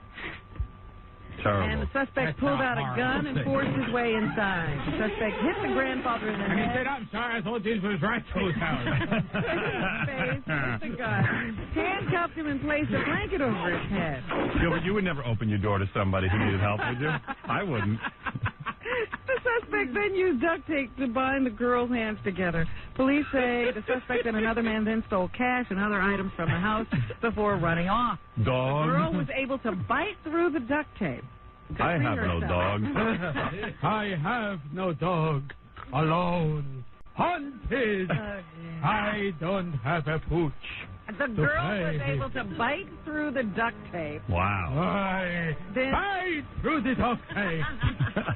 Terrible. And the suspect pulled out a gun and forced his way inside. The suspect hit the grandfather in the And he head. said, I'm sorry, I thought this was Ratto's house. The guy handcuffed him and placed a blanket over his head. Gilbert, you would never open your door to somebody who needed help, would you? I wouldn't. The suspect then used duct tape to bind the girl's hands together. Police say the suspect and another man then stole cash and other items from the house before running off. Dog. The girl was able to bite through the duct tape. I have no dog. I have no dog. Alone. Hunted. I don't have a pooch. The girl was able to bite through the duct tape. Wow. I bite through the duct tape.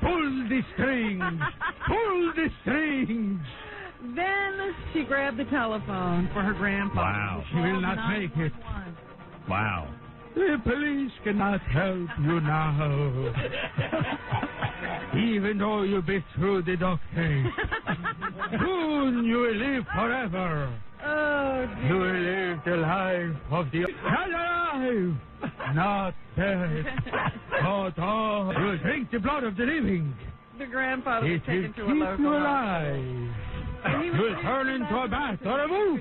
Pull the strings. Pull the strings. Then she grabbed the telephone for her grandfather. Wow. She will not make it. Wow. The police cannot help you now. Even though you bit through the duct tape. Soon you will live forever. Oh, dear. You will live the life of the alive, not dead. Oh, dog, you will drink the blood of the living. The grandfather was It will taken to a keep local you hospital. alive. You will turn into a bat or a wolf.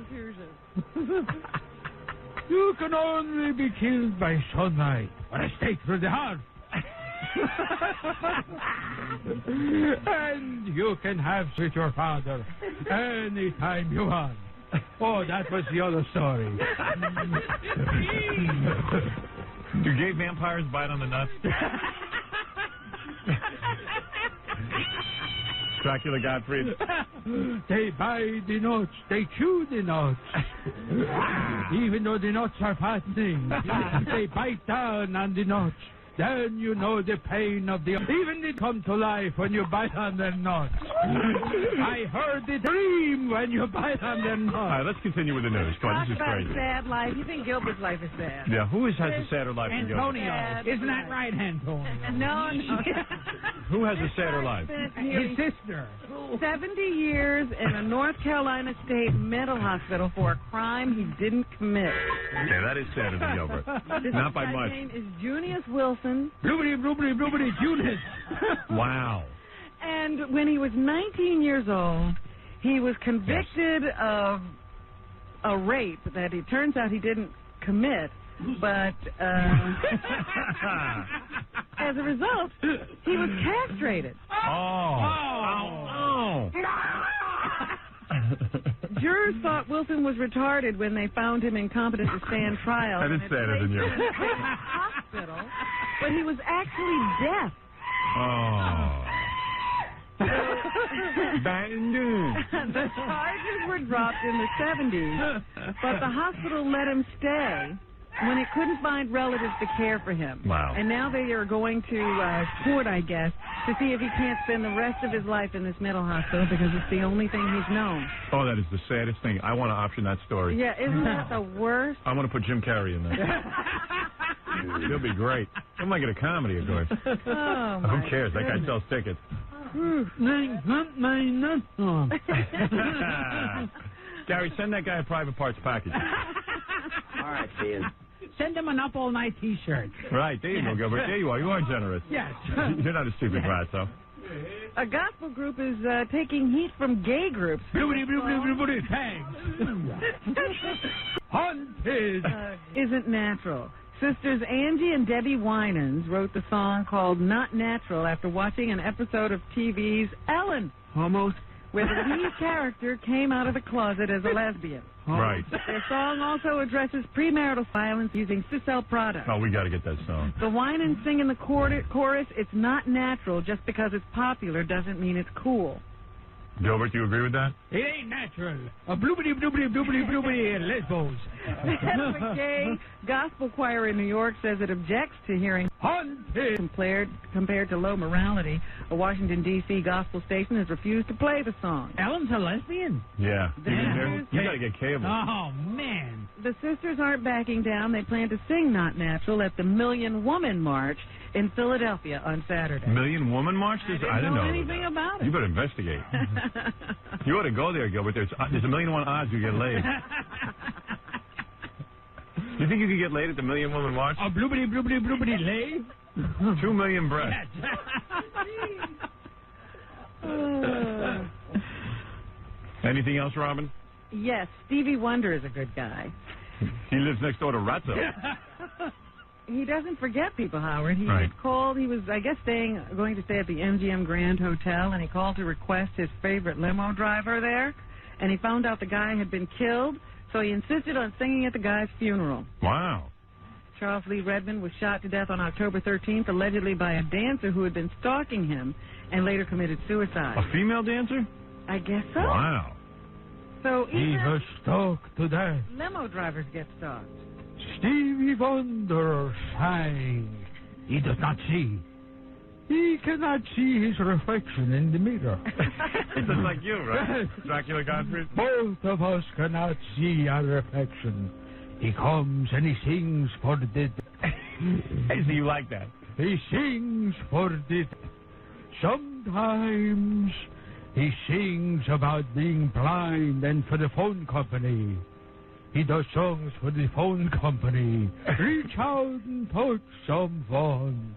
You can only be killed by sunlight or a stake through the heart. And you can have with your father anytime you want. Oh, that was the other story. Do gay vampires bite on the nuts? Dracula Gottfried. They bite the nuts. They chew the nuts. Even though the nuts are fattening, they bite down on the nuts Then you know the pain of the... Even they come to life when you bite on their nuts. I heard the dream when you bite on their nuts. All right, let's continue with the news. Come on, this is crazy. Sad life. You think Gilbert's life is sad? Yeah, who has a sadder life than Gilbert? Antonio. Isn't that right, Antonio? No. Who has a sadder life? His sister. 70 years in a North Carolina state mental hospital for a crime he didn't commit. Yeah, that is sadder than Gilbert. Not by much. His name is Junius Wilson. Bloobity, Junius. Wow. And when he was 19 years old, he was convicted of a rape that it turns out he didn't commit. But as a result, he was castrated. Oh. Jurors thought Wilson was retarded when they found him incompetent to stand trial. That is sadder than you. Hospital, but he was actually deaf. Oh. The charges were dropped in the 70s, but the hospital let him stay when it couldn't find relatives to care for him. Wow. And now they are going to court, I guess, to see if he can't spend the rest of his life in this mental hospital because it's the only thing he's known. Oh, that is the saddest thing. I want to option that story. Yeah, isn't that the worst? I want to put Jim Carrey in there. He'll be great. He'll make it a comedy, of course. Oh, who cares? That guy sells tickets. Gary, send that guy a private parts package. All right, Ian. Send him an up-all-night T-shirt. Right, there you go, Gilbert. There you are. You are generous. Yes. You're not a stupid rat, though. A gospel group is taking heat from gay groups. Thanks. Haunted. Isn't natural. Sisters Angie and Debbie Winans wrote the song called Not Natural after watching an episode of TV's Ellen, almost, where the lead character came out of the closet as a lesbian. Right. Their song also addresses premarital violence using Sisal products. Oh, we got to get that song. The Winans sing in the chorus, it's not natural. Just because it's popular doesn't mean it's cool. Gilbert, do you agree with that? It ain't natural. A bloobity, lesbos. The gay gospel choir in New York says it objects to hearing haunted compared to low morality. A Washington, D.C. gospel station has refused to play the song. Ellen's a lesbian? Yeah. You got to get cable. Oh, man. The sisters aren't backing down. They plan to sing Not Natural at the Million Woman March in Philadelphia on Saturday. Million Woman March? I didn't know anything about it. You better investigate. You ought to go there, Gilbert. There's 1,000,001 odds you get laid. You think you could get laid at the Million Woman March? A bloobity, lay? 2 million breasts. Anything else, Robin? Yes, Stevie Wonder is a good guy. He lives next door to Ratzo. He doesn't forget people, Howard. He called. He was, I guess, going to stay at the MGM Grand Hotel, and he called to request his favorite limo driver there. And he found out the guy had been killed, so he insisted on singing at the guy's funeral. Wow. Charles Lee Redmond was shot to death on October 13th, allegedly by a dancer who had been stalking him and later committed suicide. A female dancer? I guess so. Wow. So he was stalked to death. Limo drivers get stalked. Stevie Wonder sang. He does not see. He cannot see his reflection in the mirror. He looks like you, right? Dracula Gottfried? Both of us cannot see our reflection. He comes and he sings for the dead. Hey, so you like that? He sings for the dead. Sometimes he sings about being blind and for the phone company. He does songs for the phone company. Reach out and touch someone.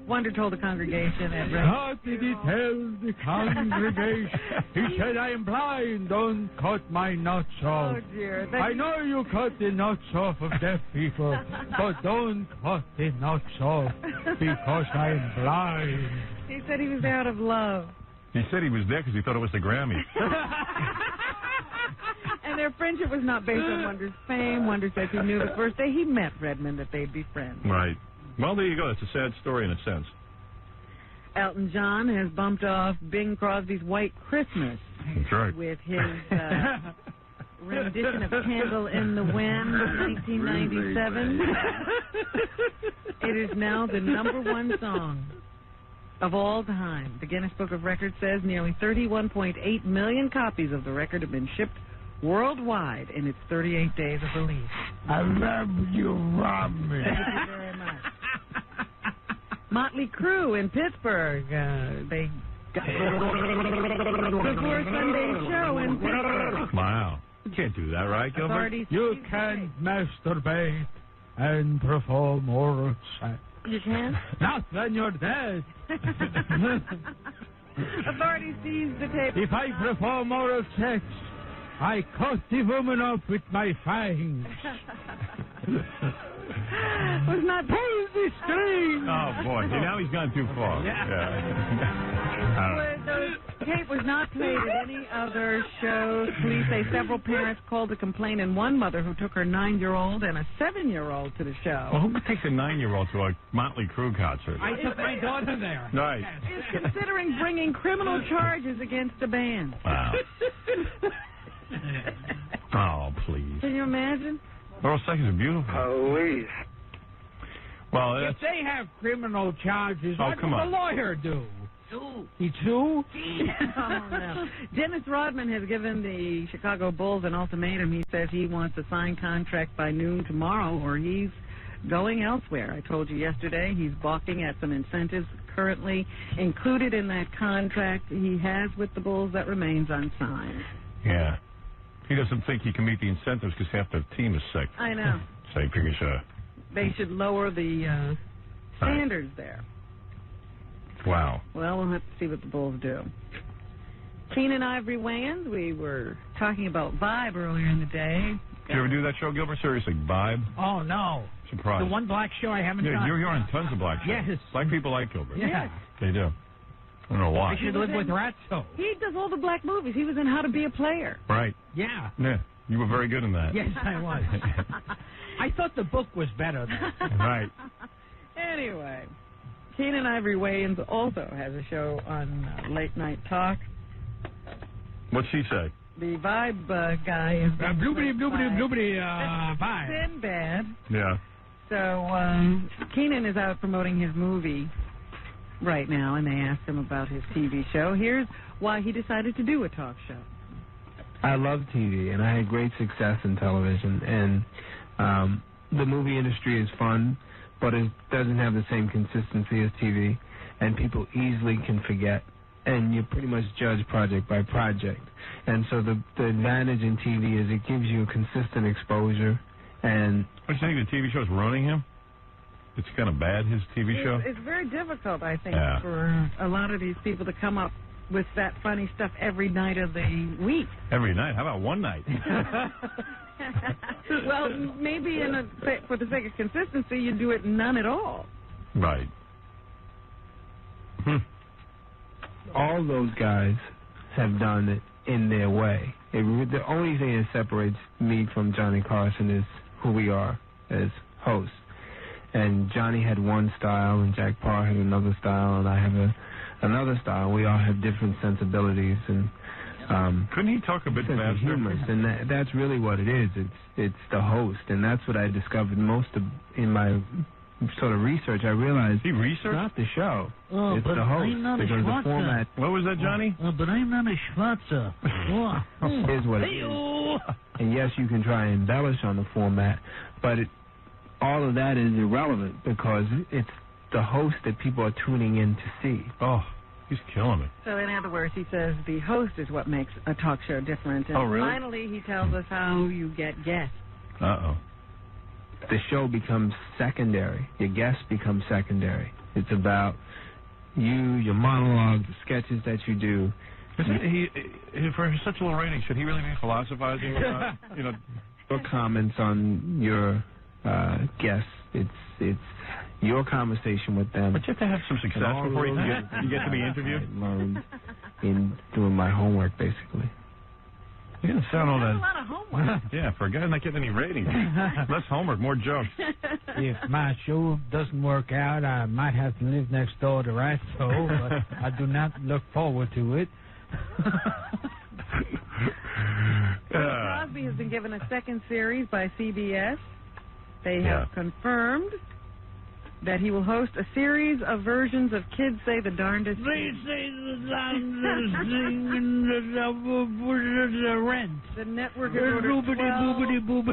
Wonder told the congregation at How did he tell the congregation? He said, I am blind, don't cut my nuts off. Oh, dear. I know you cut the nuts off of deaf people, but don't cut the nuts off because I am blind. He said he was there out of love. He said he was there because he thought it was the Grammy. And their friendship was not based on Wonder's fame. Wonder says he knew the first day he met Redmond that they'd be friends. Right. Well, there you go. It's a sad story in a sense. Elton John has bumped off Bing Crosby's White Christmas. That's right. With his rendition of Candle in the Wind, 1997. It is now the #1 song of all time. The Guinness Book of Records says nearly 31.8 million copies of the record have been shipped worldwide in its 38 days of release. I love you, Robin. Thank you very much. Motley Crue in Pittsburgh. They got before Sunday's show in Pittsburgh. Wow. You can't do that, right, Gilbert? You can masturbate and perform oral sex. You can? Not when you're dead. Authorities seized the tape. If I perform oral sex, I cut the woman up with my fangs. Was not pull the string. Oh boy! See, now he's gone too far. Yeah. Yeah. The tape was not played at any other shows. Police say several parents called to complain, and one mother who took her 9-year-old and a 7-year-old to the show. Well, who takes a 9-year-old to a Motley Crue concert? I took my daughter there. Right. Is considering bringing criminal charges against the band. Wow. Oh, please. Can you imagine? Oral sex is beautiful. Please. Well, if they have criminal charges, what come will on. the lawyer do? Sue. He sue? Oh, no. Dennis Rodman has given the Chicago Bulls an ultimatum. He says he wants a signed contract by noon tomorrow or he's going elsewhere. I told you yesterday he's balking at some incentives currently included in that contract he has with the Bulls that remains unsigned. Yeah. He doesn't think he can meet the incentives because half the team is sick. I know. So he figures, they should lower the standards there. Wow. Well, we'll have to see what the Bulls do. Keenan Ivory Wayans, we were talking about Vibe earlier in the day. Did you ever do that show, Gilbert? Seriously, Vibe? Oh, no. Surprise. The one black show I haven't done. You're on tons of black shows. Yes. Black people like Gilbert. Yeah. They do. I don't know why. I should live with Ratso. He does all the black movies. He was in How to Be a Player. Right. Yeah. Yeah. You were very good in that. Yes, I was. I thought the book was better, though. Right. Anyway, Keenan Ivory Wayans also has a show on Late Night Talk. What's she say? The Vibe guy is... Bloobity, Vibe. Sinbad. Yeah. So, Keenan is out promoting his movie right now, and they asked him about his TV show. Here's why he decided to do a talk show. I love TV, and I had great success in television, and the movie industry is fun, but it doesn't have the same consistency as TV, and people easily can forget, and you pretty much judge project by project. And so the advantage in TV is it gives you a consistent exposure, and... What do you think the TV show's ruining him? It's kind of bad, his TV show? It's very difficult, I think, Yeah. for a lot of these people to come up with that funny stuff every night of the week. Every night? How about one night? Well, maybe for the sake of consistency, you do it none at all. Right. All those guys have done it in their way. The only thing that separates me from Johnny Carson is who we are as hosts. And Johnny had one style, and Jack Parr had another style, and I have another style. We all have different sensibilities, and couldn't he talk a bit faster? Humorous, and that's really what it is. It's the host, and that's what I discovered in my sort of research. I realized he researched? It's not the show. Oh, it's but the host. I'm not a Because the Schwarzer. format. What was that, Johnny? But I'm not a Schwarzer. Is what it is. And yes, you can try and embellish on the format, but all of that is irrelevant because it's the host that people are tuning in to see. Oh, he's killing me. So in other words, he says the host is what makes a talk show different. And Oh, really? finally, he tells us how you get guests. Uh-oh. The show becomes secondary. Your guests become secondary. It's about you, your monologue, the sketches that you do. For such a low rating, should he really be philosophizing about, your comments on your guests. It's your conversation with them. But you have to have some success before you get to be interviewed. I learned in doing my homework, basically. You didn't sound all That's that. a lot of homework. Yeah, for a guy not getting any ratings. Less homework, more jokes. If my show doesn't work out, I might have to live next door to Ratso, but I do not look forward to it. Crosby has given a second series by CBS. They have confirmed that he will host a series of versions of Kids Say the Darndest They say the darndest thing in the rent. The network has ordered 12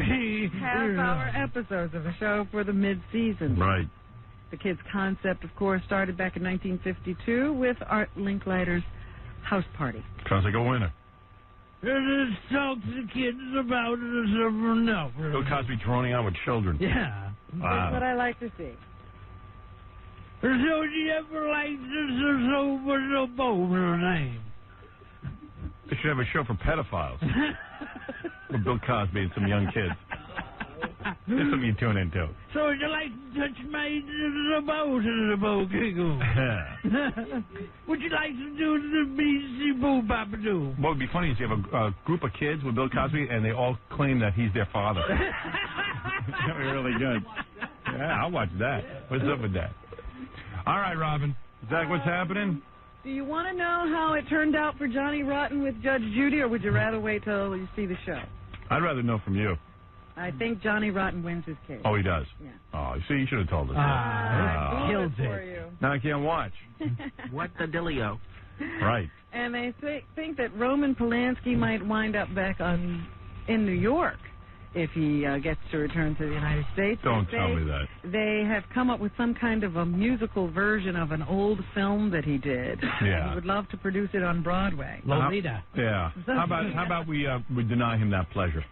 half-hour episodes of the show for the mid-season. Right. The kids' concept, of course, started back in 1952 with Art Linkletter's House Party. Sounds like a winner. Let's talk to the kids about it. No. Bill Cosby droning on with children. Yeah. That's what I like to see. So do you ever like this so bold name? They should have a show for pedophiles. With Bill Cosby and some young kids. That's something you tune into. So would you like to touch my bow giggle? Would you like to do the BC boo baba doo? What would be funny is you have a group of kids with Bill Cosby and they all claim that he's their father. That would be really good. Yeah, I'll watch that. What's up with that? All right, Robin. Is that what's happening? Do you want to know how it turned out for Johnny Rotten with Judge Judy, or would you rather wait till you see the show? I'd rather know from you. I think Johnny Rotten wins his case. Oh, he does? Yeah. Oh, see, you should have told us. Killed it. Now I can't watch. What the dillio? Right. And they think that Roman Polanski might wind up back in New York if he gets to return to the United States. Don't tell me that. They have come up with some kind of a musical version of an old film that he did. Yeah. He would love to produce it on Broadway. Lolita. Yeah. How about we deny him that pleasure?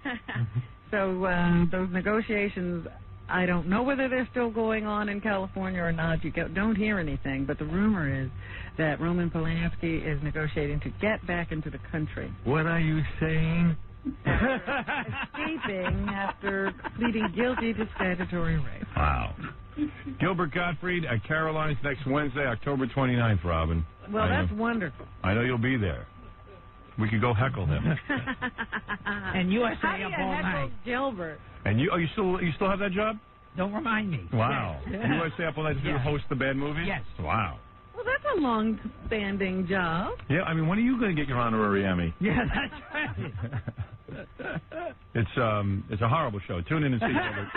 So those negotiations, I don't know whether they're still going on in California or not. You don't hear anything, but the rumor is that Roman Polanski is negotiating to get back into the country. What are you saying? Escaping after pleading guilty to statutory rape. Wow. Gilbert Gottfried at Caroline's next Wednesday, October 29th, Robin. Well, that's wonderful. I know you'll be there. We could go heckle him. And USA up all night. Gilbert. And you still have that job? Don't remind me. Wow. USA up all night to host the bad movies? Yes. Wow. Well, that's a long-standing job. Yeah, I mean, when are you going to get your honorary Emmy? Yeah, that's right. It's a horrible show. Tune in and see Gilbert.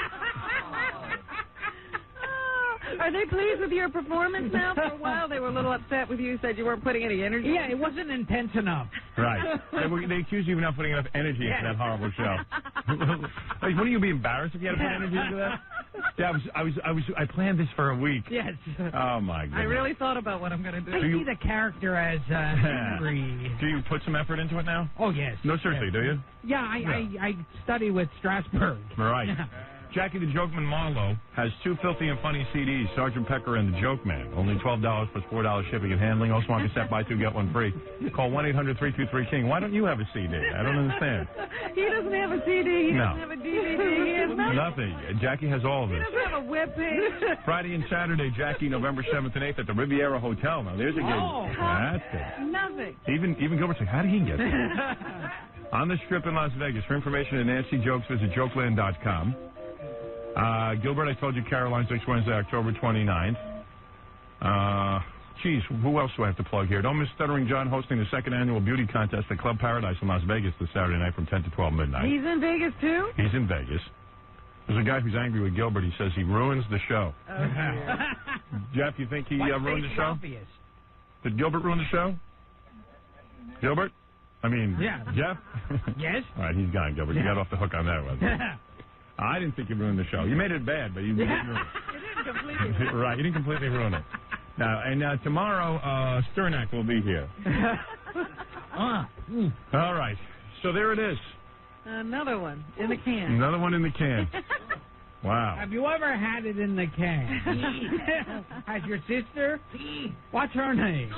Are they pleased with your performance now? For a while, they were a little upset with you, said you weren't putting any energy. Yeah, it wasn't intense enough. Right. They accused you of not putting enough energy into that horrible show. Like, wouldn't you be embarrassed if you had to put energy into that? Yeah, I planned this for a week. Yes. Oh my goodness. I really thought about what I'm going to do. I see the character as angry. Do you put some effort into it now? Oh yes. No, seriously, do you? Yeah, I study with Strasberg. Right. Jackie the Jokeman Marlowe has 2 filthy and funny CDs, Sgt. Pecker and The Joke Man. Only $12 plus $4 shipping and handling. Also on cassette, buy 2, get 1 free. Call 1-800-323-KING. Why don't you have a CD? I don't understand. He doesn't have a CD. He doesn't have a DVD. He has nothing. Jackie has all of this. He doesn't have a webpage. Friday and Saturday, Jackie, November 7th and 8th at the Riviera Hotel. Now, there's a gig. Oh, that's good. Nothing. Even Gilbert's like, how did he get there? On the Strip in Las Vegas. For information and Nancy Jokes, visit jokeland.com. Gilbert, I told you Caroline's next Wednesday, October 29th. Geez, who else do I have to plug here? Don't miss Stuttering John hosting the 2nd annual beauty contest at Club Paradise in Las Vegas this Saturday night from 10 to 12 midnight. He's in Vegas, too? He's in Vegas. There's a guy who's angry with Gilbert. He says he ruins the show. Jeff, you think he ruined the show? Obvious. Did Gilbert ruin the show? Gilbert? I mean, yeah. Jeff? Yes. All right, he's gone, Gilbert. You got off the hook on that one. I didn't think you ruined the show. You made it bad, but you didn't ruin it. You didn't completely ruin it. Right, you didn't completely ruin it. Now, tomorrow, Sternak will be here. All right, so there it is. Another one in the can. Another one in the can. Wow. Have you ever had it in the can? Has your sister? What's her name?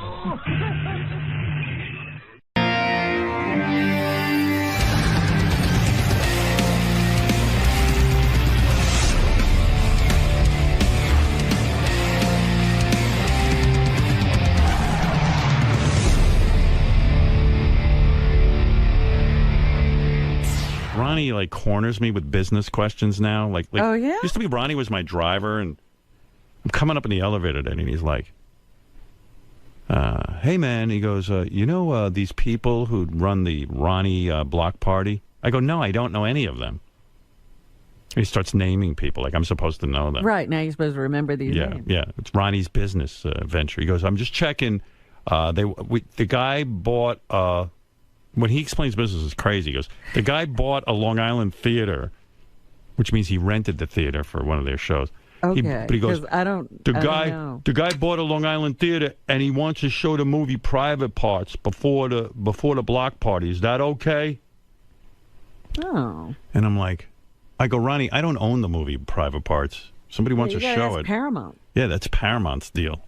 Ronnie corners me with business questions now. Like oh yeah. Used to be Ronnie was my driver, and I'm coming up in the elevator today, and he's like, "Hey man," he goes, "you know these people who run the Ronnie block party?" I go, no, I don't know any of them. He starts naming people like I'm supposed to know them. Right, now you're supposed to remember these names. Yeah, it's Ronnie's business venture. He goes, I'm just checking. The guy bought, when he explains business, it's crazy. He goes, the guy bought a Long Island theater, which means he rented the theater for one of their shows. Okay, but he goes, I don't know. The guy bought a Long Island theater, and he wants to show the movie Private Parts before the block party. Is that okay? Oh. And I'm like, I go, Ronnie, I don't own the movie Private Parts. Somebody wants to show it. Paramount. Yeah, that's Paramount's deal.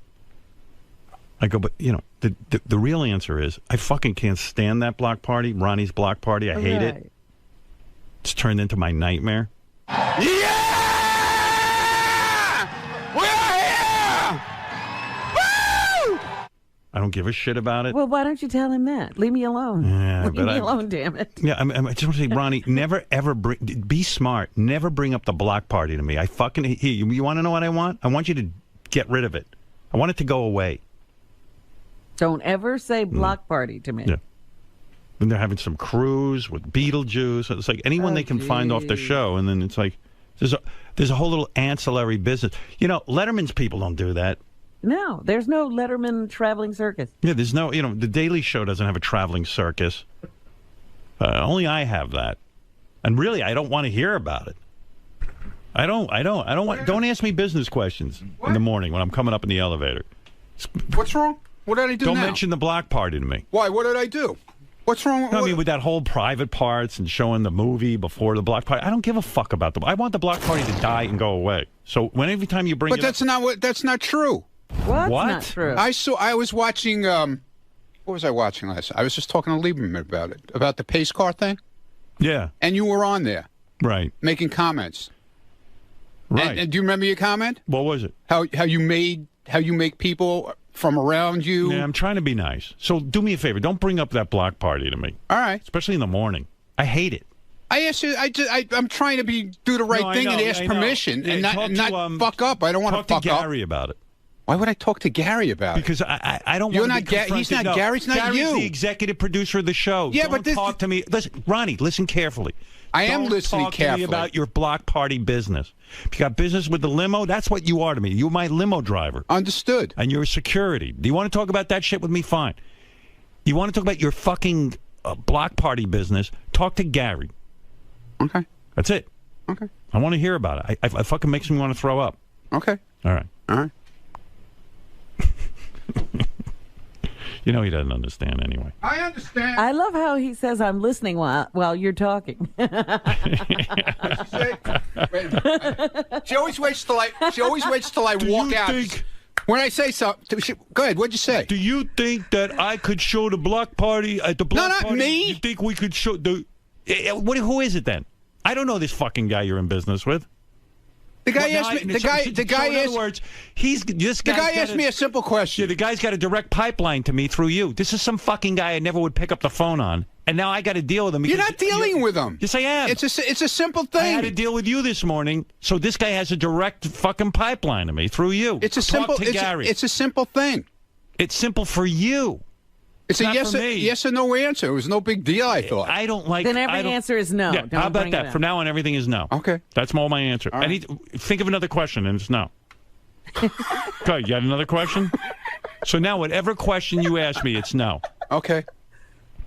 I go, but, the real answer is I fucking can't stand that block party, Ronnie's block party. I hate it. It's turned into my nightmare. Yeah! We're here! Woo! I don't give a shit about it. Well, why don't you tell him that? Leave me alone. Yeah, Leave me alone, damn it. Yeah, I just want to say, Ronnie, never ever be smart. Never bring up the block party to me. I fucking here. You want to know what I want? I want you to get rid of it. I want it to go away. Don't ever say block party to me. Yeah. When they're having some cruise with Beetlejuice, it's like anyone they can find off the show, and then it's like there's a whole little ancillary business. Letterman's people don't do that. No, there's no Letterman traveling circus. Yeah, there's no, the Daily Show doesn't have a traveling circus. Only I have that. And really, I don't want to hear about it. Don't ask me business questions in the morning when I'm coming up in the elevator. What's wrong? What did I do Don't now? mention the block party to me. Why? What did I do? What's wrong? No, I mean, with that whole Private Parts and showing the movie before the block party, I don't give a fuck about them. I want the block party to die and go away. So every time you bring But that's not true. What's What? not true? I was watching, what was I watching last night? I was just talking to Lieberman about it, about the pace car thing. Yeah. And you were on there. Right. Making comments. Right. And do you remember your comment? What was it? How you make people from around you. Yeah, I'm trying to be nice. So do me a favor. Don't bring up that block party to me. All right. Especially in the morning. I hate it. I asked you. I'm trying to do the right thing and ask permission and not fuck up. I don't want to fuck up. Talk to Gary about it. Why would I talk to Gary about it? Because I don't You're want to be confronted. He's not no, Gary. It's not Gary's you. the executive producer of the show. Yeah, don't talk to me. Listen, Ronnie, listen carefully. I am listening carefully. carefully. To me about your block party business. If you got business with the limo, that's what you are to me. You're my limo driver. Understood. And you're security. Do you want to talk about that shit with me? Fine. You want to talk about your fucking block party business? Talk to Gary. Okay. That's it. Okay. I want to hear about it. I fucking makes me want to throw up. Okay. All right. All right. He doesn't understand anyway. I understand. I love how he says I'm listening while you're talking. She always waits till I walk out. When I say something, go ahead. What'd you say? Do you think that I could show the block party at the block party? No, not me. You think we could show the? Who is it then? I don't know this fucking guy you're in business with. The guy asked me. The guy in other words, the guy asked me a simple question. Yeah, the guy's got a direct pipeline to me through you. This is some fucking guy I never would pick up the phone on, and now I got to deal with him. You're not dealing with him. Yes, I am. It's a simple thing. I had to deal with you this morning, so this guy has a direct fucking pipeline to me through you. It's a simple. It's a simple thing. It's simple for you. It's a yes or no answer. It was no big deal, I thought. I don't like... Then every answer is no. Yeah, how about that? From now on, everything is no. Okay. That's all my answer. All right. Think of another question, and it's no. Okay, you got another question? So now, whatever question you ask me, it's no. Okay.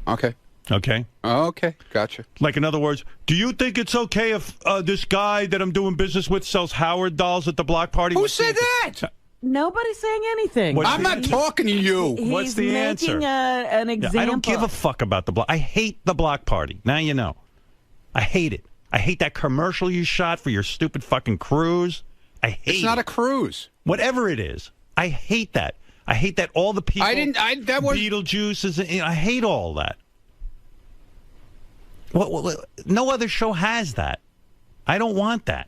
Okay. Okay? Okay, gotcha. Like, in other words, do you think it's okay if this guy that I'm doing business with sells Howard dolls at the block party? Who said that? Nobody's saying anything. I'm not talking to you. What's the answer? He's making an example. I don't give a fuck about the block. I hate the block party. Now you know. I hate it. I hate that commercial you shot for your stupid fucking cruise. I hate it. It's not a cruise. Whatever it is. I hate that. I hate that all the people... that was... Beetlejuice is... I hate all that. No other show has that. I don't want that.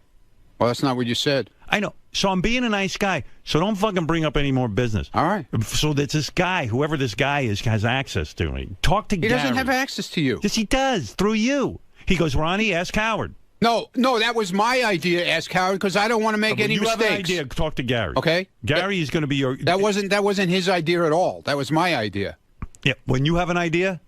Well, that's not what you said. I know. So I'm being a nice guy. So don't fucking bring up any more business. All right. So that this guy, whoever this guy is, has access to me. Talk to Gary. He doesn't have access to you. Yes, he does. Through you. He goes, Ronnie, ask Howard. No, that was my idea, ask Howard, because I don't want to make any mistakes. You have an idea, talk to Gary. Okay? Gary is going to be your... That wasn't his idea at all. That was my idea. Yeah, when you have an idea,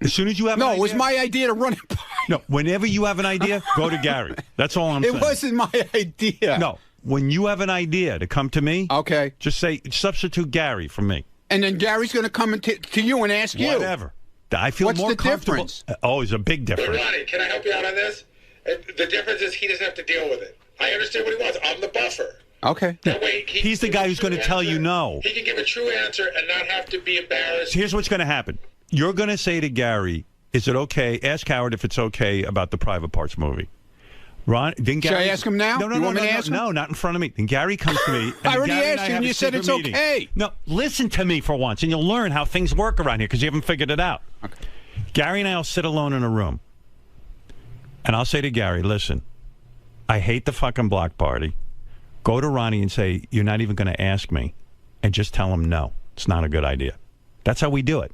as soon as you have an idea... No, it was my idea to run it by No, whenever you have an idea, go to Gary. That's all I'm saying. It wasn't my idea. No, when you have an idea to come to me, okay, just say, substitute Gary for me. And then Gary's going to come to you and ask you. Whatever. I feel What's more the comfortable. difference? Oh, it's a big difference. Hey, Ronnie, can I help you out on this? The difference is he doesn't have to deal with it. I understand what he wants. I'm the buffer. Okay. That way He's the guy who's going to tell you no. He can give a true answer and not have to be embarrassed. Here's what's going to happen. You're going to say to Gary, is it okay? Ask Howard if it's okay about the Private Parts movie. Ron, then Gary, should I ask him now? No, not in front of me. Then Gary comes to me. And I already Gary asked you, and you said it's meeting. okay. No, listen to me for once, and you'll learn how things work around here because you haven't figured it out. Okay. Gary and I will sit alone in a room, and I'll say to Gary, listen, I hate the fucking block party. Go to Ronnie and say, you're not even going to ask me, and just tell him no. It's not a good idea. That's how we do it.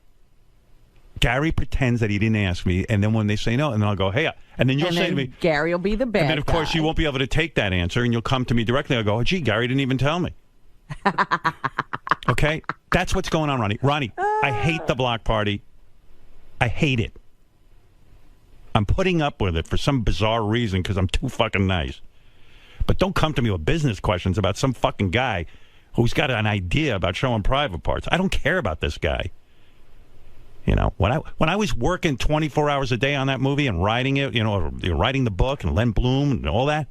Gary pretends that he didn't ask me, and then when they say no, and then I'll go, hey, and then you'll say to me, Gary will be the bad and then, of course, you won't be able to take that answer, and you'll come to me directly. I'll go, oh, gee, Gary didn't even tell me. Okay? That's what's going on, Ronnie. Ronnie, I hate the block party. I hate it. I'm putting up with it for some bizarre reason because I'm too fucking nice. But don't come to me with business questions about some fucking guy who's got an idea about showing Private Parts. I don't care about this guy. You know, when I was working 24 hours a day on that movie and writing it, writing the book and Len Bloom and all that,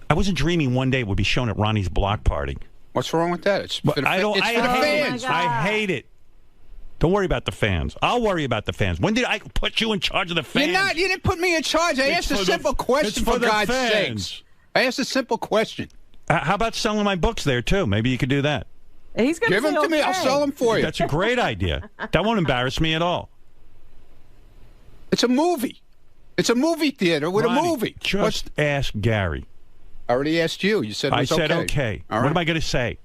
I wasn't dreaming one day it would be shown at Ronnie's block party. What's wrong with that? It's for the fans. I hate it. Don't worry about the fans. I'll worry about the fans. When did I put you in charge of the fans? You didn't put me in charge. I asked a simple question, for God's sakes. I asked a simple question. How about selling my books there, too? Maybe you could do that. He's going to give them to me. I'll sell them for you. That's a great idea. That won't embarrass me at all. It's a movie. It's a movie theater with Ronnie, a movie. Just ask Gary. I already asked you. You said it was okay. I said okay. All right. What am I going to say?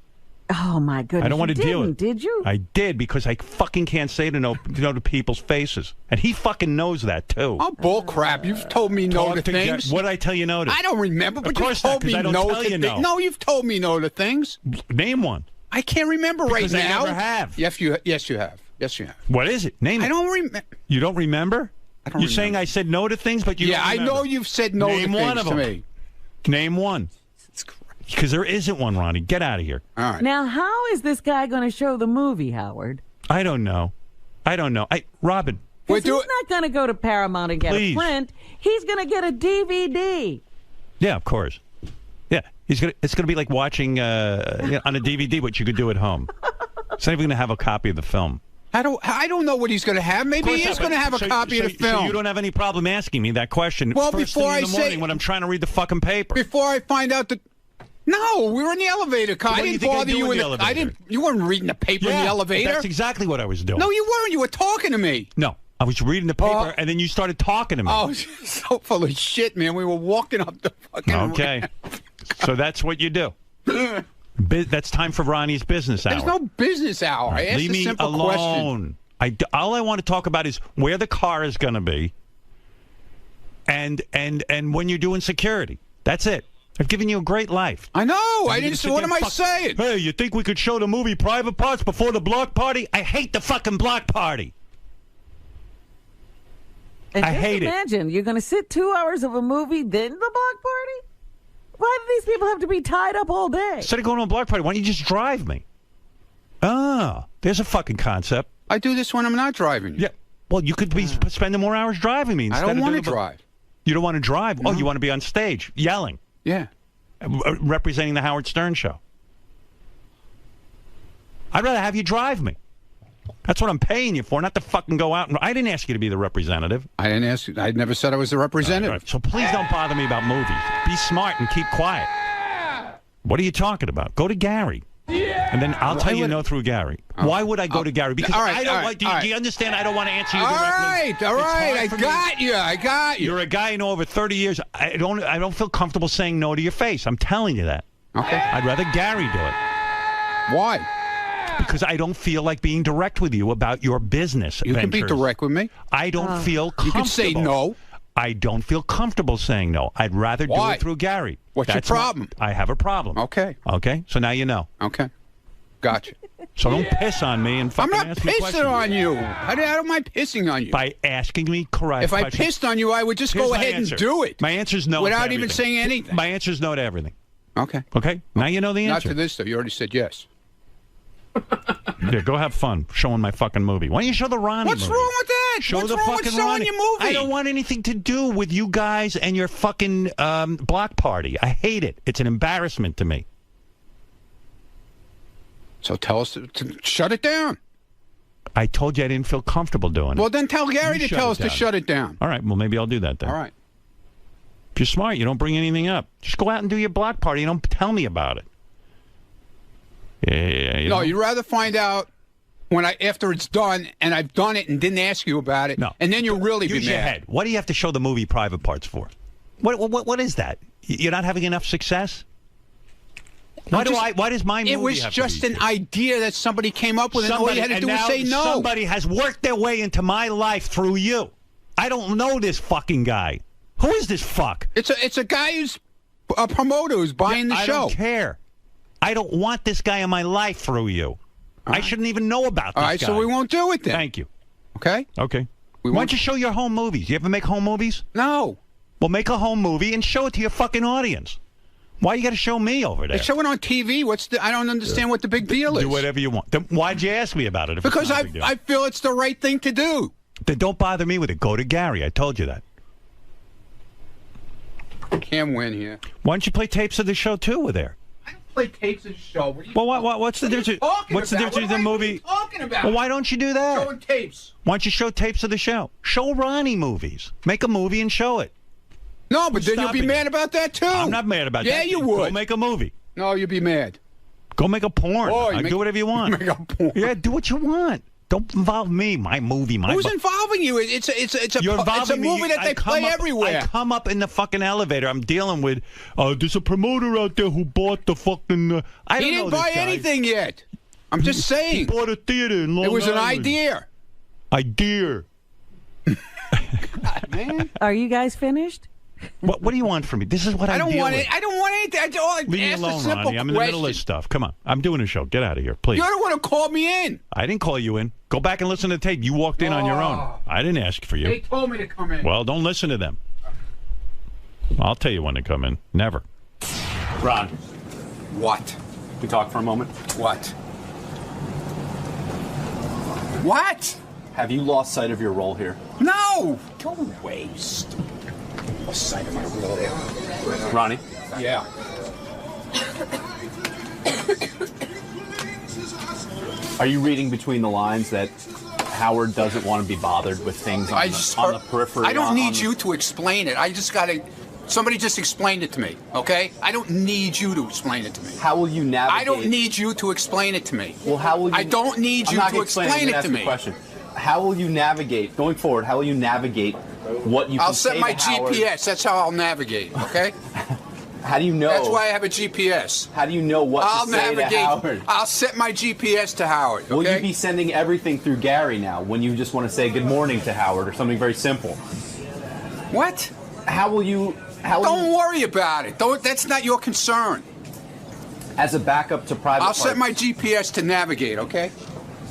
Oh, my goodness. I don't want to deal with it. Did you? I did because I fucking can't say to people's faces. And he fucking knows that, too. Oh, bull crap. You've told me no to things. What did I tell you no to? I don't remember, but you've told me no to things. No, you've told me no to things. Name one. I can't remember right now. Because I never have. Yes, you have. Yes, you have. What is it? Name it. I don't remember. You don't remember? You're saying I said no to things, but you don't remember. I know you've said no to things to me. Name one. Because there isn't one, Ronnie. Get out of here. All right. Now, how is this guy going to show the movie, Howard? I don't know. Robin. He's not going to go to Paramount and get a print. He's going to get a DVD. Yeah, of course. Yeah, it's gonna be like watching on a DVD what you could do at home. It's not even going to have a copy of the film. I don't know what he's going to have. Maybe he is going to have a copy of the film. So you don't have any problem asking me that question. Well, first before thing in the morning when I'm trying to read the fucking paper. Before I find out that. No, we were in the elevator. I didn't bother you in the elevator. You weren't reading the paper in the elevator. That's exactly what I was doing. No, you weren't. You were talking to me. No, I was reading the paper, and then you started talking to me. Oh, so full of shit, man. We were walking up the fucking Okay. So that's what you do. That's time for Ronnie's business hour. There's no business hour. I asked a simple question. All I want to talk about is where the car is going to be and when you're doing security. That's it. I've given you a great life. I know. I didn't say, what am I saying? Hey, you think we could show the movie Private Parts before the block party? I hate the fucking block party. And I hate imagine, you're going to sit 2 hours of a movie, then the block party? Why do these people have to be tied up all day? Instead of going to a block party, why don't you just drive me? There's a fucking concept. I do this when I'm not driving you. Yeah. Well, you could be spending more hours driving me. I don't want to drive. You don't want to drive? No. Oh, you want to be on stage yelling? Yeah. Representing the Howard Stern show. I'd rather have you drive me. That's what I'm paying you for, not to fucking go out. I didn't ask you to be the representative. I didn't ask you. I never said I was the representative. Right. So please don't bother me about movies. Be smart and keep quiet. What are you talking about? Go to Gary. And then I'll tell you no through Gary. Why would I go to Gary? Because I don't like. Do you understand? I don't want to answer you directly. All right. I got you. You're a guy I know over 30 years. I don't feel comfortable saying no to your face. I'm telling you that. Okay. I'd rather Gary do it. Why? Because I don't feel like being direct with you about your business You ventures. can be direct with me. I don't feel comfortable. You can say no. I don't feel comfortable saying no. I'd rather do it through Gary. What's your problem? I have a problem. Okay. Okay. So now you know. Okay. Gotcha. So don't piss on me and fucking I'm not ask me questions. pissing on you. How am I pissing on you? By asking me correct If I questions. pissed on you, I would just go ahead and do it. My answer is no. Without even saying anything. My answer is no to everything. Okay. Okay? Now you know the answer. Not to this, though. You already said yes. Yeah, go have fun showing my fucking movie. Why don't you show the Ronnie What's movie? wrong with that? Show What's the wrong fucking with showing Ronnie. your movie? I don't want anything to do with you guys and your fucking block party. I hate it. It's an embarrassment to me. So tell us to shut it down. I told you I didn't feel comfortable doing it. Well, then tell Gary to tell us to shut it down. All right, well, maybe I'll do that then. All right. If you're smart, you don't bring anything up. Just go out and do your block party. You don't tell me about it. Yeah, No, you'd rather find out after it's done and I've done it and didn't ask you about it, and then you'll really be Use your mad. head. What do you have to show the movie private parts for? What is that? You're not having enough success? Why does my movie It was have just to be an idea that somebody came up with, and all you had to do was say no. Somebody has worked their way into my life through you. I don't know this fucking guy. Who is this fuck? It's a guy who's a promoter who's buying the show. I don't care. I don't want this guy in my life through you. I shouldn't even know about this guy. All right, so we won't do it then. Thank you. Okay? Okay. Why don't you show your home movies? You ever make home movies? No. Well, make a home movie and show it to your fucking audience. Why you got to show me over there? They show it on TV. I don't understand what the big deal is. Do whatever you want. Then why'd you ask me about it? Because I feel it's the right thing to do. Then don't bother me with it. Go to Gary. I told you that. Can't win here. Why don't you play tapes of the show too with there? Play tapes of the show. What's the difference? What's the difference in the movie? Talking about? Well, why don't you do that? Showing tapes. Why don't you show tapes of the show? Show Ronnie movies. Make a movie and show it. No, but then you'll be mad about that too. I'm not mad about that. Yeah, you would. Go make a movie. No, you'd be mad. Go make a porn. Do whatever you want. Make a porn. Yeah, do what you want. Don't involve me. My movie. Who's involving you? It's a movie that they play everywhere. I come up in the fucking elevator. I'm dealing with there's a promoter out there who bought the fucking. He didn't buy anything yet. I'm just saying. He bought a theater in Long Island. It was an idea. Idea. God, man. Are you guys finished? What do you want from me? This is what I don't deal want with. I don't want anything. Leave me alone, Ronnie. I'm in the middle of this stuff. Come on. I'm doing a show. Get out of here, please. You're the one who called me in. I didn't call you in. Go back and listen to the tape. You walked in on your own. I didn't ask for you. They told me to come in. Well, don't listen to them. I'll tell you when to come in. Never. Ron. What? Can we talk for a moment? What? What? Have you lost sight of your role here? No! Go away, stupid. Lost sight of my role. Ronnie? Yeah. Are you reading between the lines that Howard doesn't want to be bothered with things on the periphery? I don't need you to explain it. I just got to... Somebody just explained it to me, okay? I don't need you to explain it to me. How will you navigate... I don't need you to explain it to me. Well, how will you... I don't need you to explain it to me. Question. How will you navigate, going forward, how will you navigate what you can say to Howard? I'll set my GPS. That's how I'll navigate, okay? How do you know? That's why I have a GPS. How do you know what to say to Howard? I'll set my GPS to Howard, okay? Will you be sending everything through Gary now when you just want to say good morning to Howard or something very simple? What? How will you... Don't worry about it. That's not your concern. As a backup to private parts. I'll set my GPS to navigate, okay?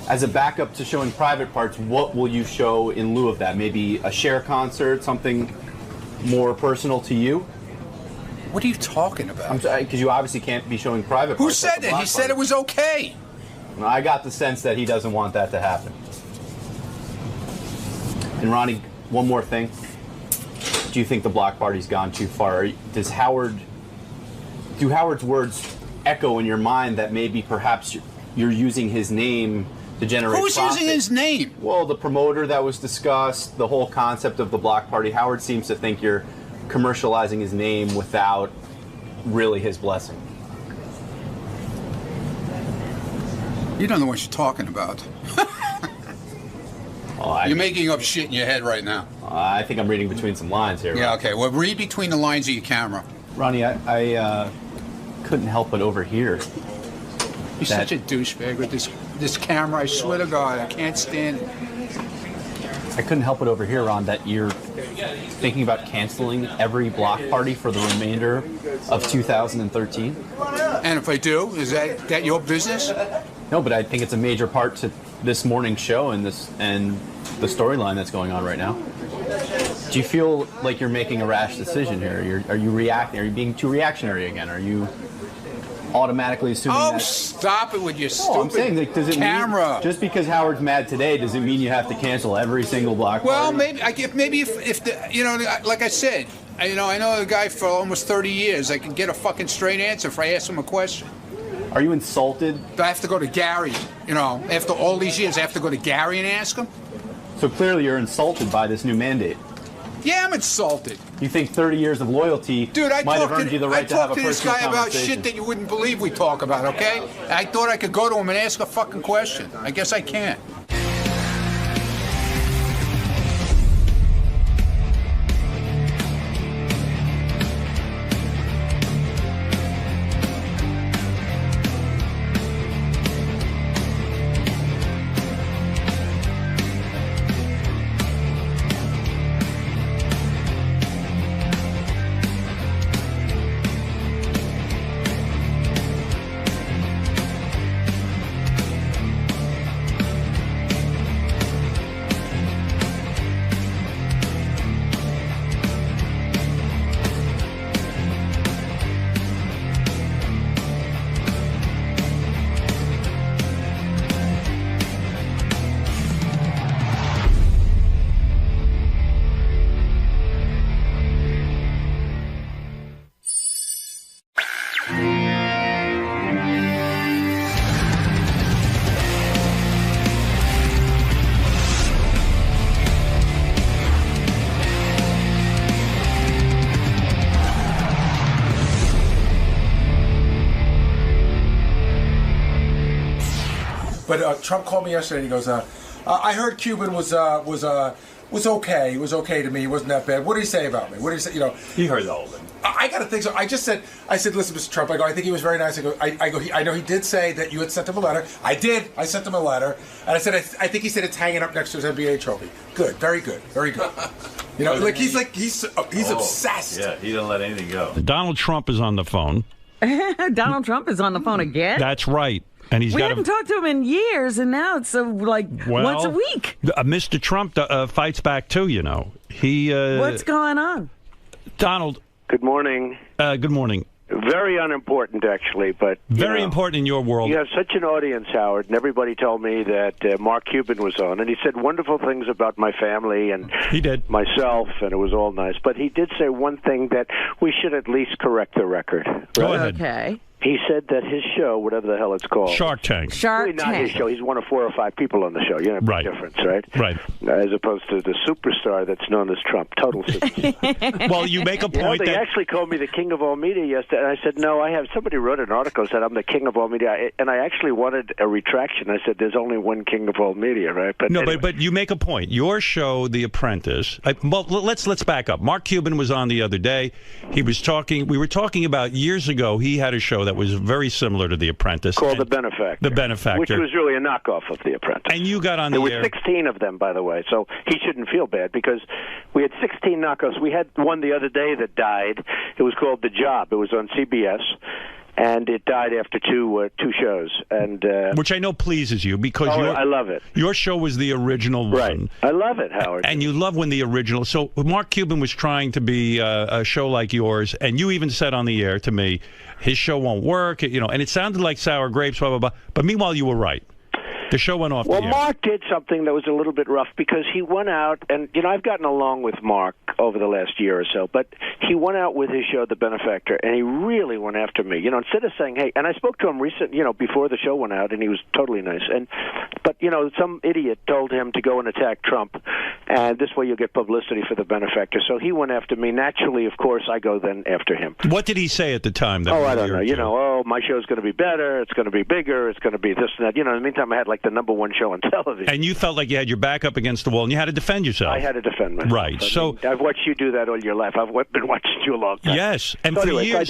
As a backup to showing private parts, what will you show in lieu of that? Maybe a Cher concert, something more personal to you? What are you talking about? Because you obviously can't be showing private parts. Who said that? He said it was okay. Well, I got the sense that he doesn't want that to happen. And Ronnie, one more thing. Do you think the block party's gone too far? Do Howard's words echo in your mind that maybe perhaps you're using his name to generate Who's profit? using his name? Well, the promoter that was discussed, the whole concept of the block party. Howard seems to think you're commercializing his name without really his blessing. You don't know what you're talking about. You're making up shit in your head right now. I think I'm reading between some lines here. Yeah, okay. Well, read between the lines of your camera. Ronnie, I couldn't help but overhear. You're such a douchebag with this camera. I swear to God, I can't stand it. I couldn't help but overhear, Ron, that you're thinking about canceling every block party for the remainder of 2013. And if I do, is that your business? No, but I think it's a major part to this morning's show and the storyline that's going on right now. Do you feel like you're making a rash decision here? Are you reacting? Are you being too reactionary again? Are you automatically assuming that... stop it with your stupid I'm saying, like, does it camera. Mean, just because Howard's mad today, does it mean you have to cancel every single block party? Well, maybe if the, like I said, I know a guy for almost 30 years. I can get a fucking straight answer if I ask him a question. Are you insulted? I have to go to Gary. After all these years, I have to go to Gary and ask him. So clearly, you're insulted by this new mandate. Yeah, I'm insulted. You think 30 years of loyalty might have earned you the right to have a personal conversation? I talked to this guy about shit that you wouldn't believe we talk about, okay? I thought I could go to him and ask a fucking question. I guess I can't. But Trump called me yesterday and he goes, I heard Cuban was okay. He was okay to me. He wasn't that bad. What did he say about me? What did he say? He heard all of it. I got to think so. I said, listen, Mr. Trump. I think he was very nice. I know he did say that you had sent him a letter. I did. I sent him a letter, and I said, I think he said it's hanging up next to his NBA trophy. Good, very good, very good. He's obsessed. Yeah, he didn't let anything go. Donald Trump is on the phone. Donald Trump is on the phone again? That's right. And we haven't talked to him in years, and now it's once a week. Mr. Trump fights back too. He. What's going on, Donald? Good morning. Good morning. Very unimportant, actually, but very important in your world. You have such an audience, Howard, and everybody told me that Mark Cuban was on, and he said wonderful things about my family and he did myself, and it was all nice. But he did say one thing that we should at least correct the record. Right? Go ahead. Okay. He said that his show, whatever the hell it's called, Shark Tank. Really not his show. He's one of 4 or 5 people on the show. You know, big difference, right? Right. As opposed to the superstar that's known as Trump, total superstar. Well, you make a point they that actually called me the king of all media yesterday, and I said no. Somebody wrote an article that said I'm the king of all media, and I actually wanted a retraction. I said there's only one king of all media, right? But no, anyway. but you make a point. Your show, The Apprentice. Well, let's back up. Mark Cuban was on the other day. He was talking. We were talking about years ago. He had a show that was very similar to The Apprentice, called The Benefactor. The Benefactor, which was really a knockoff of The Apprentice. And you got on the air. There were 16 of them, by the way, so he shouldn't feel bad because we had 16 knockoffs. We had one the other day that died. It was called The Job. It was on CBS. And it died after two shows, and which I know pleases you because I love it. Your show was the original one. Right. I love it, Howard. And you love when the original. So Mark Cuban was trying to be a show like yours, and you even said on the air to me, his show won't work. And it sounded like sour grapes, blah blah blah. But meanwhile, you were right. The show went off the air. Well, Mark did something that was a little bit rough because he went out, and, I've gotten along with Mark over the last year or so, but he went out with his show, The Benefactor, and he really went after me. Instead of saying, hey, and I spoke to him before the show went out, and he was totally nice. But some idiot told him to go and attack Trump, and this way you'll get publicity for The Benefactor. So he went after me. Naturally, of course, I go then after him. What did he say at the time? I don't know. My show's going to be better, it's going to be bigger, it's going to be this and that. In the meantime, I had the number one show on television. And you felt like you had your back up against the wall, and you had to defend yourself. I had to defend myself. Right. I've watched you do that all your life. I've been watching you a long time. Yes. And so for anyway,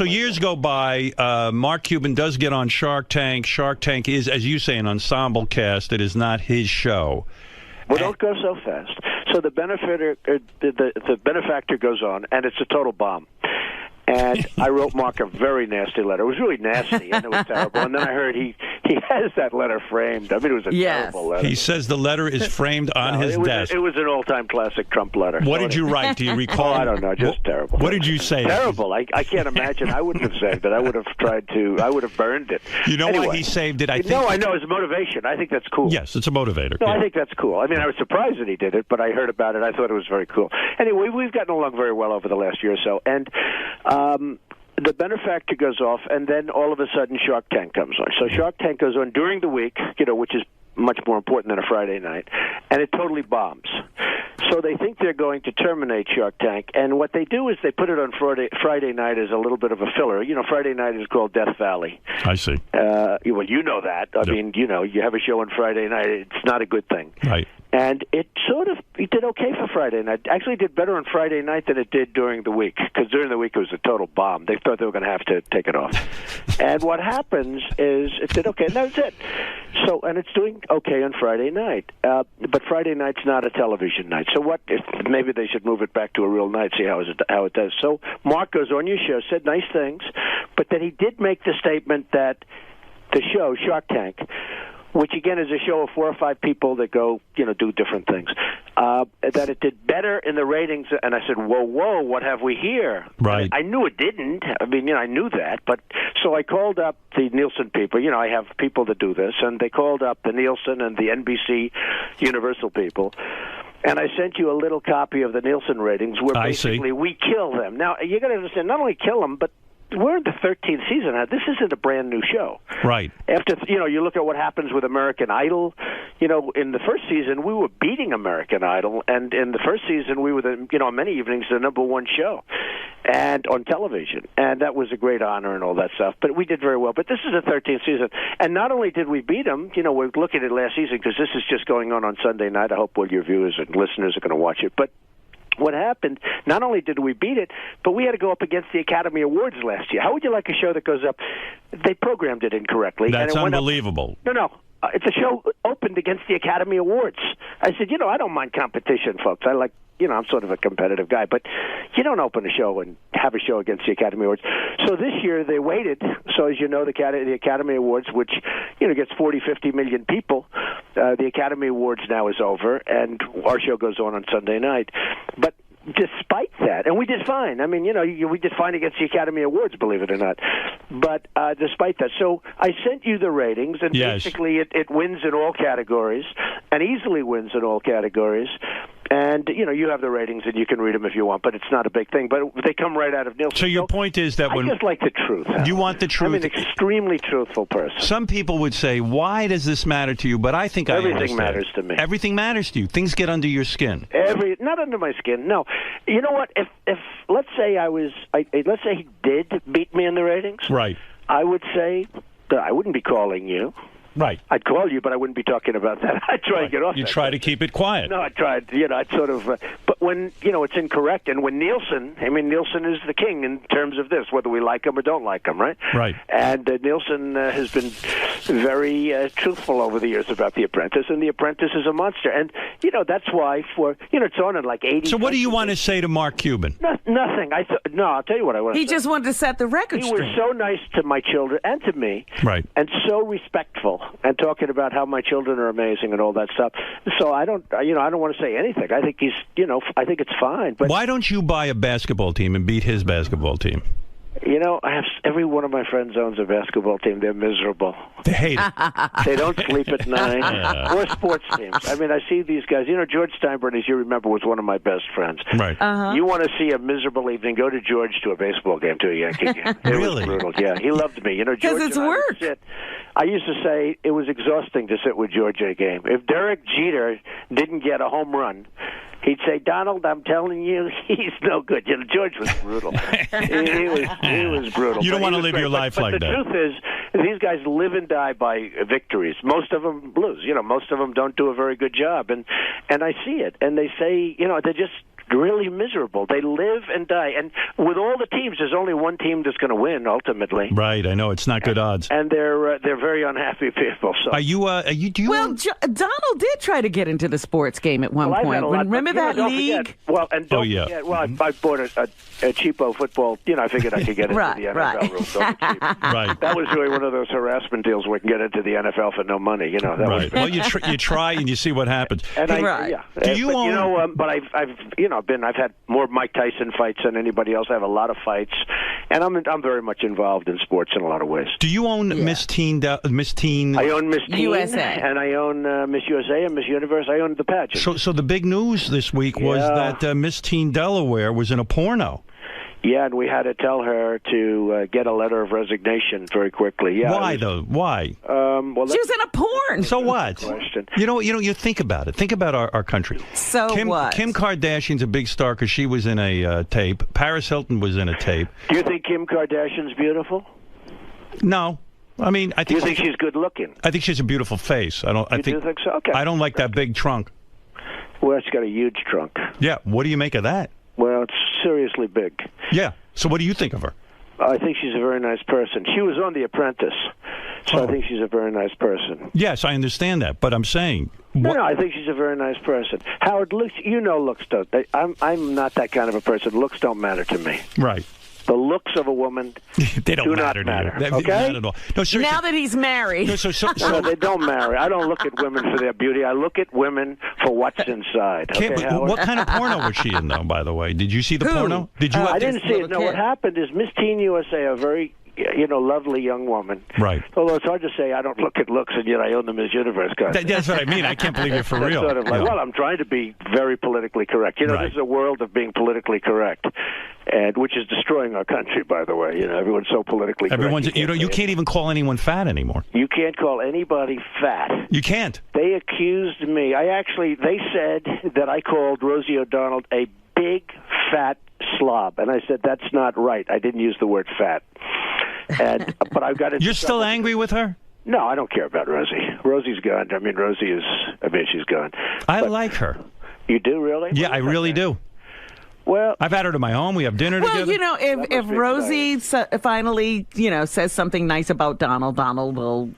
years go by, Mark Cuban does get on Shark Tank. Shark Tank is, as you say, an ensemble cast. It is not his show. Well, don't go so fast. So the Benefactor goes on, and it's a total bomb. And I wrote Mark a very nasty letter. It was really nasty, and it was terrible. And then I heard he He has that letter framed. I mean, it was a terrible letter. He says the letter is framed on his desk. It was an all-time classic Trump letter. What did you write? Do you recall? I don't know. Just terrible. What did you say? Terrible. I can't imagine. I wouldn't have saved it. I would have tried to. I would have burned it. You know why he saved it? I think. No, I know. It's a motivation. I think that's cool. Yes, it's a motivator. No, I think that's cool. I mean, I was surprised that he did it, but I heard about it. I thought it was very cool. Anyway, we've gotten along very well over the last year or so, and the benefactor goes off, and then all of a sudden Shark Tank comes on. So Shark Tank goes on during the week, which is much more important than a Friday night, and it totally bombs. So they think they're going to terminate Shark Tank, and what they do is they put it on Friday night as a little bit of a filler. Friday night is called Death Valley. I see. Well, you know that. I mean, you have a show on Friday night. It's not a good thing. Right. And it did okay for Friday night. Actually, it did better on Friday night than it did during the week, because during the week it was a total bomb. They thought they were going to have to take it off. And what happens is it did okay, and that was it. So, and it's doing okay on Friday night. But Friday night's not a television night. So maybe they should move it back to a real night, see how it does. So Mark goes on your show, said nice things, but then he did make the statement that the show, Shark Tank, which again is a show of 4 or 5 people that go, do different things, that it did better in the ratings. And I said, whoa, what have we here? Right. I knew it didn't. I mean, I knew that. But so I called up the Nielsen people. I have people that do this. And they called up the Nielsen and the NBC Universal people. And I sent you a little copy of the Nielsen ratings where basically we kill them. Now, you got to understand, not only kill them, but we're in the 13th season now. This isn't a brand new show. Right. After, you look at what happens with American Idol. In the first season, we were beating American Idol. And in the first season, we were, on many evenings, the #1 show and on television. And that was a great honor and all that stuff. But we did very well. But this is the 13th season. And not only did we beat them, we're looking at last season because this is just going on Sunday night. I hope all your viewers and listeners are going to watch it. But what happened, not only did we beat it, but we had to go up against the Academy Awards last year. How would you like a show that goes up? They programmed it incorrectly. That's and it unbelievable. No. It's a show opened against the Academy Awards. I said, I don't mind competition, folks. I like, I'm sort of a competitive guy, but you don't open a show and have a show against the Academy Awards. So this year they waited. So as you know, the Academy Awards, which, gets 40, 50 million people, the Academy Awards now is over, and our show goes on Sunday night. But despite that, and we did fine. I mean, we did fine against the Academy Awards, believe it or not. But despite that, so I sent you the ratings, and basically it wins in all categories, and easily wins in all categories. And, you have the ratings, and you can read them if you want, but it's not a big thing. But they come right out of Nielsen. So your point is that when... I just like the truth. You want the truth? I'm an extremely truthful person. Some people would say, why does this matter to you? But I think everything matters to me. Everything matters to you. Things get under your skin. Not under my skin, no. You know what? If let's say let's say he did beat me in the ratings. Right. I would say that I wouldn't be calling you. Right. I'd call you, but I wouldn't be talking about that. I'd try to get off. You try to keep it quiet. No, I tried. I'd sort of. But when it's incorrect, and when Nielsen is the king in terms of this, whether we like him or don't like him, right? Right. And Nielsen has been very truthful over the years about The Apprentice, and The Apprentice is a monster. And that's why it's on in like 80. So what do you want to say to Mark Cuban? Nothing. I'll tell you what I want to say. He just wanted to set the record straight. He was so nice to my children and to me, right? And so respectful. And talking about how my children are amazing and all that stuff. So I don't want to say anything. I think I think it's fine. But why don't you buy a basketball team and beat his basketball team? I have every one of my friends owns a basketball team. They're miserable. They hate it. They don't sleep at night. Or sports teams. I mean, I see these guys. George Steinbrenner, as you remember, was one of my best friends. Right. You want to see a miserable evening? Go to George to a baseball game, to a Yankee game. It was brutal. Yeah, he loved me. Because it's work. I used to say it was exhausting to sit with George at a game. If Derek Jeter didn't get a home run, he'd say, Donald, I'm telling you, he's no good. George was brutal. he was brutal. You don't want to live your life like that. But the truth is, these guys live and die by victories. Most of them lose. Most of them don't do a very good job. And I see it. And they say, they're just really miserable. They live and die. And with all the teams, there's only one team that's going to win ultimately. Right, I know it's not good odds. And they're very unhappy people. So are you? Do you? Well, Donald did try to get into the sports game at one point. Remember that league? Well, and don't forget. Well, I bought a cheapo football. I figured I could get into the NFL rules. So right. That was really one of those harassment deals where we can get into the NFL for no money. That right. Well, you try and you see what happens. And Do you own? But I've had more Mike Tyson fights than anybody else. I have a lot of fights, and I'm very much involved in sports in a lot of ways. Do you own Miss Teen? Miss Teen. I own Miss Teen USA, and I own Miss USA and Miss Universe. I own the pageant. So the big news this week was that Miss Teen Delaware was in a porno. Yeah, and we had to tell her to get a letter of resignation very quickly. Yeah. Why though? Why? Well, she was in a porn. So what? Question. You think about it. Think about our country. So what? Kim Kardashian's a big star because she was in a tape. Paris Hilton was in a tape. Do you think Kim Kardashian's beautiful? No. I mean, I think. Do you think she's good looking? I think she has a beautiful face. I do think so? Okay. I don't like that big trunk. Well, she's got a huge trunk. Yeah. What do you make of that? Well, it's seriously big. Yeah. So what do you think of her? I think she's a very nice person. She was on The Apprentice, so I think she's a very nice person. Yes, I understand that, but I'm saying... No, I think she's a very nice person. Howard, looks don't. I'm not that kind of a person. Looks don't matter to me. Right. The looks of a woman they don't do matter not matter. To you. Okay? Not at all. No, seriously. Now that he's married. No, they don't marry. I don't look at women for their beauty. I look at women for what's inside. Okay, what kind of porno was she in, though, by the way? Did you see the porno? Did you? I didn't see it. No, what happened is Miss Teen USA, a very lovely young woman. Right. Although it's hard to say I don't look at looks and yet I own the Miss Universe contest. That's what I mean. I can't believe you're for real. Sort of like, well, I'm trying to be very politically correct. This is a world of being politically correct, and which is destroying our country, by the way. Everyone's so politically correct. You can't even call anyone fat anymore. You can't call anybody fat. You can't. They accused me. They said that I called Rosie O'Donnell a big, fat slob. And I said, that's not right. I didn't use the word fat. But I've got it. You're still angry with her? No, I don't care about Rosie. Rosie's gone. She's gone. I like her. You do, really? Yeah, I really do. Well, I've had her to my home. We have dinner together. Well, if Rosie finally, says something nice about Donald will...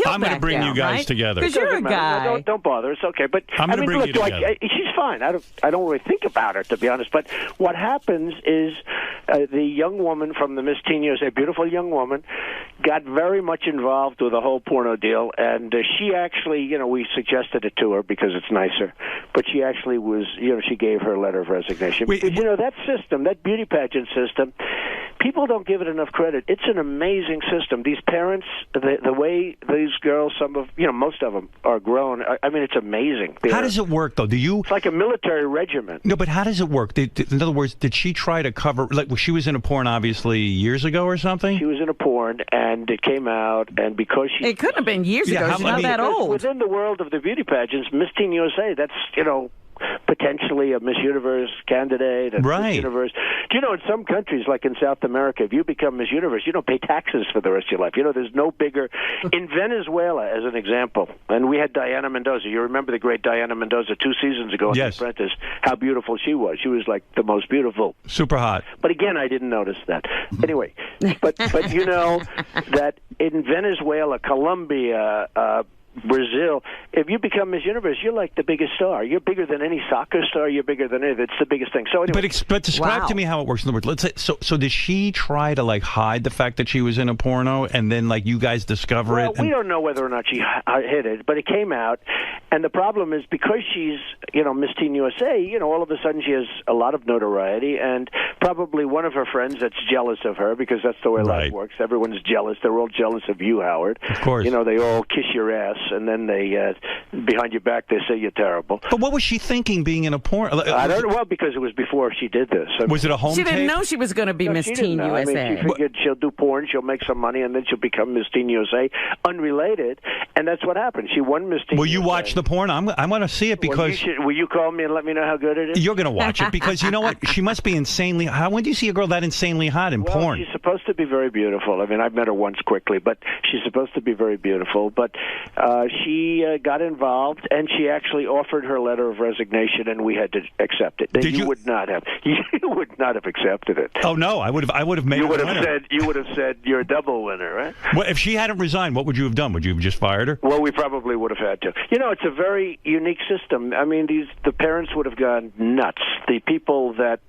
I'm going to bring you guys together. Because you're a guy. No, don't bother. It's okay. But I'm going to bring you together. She's fine. I don't really think about her, to be honest. But what happens is the young woman from the Miss Teen USA, beautiful young woman, got very much involved with the whole porno deal. And she actually, we suggested it to her because it's nicer. But she actually was, she gave her a letter of resignation. Because, that system, that beauty pageant system, people don't give it enough credit. It's an amazing system. These parents, the way these girls, most of them are grown. I mean, it's amazing. How does it work, though? It's like a military regiment. No, but how does it work? In other words, did she try to cover, she was in a porn, obviously, years ago or something? She was in a porn, and it came out, and because she... It couldn't have been years ago. She's not that old. Within the world of the beauty pageants, Miss Teen USA, that's, potentially a Miss Universe candidate. Right. Miss Universe. Do you know, in some countries, like in South America, if you become Miss Universe, you don't pay taxes for the rest of your life. There's no bigger... In Venezuela, as an example, and we had Diana Mendoza. You remember the great Diana Mendoza 2 seasons ago on The Apprentice, how beautiful she was. She was like the most beautiful. Super hot. But again, I didn't notice that. Anyway, but that in Venezuela, Colombia, Brazil, if you become Miss Universe, you're like the biggest star. You're bigger than any soccer star. You're bigger than anything. It's the biggest thing. So anyway, but describe to me how it works. In other words, let's say, so did she try to hide the fact that she was in a porno, and then you guys discover it? We don't know whether or not she hid it, but it came out. And the problem is because she's Miss Teen USA, all of a sudden she has a lot of notoriety, and probably one of her friends that's jealous of her because that's the way life works. Everyone's jealous. They're all jealous of you, Howard. Of course. They all kiss your ass. And then they, behind your back, they say you're terrible. But what was she thinking being in a porn? I don't know. Well, because it was before she did this. Was it a home She tape? didn't know she was going to be Miss Teen USA. I mean, she figured she'll do porn, she'll make some money, and then she'll become Miss Teen USA, unrelated. And that's what happened. She won Miss Teen USA. Will you watch the porn? I'm going to see it because... Will you call me and let me know how good it is? You're going to watch it because you know what? She must be insanely... When do you see a girl that insanely hot in porn? She's supposed to be very beautiful. I mean, I've met her once quickly, but she's supposed to be very beautiful. But she got involved, and she actually offered her letter of resignation, and we had to accept it. You would not have. You would not have accepted it. Oh no, I would have made. You would have said you're a double winner, right? Well, if she hadn't resigned, what would you have done? Would you have just fired her? Well, we probably would have had to. You know, it's a very unique system. I mean, the parents would have gone nuts. The people that,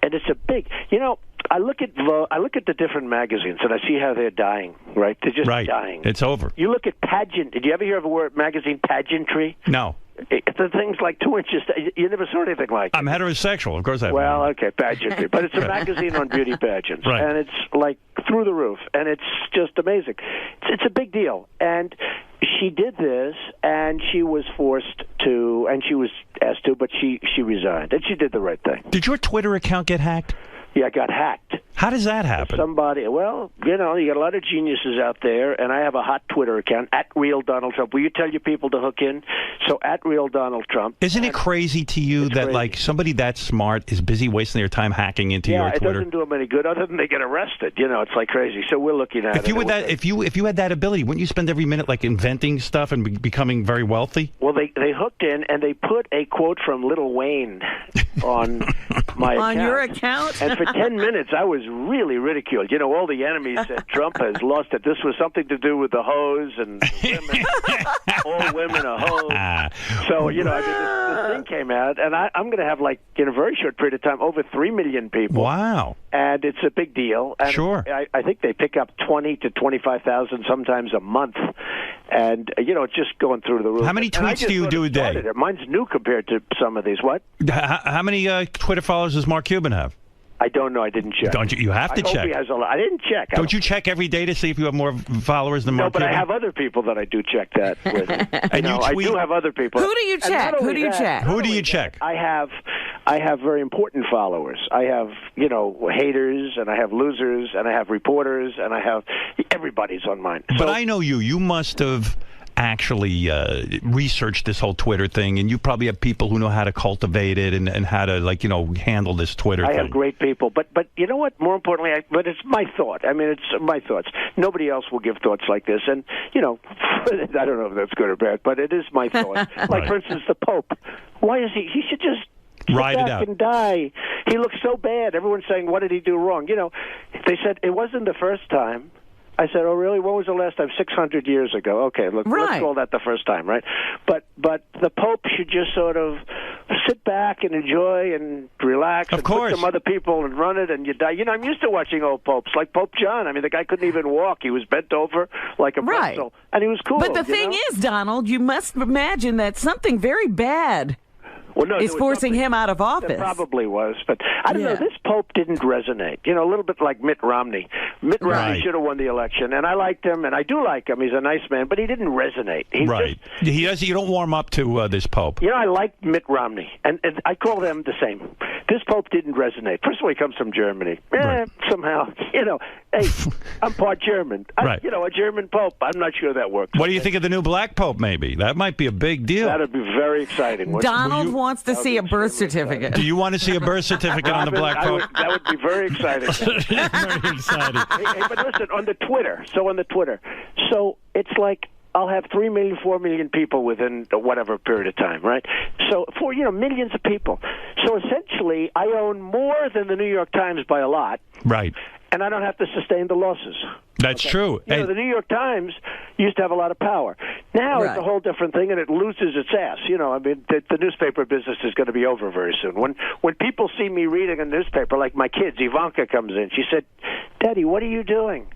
and it's a big. You know, I look at the different magazines and I see how they're dying. Right, they're just dying. It's over. You look at pageant. Did you ever hear of a word magazine pageantry? No. The thing's like 2 inches. You never saw anything like it. I'm heterosexual, of course I have. Well, okay, pageantry. But it's a magazine on beauty pageants. Right. And it's like through the roof. And it's just amazing. It's a big deal. And she did this, and she was forced to, and she was asked to, but she resigned. And she did the right thing. Did your Twitter account get hacked? Yeah, it got hacked. How does that happen? Somebody, well, you know, you got a lot of geniuses out there, and I have a hot Twitter account, @RealDonaldTrump. Will you tell your people to hook in? So, @RealDonaldTrump. Isn't it crazy to you that, like, somebody that smart is busy wasting their time hacking into your Twitter? Yeah, it doesn't do them any good other than they get arrested. You know, it's like crazy. So we're looking at it. If you had that ability, wouldn't you spend every minute, like, inventing stuff and becoming very wealthy? Well, they hooked in, and they put a quote from Lil Wayne on my account. On your account? And for 10 minutes, I was really ridiculed. You know, all the enemies said Trump has lost it. This was something to do with the hose and women. All women are hoes. So, you know, I mean, this thing came out, and I'm going to have, like, in a very short period of time, over 3 million people. Wow. And it's a big deal. And sure. I think they pick up 20 to 25,000 sometimes a month. And, you know, it's just going through the roof. How many tweets do you do a day? Mine's new compared to some of these. What? How many Twitter followers does Mark Cuban have? I don't know. I didn't check. Don't you? You have to I hope check. He has a lot. I didn't check. Don't you check every day to see if you have more followers than Mark Cuban? No, but I have other people that I do check that with. And you tweet? I do have other people. Who do you check? Who do you check? Who do you check? I have very important followers. I have, you know, haters, and I have losers, and I have reporters, and I have everybody's on mine. But I know you. You must have actually researched this whole Twitter thing, and you probably have people who know how to cultivate it and how to, like, you know, handle this Twitter thing. I have great people, but you know what? More importantly, but it's my thought. I mean, it's my thoughts. Nobody else will give thoughts like this, and you know, I don't know if that's good or bad, but it is my thought. Like, for instance, the Pope. Why is he should just ride it out and die. He looks so bad. Everyone's saying, what did he do wrong? You know, they said it wasn't the first time. I said, oh, really? When was the last time? 600 years ago. Okay, look, let's call that the first time, right? But the Pope should just sort of sit back and enjoy and relax and put some other people and run it, and you die. You know, I'm used to watching old popes, like Pope John. I mean, the guy couldn't even walk. He was bent over like a pretzel, and he was cool. But the thing is, Donald, you must imagine that something very bad is forcing him out of office. There probably was, but I don't know. This Pope didn't resonate. You know, a little bit like Mitt Romney. Mitt Romney should have won the election, and I liked him, and I do like him. He's a nice man, but he didn't resonate. He does. You don't warm up to this Pope. You know, I liked Mitt Romney, and I call them the same. This Pope didn't resonate. First of all, he comes from Germany. Somehow, you know, hey, I'm part German. You know, a German Pope. I'm not sure that works. What do you think of the new black Pope, maybe? That might be a big deal. That would be very exciting. Donald wants to see a birth certificate. Do you want to see a birth certificate on the black Pope? That would be very exciting. Very exciting. Hey, but listen, on the Twitter. So it's like I'll have 3 million, 4 million people within whatever period of time, right? So for, you know, millions of people. So essentially, I own more than the New York Times by a lot. Right. And I don't have to sustain the losses. That's true. You know, the New York Times used to have a lot of power. Now it's a whole different thing, and it loses its ass. You know, I mean, the newspaper business is going to be over very soon. When people see me reading a newspaper, like my kids, Ivanka comes in. She said, Daddy, what are you doing?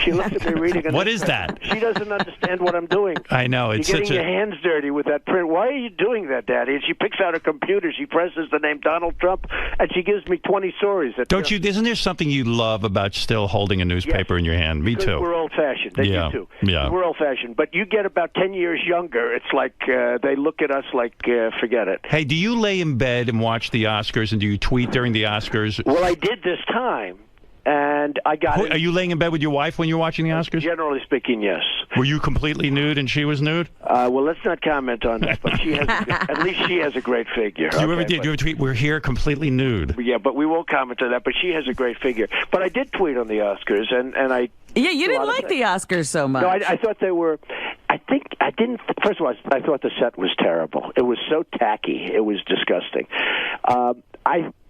She looks at me reading. What is that? She doesn't understand what I'm doing. I know. It's You're getting your hands dirty with that print. Why are you doing that, Daddy? And she picks out her computer. She presses the name Donald Trump, and she gives me 20 stories. Don't you? Isn't there something you love about still holding a newspaper in your hand? Me too. We're old-fashioned. They do too. Yeah. We're old-fashioned. But you get about 10 years younger, it's like they look at us like, forget it. Hey, do you lay in bed and watch the Oscars, and do you tweet during the Oscars? Well, I did this time. And I got Are you laying in bed with your wife when you're watching the Oscars? Generally speaking, yes. Were you completely nude and she was nude? Well, let's not comment on that, but she has at least she has a great figure. You ever tweet, we're here completely nude? Yeah, but we won't comment on that, but she has a great figure. But I did tweet on the Oscars, and I... Yeah, you didn't like the Oscars so much. No, I thought they were... didn't. First of all, I thought the set was terrible. It was so tacky. It was disgusting.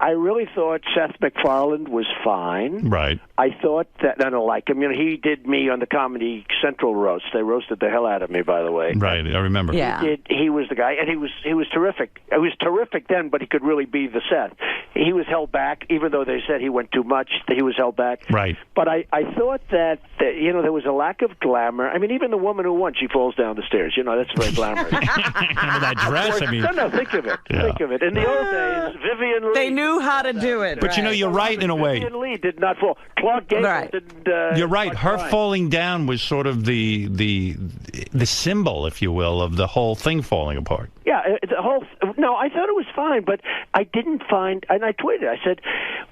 I really thought Seth MacFarlane was fine. Right. I thought that, I don't like him. He did me on the Comedy Central roast. They roasted the hell out of me, by the way. Right, I remember. Yeah. He was the guy, and he was terrific. It was terrific then, but he could really be the Seth. He was held back, even though they said he went too much. He was held back. Right. But I thought that there was a lack of glamour. I mean, even the woman who won, she falls down the stairs. That's very glamorous. Remember that dress? No, think of it. Yeah. Think of it. In the old days, Vivian Lee. They knew how to do it. But you're right in a way. Vivian Lee did not fall. Clark Gable didn't. You're right. Her falling down was sort of the symbol, if you will, of the whole thing falling apart. Yeah, the whole. No, I thought it was fine, but I didn't find. And I tweeted. I said,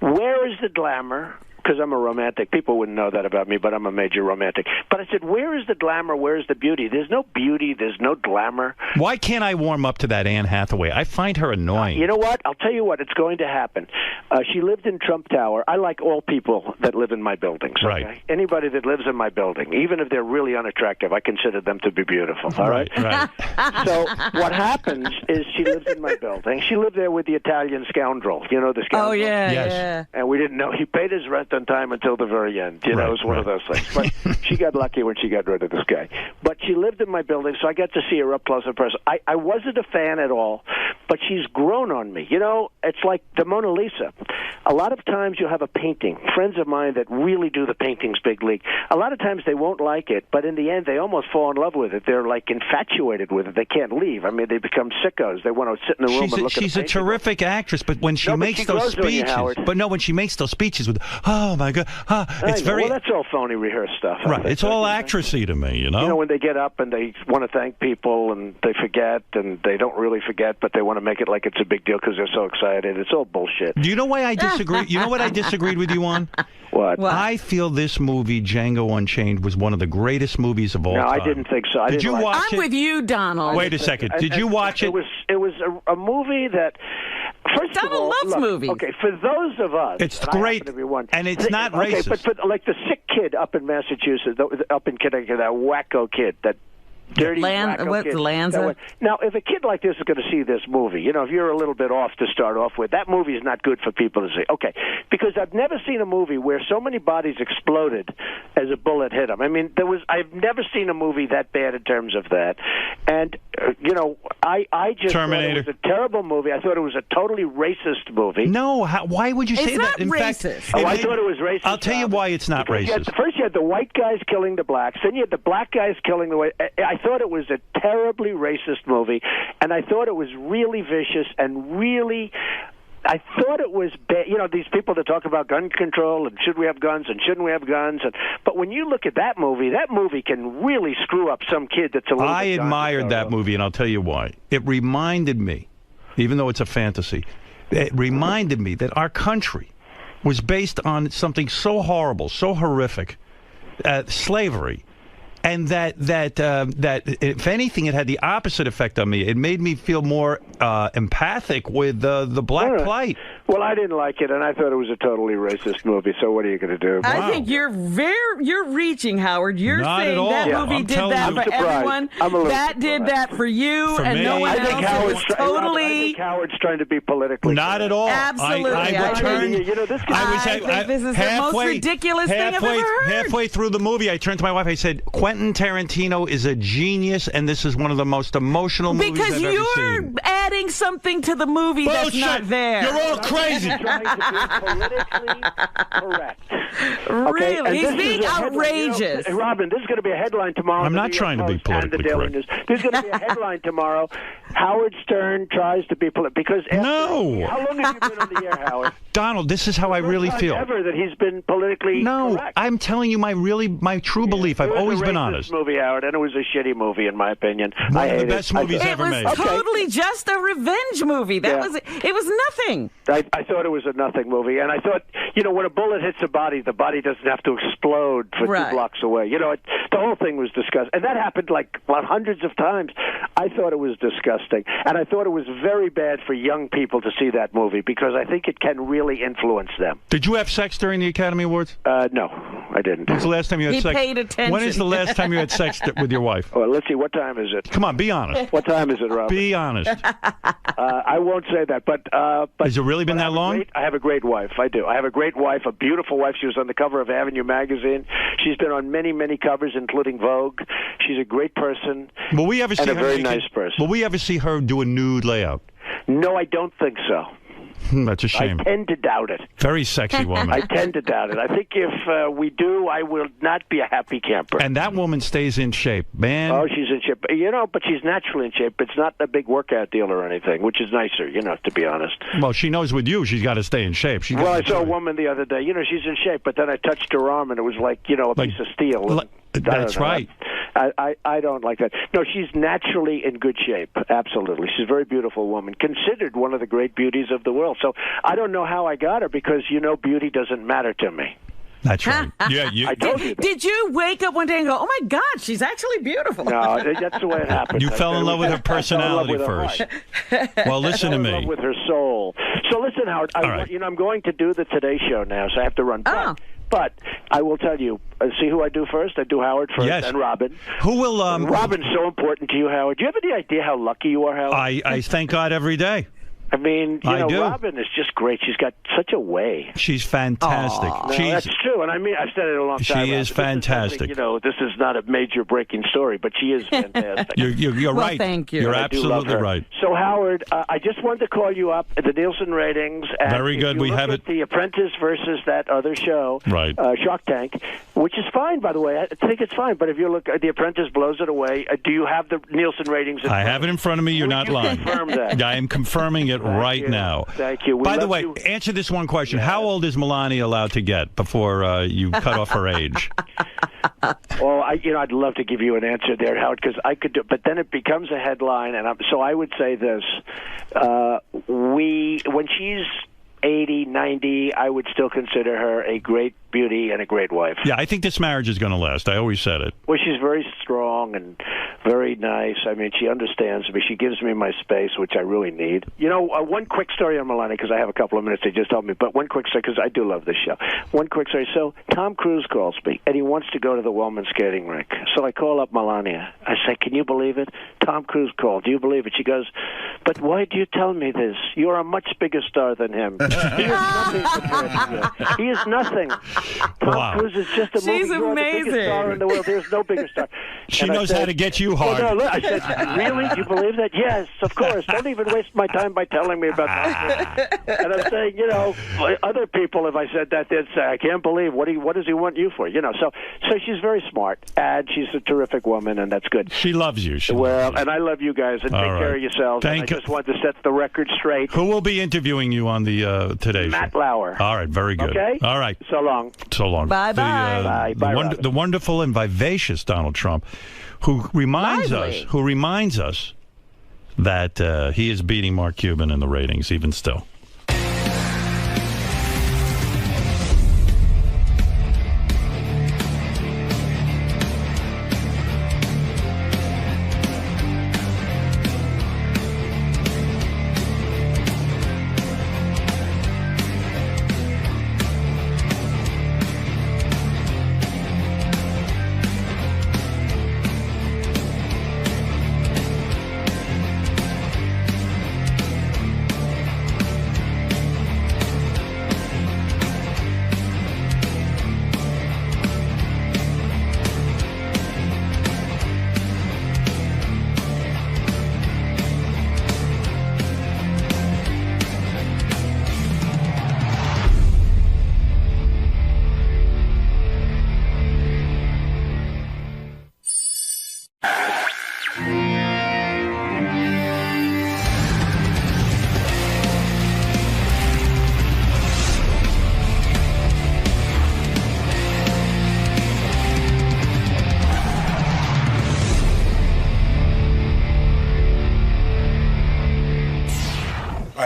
"Where is the glamour?" Because I'm a romantic. People wouldn't know that about me, but I'm a major romantic. But I said, where is the glamour? Where is the beauty? There's no beauty. There's no glamour. Why can't I warm up to that Anne Hathaway? I find her annoying. You know what? I'll tell you what. It's going to happen. She lived in Trump Tower. I like all people that live in my buildings. Okay? Right. Anybody that lives in my building, even if they're really unattractive, I consider them to be beautiful. All right? Right. So what happens is she lives in my building. She lived there with the Italian scoundrel. You know the scoundrel? Oh, yeah, Yes. yeah. And we didn't know. He paid his rent on time until the very end. It was one of those things. But she got lucky when she got rid of this guy. But she lived in my building, so I got to see her up close and personal. I wasn't a fan at all, but she's grown on me. It's like the Mona Lisa. A lot of times you'll have a painting. Friends of mine that really do the paintings big league. A lot of times they won't like it, but in the end they almost fall in love with it. They're like infatuated with it. They can't leave. I mean, they become sickos. They want to sit in the room and look at the She's a terrific actress, but when she makes those speeches, when she makes those speeches with, oh my God, it's very. Well, that's all phony rehearsed stuff. Right, it's all actressy to me, when they get up and they want to thank people and they forget and they don't really forget, but they want to make it like it's a big deal because they're so excited. It's all bullshit. Do you know why I disagree? You know what I disagreed with you on? What? I feel this movie, Django Unchained, was one of the greatest movies of all time. No, I didn't think so. Did you watch it? I'm with you, Donald. Wait a second. Did you watch it? It was a movie that. First Donald of all, loves movies. Okay, for those of us, it's and great, I happen to be one, and it's not racist. Okay, but for like the sick kid up in Massachusetts, up in Connecticut, that wacko kid, that dirty wacko kid. Lanza? Now, if a kid like this is going to see this movie, if you're a little bit off to start off with, that movie is not good for people to see. Okay, because I've never seen a movie where so many bodies exploded as a bullet hit them. I mean, I've never seen a movie that bad in terms of that. And, I just Terminator. thought it was a terrible movie. I thought it was a totally racist movie. No, why would you say It's that? not In racist. fact, I thought it was racist. I'll tell you why it's not racist. First you had the white guys killing the blacks, then you had the black guys killing the white. I thought it was a terribly racist movie, and I thought it was really vicious and really. I thought it was bad. These people that talk about gun control and should we have guns and shouldn't we have guns. But when you look at that movie can really screw up some kid that's a little I bit admired that movie, and I'll tell you why. It reminded me, even though it's a fantasy, it reminded me that our country was based on something so horrible, so horrific, slavery. And that if anything, it had the opposite effect on me. It made me feel more empathic with the black plight. Well, I didn't like it, and I thought it was a totally racist movie. So what are you going to do? I think you're reaching, Howard. You're Not saying at all. that Yeah, movie I'm did telling that you. for everyone. That did that for you For and me. no one I else. think It was totally. I think Howard's trying to be politically. Not at all. Absolutely. I returned. I think this is the most ridiculous thing I've ever heard. Halfway through the movie, I turned to my wife. I said, "Quentin Tarantino is a genius, and this is one of the most emotional movies Because I've ever you're seen." adding something to the movie that's not there. You're all crazy. Politically correct. Really? And He's this being is a headline. outrageous. Hey, Robin, this is going to be a headline tomorrow. I'm in the not New York trying to be Post and the politically Daily correct. News. There's going to be a headline tomorrow. Howard Stern tries to be political. Because No. How long have you been on the air, Howard? Donald, this is how I really feel. Ever that he's been politically correct. I'm telling you my true belief. I've always been honest. It was a racist movie, Howard, and it was a shitty movie, in my opinion. One of the best movies ever made. It was totally just a revenge movie. It was nothing. I thought it was a nothing movie, and I thought, when a bullet hits the body doesn't have to explode for 2 blocks away. The whole thing was disgusting, and that happened hundreds of times. I thought it was disgusting, and I thought it was very bad for young people to see that movie because I think it can really influence them. Did you have sex during the Academy Awards? No. I didn't. When's the last time you had He sex? paid attention. When is the last time you had sex with your wife? Well, let's see. What time is it? Come on, be honest. What time is it, Rob? Be honest. I won't say that, but has it really been that long? I have a great wife. I do. I have a great wife, a beautiful wife. She was on the cover of Avenue magazine. She's been on many, many covers, including Vogue. She's a great person. Will we ever see and her a very naked? nice person. Will we ever see her do a nude layout? No, I don't think so. That's a shame. I tend to doubt it. Very sexy woman. I tend to doubt it. I think if we do, I will not be a happy camper. And that woman stays in shape, man. Oh, she's in shape. But she's naturally in shape. It's not a big workout deal or anything, which is nicer, to be honest. Well, she knows with you she's got to stay in shape. Well, I saw a woman the other day. She's in shape, but then I touched her arm, and it was like, a piece of steel. That's right. I don't like that. No, she's naturally in good shape. Absolutely. She's a very beautiful woman, considered one of the great beauties of the world. So I don't know how I got her because, beauty doesn't matter to me. That's right. Yeah, I told you that. Did you wake up one day and go, oh, my God, she's actually beautiful? No, that's the way it happened. You fell in love with her personality with her first. Well, listen to me. I fell in love with her soul. So listen, Howard, I'm going to do the Today Show now, so I have to run. But I will tell you, see who I do first? I do Howard first, and Robin. Who will... Robin's so important to you, Howard. Do you have any idea how lucky you are, Howard? I thank God every day. I mean, I do. Robin is just great. She's got such a way. She's fantastic. No, that's true, and I've said it a long time. She is fantastic. This is not a major breaking story, but she is fantastic. You're Well, right. thank you. You're I do love absolutely her. right. So, Howard, I just wanted to call you up at the Nielsen ratings. And Very good. if you We look have at it. The Apprentice versus that other show, Right. Shark Tank, which is fine, by the way. I think it's fine. But if you look, The Apprentice blows it away. Do you have the Nielsen ratings? I have it in front of me. You're not lying. Confirm that. I am confirming it right now. Thank you. By the way, answer this one question. How old is Melania allowed to get before you cut off her age? Well, I'd love to give you an answer there, Howard, because I could do, but then it becomes a headline, and so I would say this: when she's 80, 90, I would still consider her a great beauty and a great wife. Yeah, I think this marriage is going to last. I always said it. Well, she's very strong and very nice. I mean, she understands me. She gives me my space, which I really need. One quick story on Melania, because I have a couple of minutes. They just told me, but one quick story, because I do love this show. One quick story. So Tom Cruise calls me, and he wants to go to the Wellman skating rink. So I call up Melania. I say, can you believe it? Tom Cruise called. Do you believe it? She goes, but why do you tell me this? You're a much bigger star than him. He is nothing compared to you. He is nothing. Tom Cruise is just a movie. You're the biggest star in the world. There's no bigger star. She knows how to get you hard. Well, no, I said, really? Do you believe that? Yes, of course. Don't even waste my time by telling me about that. And I'm saying, other people, if I said that, they'd say, I can't believe, what does he want you for? So she's very smart, and she's a terrific woman, and that's good. She loves you. And I love you guys, and take care of yourselves. I just want to set the record straight. Who will be interviewing you on the Today Show? Matt Lauer. All right, very good. Okay? All right. So long. So long. Bye-bye. Bye, the wonderful and vivacious Donald Trump, who reminds us that he is beating Mark Cuban in the ratings even still.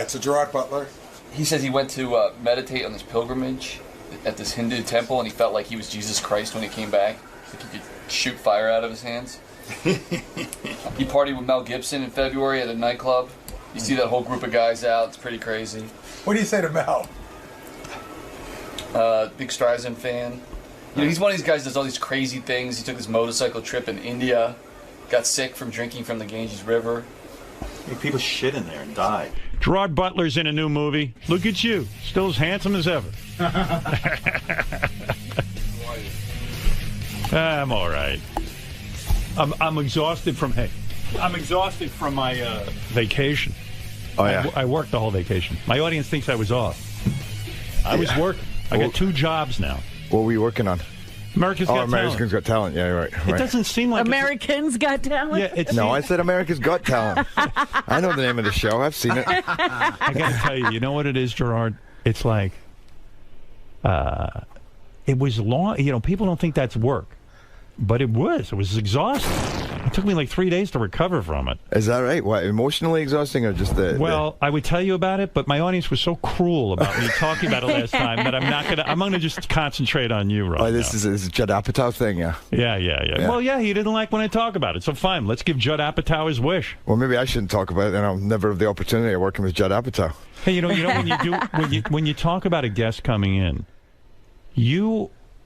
So Gerard Butler. He says he went to meditate on this pilgrimage at this Hindu temple, and he felt like he was Jesus Christ when he came back. Like he could shoot fire out of his hands. He partied with Mel Gibson in February at a nightclub. You see that whole group of guys out. It's pretty crazy. What do you say to Mel? Big Streisand fan. You know, he's one of these guys that does all these crazy things. He took this motorcycle trip in India, got sick from drinking from the Ganges River. People shit in there and die. Gerard Butler's in a new movie. Look at you, still as handsome as ever. I'm all right. I'm exhausted from I'm exhausted from my vacation. Oh yeah, I worked the whole vacation. My audience thinks I was off. I was working. I got 2 jobs now. What were you working on? America's Got Talent. America's Got Talent. Yeah, right. It doesn't seem like Americans Got Talent. Yeah, no, I said America's Got Talent. I know the name of the show. I've seen it. I got to tell you, you know what it is, Gerard? It's like, it was long. You know, people don't think that's work, but it was. It was exhausting. It took me like 3 days to recover from it. Is that right? What, emotionally exhausting or just the... Well, I would tell you about it, but my audience was so cruel about me talking about it last time that I'm going to just concentrate on you right now. This is a Judd Apatow thing, yeah? Yeah. Well, yeah, he didn't like when I talk about it, so fine. Let's give Judd Apatow his wish. Well, maybe I shouldn't talk about it, and I'll never have the opportunity of working with Judd Apatow. Hey, you know when you talk about a guest coming in,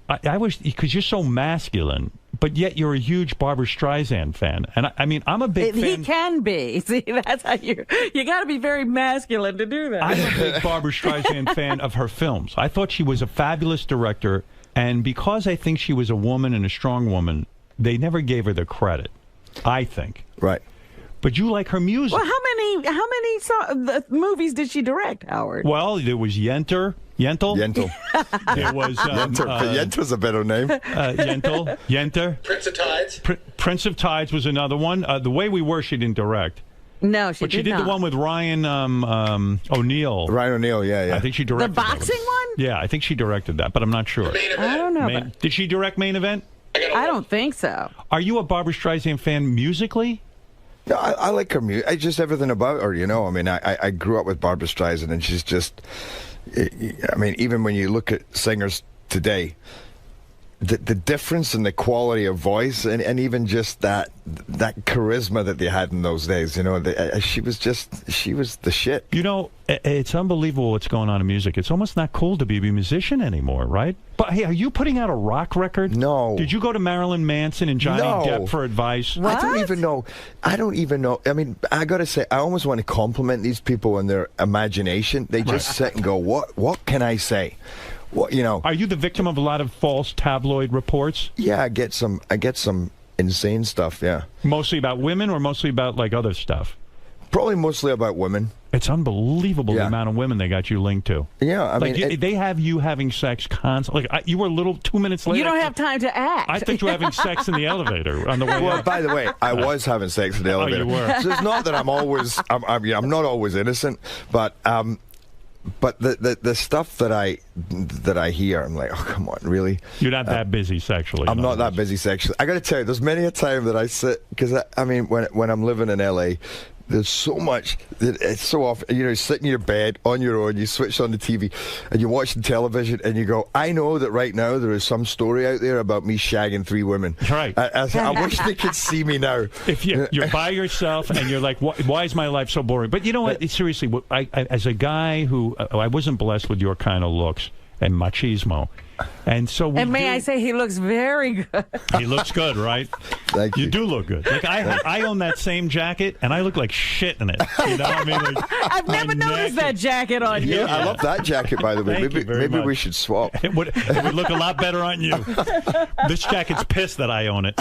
I wish, because you're so masculine, but yet you're a huge Barbra Streisand fan. And I mean, I'm a big fan. He can be. See, that's how you got to be very masculine to do that. I'm a big Barbra Streisand fan of her films. I thought she was a fabulous director, and because I think she was a woman and a strong woman, they never gave her the credit, I think. Right. But you like her music. Well, how many movies did she direct, Howard? Well, there was Yentl. There was Yentl's a better name. Yenter. Prince of Tides. Prince of Tides was another one. The Way We Were, she didn't direct. No, she did not. But she did the one with Ryan O'Neal. Ryan O'Neal, yeah. I think she directed the boxing one. Yeah, I think she directed that, but I'm not sure. I don't know. Did she direct Main Event? I don't think so. Are you a Barbra Streisand fan musically? No, I like her music. Just everything about her, you know. I mean, I grew up with Barbra Streisand, and she's just... I mean, even when you look at singers today, the difference in the quality of voice and even just that charisma that they had in those days, you know, she was the shit. You know, it's unbelievable what's going on in music. It's almost not cool to be a musician anymore, right? But hey, are you putting out a rock record? No. Did you go to Marilyn Manson and Johnny Depp for advice? What? I don't even know. I mean, I got to say, I almost want to compliment these people and their imagination. They just sit and go, what can I say? Well, you know, are you the victim of a lot of false tabloid reports? Yeah, I get some insane stuff. Yeah, mostly about women, or mostly about like other stuff. Probably mostly about women. It's unbelievable the amount of women they got you linked to. Yeah, I mean, they have you having sex constantly. Like you were a little 2 minutes later. You don't have time to act. I think you were having sex in the elevator on the way. Well, up. By the way, I was having sex in the elevator. Oh, you were. So it's not that I'm always. I'm not always innocent, but. But the stuff that I hear, I'm like, oh, come on, really? You're not that busy sexually. I'm not that busy sexually. I got to tell you, there's many a time that I sit, because I mean, when I'm living in LA, there's so much. It's so often, you know, you sit in your bed on your own, you switch on the TV, and you watch the television, and you go, I know that right now there is some story out there about me shagging 3 women. Right. I wish they could see me now. If you're by yourself and you're like, why is my life so boring? But you know what? Seriously, I as a guy who I wasn't blessed with your kind of looks and machismo. And so may I say, he looks very good. He looks good, right? Thank you. You do look good. Like I own that same jacket, and I look like shit in it. You know what I mean? Like, I've never noticed that jacket on you. I love that jacket, by the way. Maybe we should swap. It would look a lot better on you. This jacket's pissed that I own it.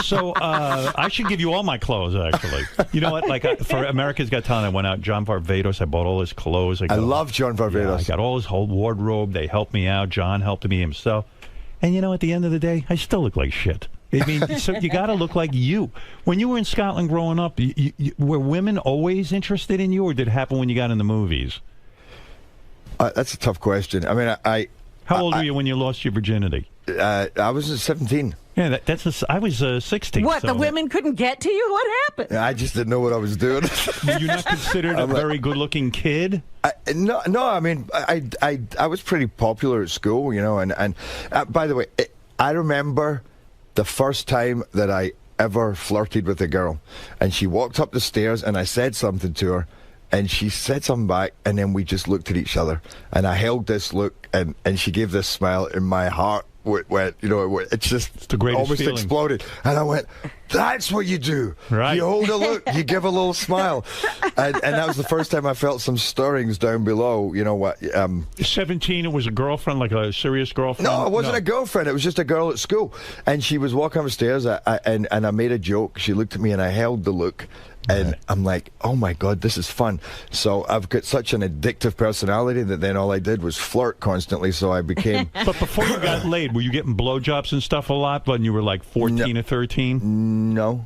So I should give you all my clothes, actually. You know what? Like for America's Got Talent, I went out. John Varvatos, I bought all his clothes. I love John Varvatos. Yeah, I got all his whole wardrobe. They helped me out. John helped me himself. And you know, at the end of the day, I still look like shit. I mean, so you got to look like you. When you were in Scotland growing up, were women always interested in you, or did it happen when you got in the movies? That's a tough question. I mean, how old were you when you lost your virginity? I was 17. Yeah, I was 16. What, the women couldn't get to you? What happened? I just didn't know what I was doing. Were you not considered a very good-looking kid? No. I mean, I was pretty popular at school, you know. And by the way, I remember the first time that I ever flirted with a girl, and she walked up the stairs, and I said something to her, and she said something back, and then we just looked at each other, and I held this look, and she gave this smile, and my heart went, it just almost feeling. Exploded, and I went, that's what you do. Right. You hold a look, you give a little smile, and that was the first time I felt some stirrings down below. 17, it was a girlfriend, like a serious girlfriend? No, it wasn't a girlfriend. It was just a girl at school, and she was walking upstairs, and I made a joke. She looked at me, and I held the look. And I'm like, oh my God, this is fun. So I've got such an addictive personality that then all I did was flirt constantly. So I became. But before you got laid, were you getting blowjobs and stuff a lot when you were like 14 or 13? No.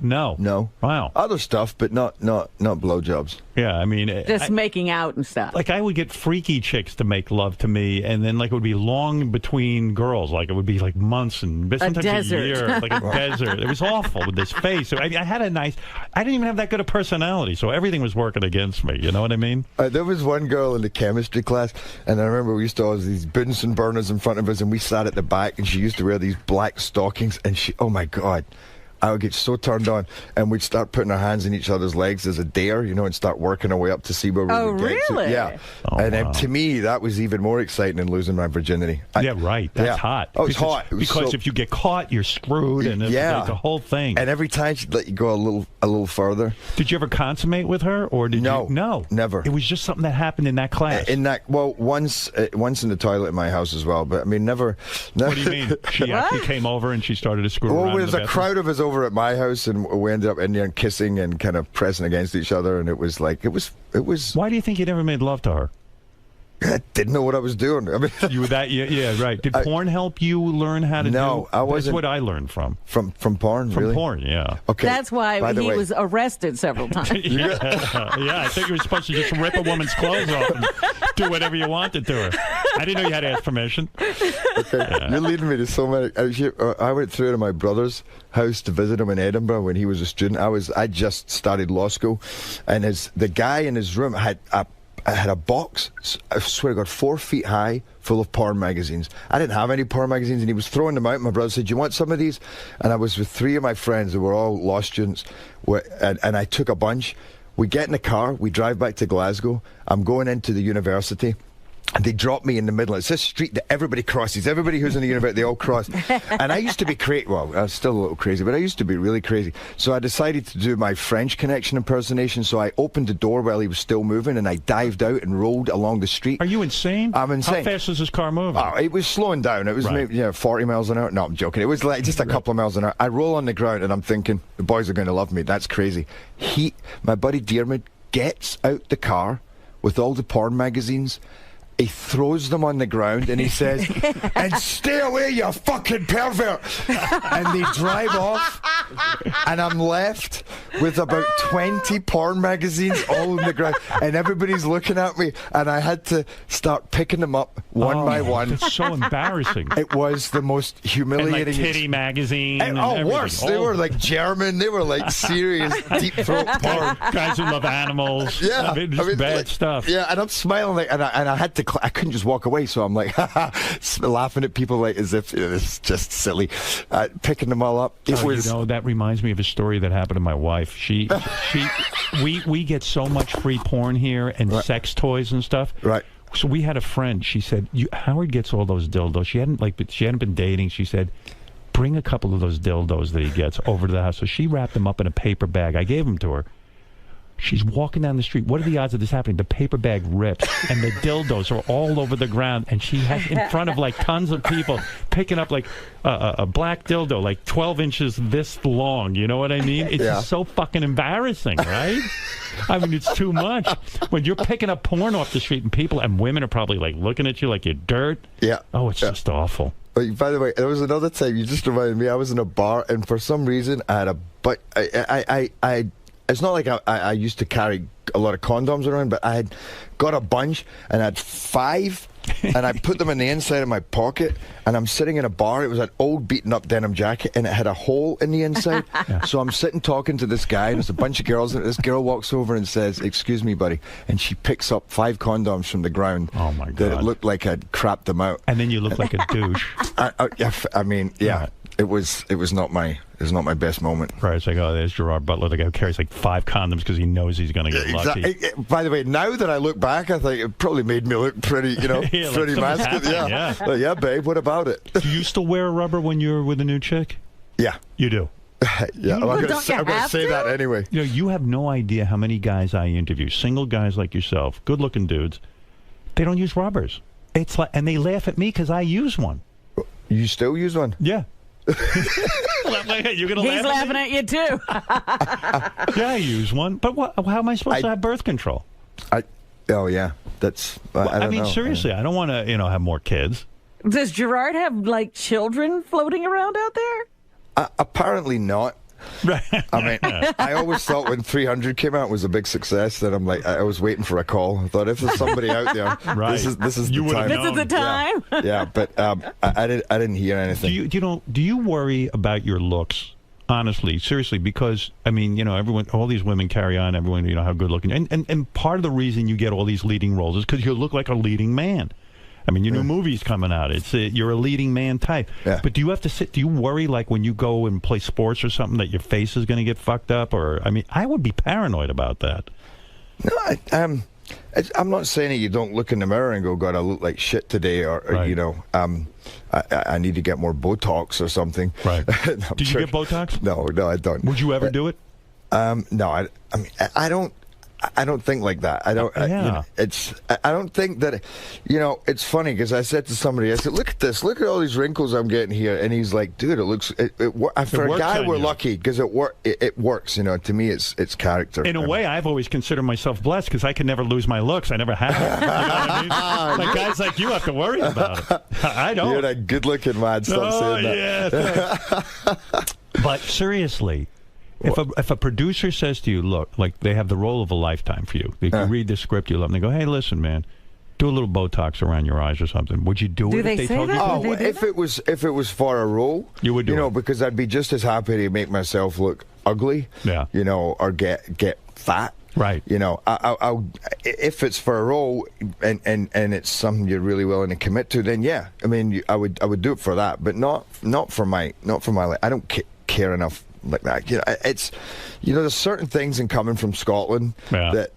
Wow. Other stuff, but not blowjobs. Yeah, I mean, Just making out and stuff. like I would get freaky chicks to make love to me, and then like it would be long between girls, like it would be like months and sometimes desert. a year, like a desert. It was awful with this face. I had I didn't even have that good a personality, so everything was working against me. You know what I mean? There was one girl in the chemistry class, and I remember we used to always these Bunsen burners in front of us, and we sat at the back, and she used to wear these black stockings, and oh my God. I would get so turned on, and we'd start putting our hands in each other's legs as a dare, and start working our way up to see where we would get to. Really? Yeah. Wow. To me, that was even more exciting than losing my virginity. Yeah, right. That's hot. Oh, it's hot. Because if you get caught, you're screwed, and it's the whole thing. And every time she'd let you go a little further. Did you ever consummate with her, or did you? No, never. It was just something that happened in that class. Once in the toilet in my house as well, but I mean, never. What do you mean? She actually came over and she started to screw around. Well, there's in the a crowd of us over at my house, and we ended up in there kissing and kind of pressing against each other, and it was. Why do you think you never made love to her? I didn't know what I was doing. I mean, you were that, yeah, right. Did porn help you learn how to do? No, I wasn't. That's what I learned from porn. From really? porn, yeah. Okay. That's why he was arrested several times. yeah, I think you were supposed to just rip a woman's clothes off and do whatever you wanted to her. I didn't know you had to ask permission. Okay, you're leading me to so many. I went through to my brother's house to visit him in Edinburgh when he was a student. I just started law school, and the guy in his room had a box, I swear to God, 4 feet high, full of porn magazines. I didn't have any porn magazines, and he was throwing them out. My brother said, "Do you want some of these?" And I was with 3 of my friends who were all law students, and I took a bunch. We get in the car, we drive back to Glasgow. I'm going into the university. And they dropped me in the middle. It's this street that everybody crosses. Everybody who's in the university, they all cross. And I used to be crazy. Well, I was still a little crazy, but I used to be really crazy. So I decided to do my French Connection impersonation. So I opened the door while he was still moving, and I dived out and rolled along the street. Are you insane? I'm insane. How fast was this car moving? Oh, it was slowing down. It was maybe 40 miles an hour. No, I'm joking. It was like just a couple of miles an hour. I roll on the ground, and I'm thinking, the boys are going to love me. That's crazy. My buddy Diarmid gets out the car with all the porn magazines. He throws them on the ground, and he says, "And stay away, you fucking pervert!" And they drive off, and I'm left with about 20 porn magazines all on the ground, and everybody's looking at me, and I had to start picking them up one by one. It's so embarrassing. It was the most humiliating. And like Titty magazine. And worse. They were like German. They were like serious deep throat porn. Guys who love animals. Yeah, I mean, just bad stuff. Yeah, and I'm smiling and I had to. I couldn't just walk away, so I'm like laughing at people like as if this is just silly, picking them all up. That reminds me of a story that happened to my wife. We get so much free porn here and sex toys and stuff. Right. So we had a friend. She said, Howard gets all those dildos. She hadn't been dating. She said, bring a couple of those dildos that he gets over to the house. So she wrapped them up in a paper bag. I gave them to her. She's walking down the street. What are the odds of this happening? The paper bag rips, and the dildos are all over the ground, and she has in front of like tons of people picking up like a black dildo, like 12 inches this long. You know what I mean? It's just so fucking embarrassing, right? I mean, it's too much. When you're picking up porn off the street, and women are probably like looking at you like you're dirt. Yeah. Oh, it's just awful. By the way, there was another time, you just reminded me, I was in a bar, and for some reason, I had it's not like I used to carry a lot of condoms around, but I had got a bunch, and I had 5, and I put them in the inside of my pocket, and I'm sitting in a bar. It was an old beaten-up denim jacket, and it had a hole in the inside. So I'm sitting talking to this guy, and there's a bunch of girls, and this girl walks over and says, "Excuse me, buddy," and she picks up 5 condoms from the ground. Oh, my God. That it looked like I'd crapped them out. And then you look like a douche. I mean, yeah. it was not my best moment. Right, it's like, oh, there's Gerard Butler. The guy who carries like 5 condoms because he knows he's going to get lucky. By the way, now that I look back, I think it probably made me look pretty, pretty masculine. Yeah, babe. What about it? Do you still wear a rubber when you're with a new chick? Yeah, you do. Yeah, I'm going to say that anyway. You have no idea how many guys I interview, single guys like yourself, good-looking dudes. They don't use rubbers. It's like, and they laugh at me because I use one. You still use one? Yeah. You're gonna He's laughing at you too. Yeah, I use one, but how am I supposed to have birth control? Oh yeah, that's. I mean, seriously, I don't want to, have more kids. Does Gerard have like children floating around out there? Apparently not. Right. I mean, I always thought when 300 came out it was a big success. That I'm like, I was waiting for a call. I thought if there's somebody out there, this is the time. This is the time. Yeah, but I didn't hear anything. Do you worry about your looks? Honestly, seriously, because I mean, everyone, all these women carry on. Everyone, how good looking, and part of the reason you get all these leading roles is because you look like a leading man. I mean, your new movie's coming out. It's you're a leading man type. Yeah. But do you have to sit? Do you worry like when you go and play sports or something that your face is going to get fucked up? Or I mean, I would be paranoid about that. No, I'm not saying that you don't look in the mirror and go, God, I look like shit today, or I need to get more Botox or something. Right. Do you get Botox? No, I don't. Would you ever do it? No, I mean, I don't think like that. I don't. I don't think that. It's funny because I said to somebody, I said, "Look at this. Look at all these wrinkles I'm getting here." And he's like, "Dude, it looks. For a guy, we're lucky because it works. To me, it's character." In a way, I've always considered myself blessed because I can never lose my looks. I never have. You know what I mean? Like guys like you have to worry about it. I don't. You're that good-looking man. Stop saying that. Yeah. But seriously. If a producer says to you, look, like they have the role of a lifetime for you, they read the script you love, and they go, hey, listen, man, do a little Botox around your eyes or something. Would you do it if they told you? Oh, if it was for a role, you would do it. Because I'd be just as happy to make myself look ugly, or get fat. Right. I'll if it's for a role and it's something you're really willing to commit to, then yeah, I mean, I would do it for that, but not for my life. I don't care enough like that. It's there's certain things in coming from Scotland that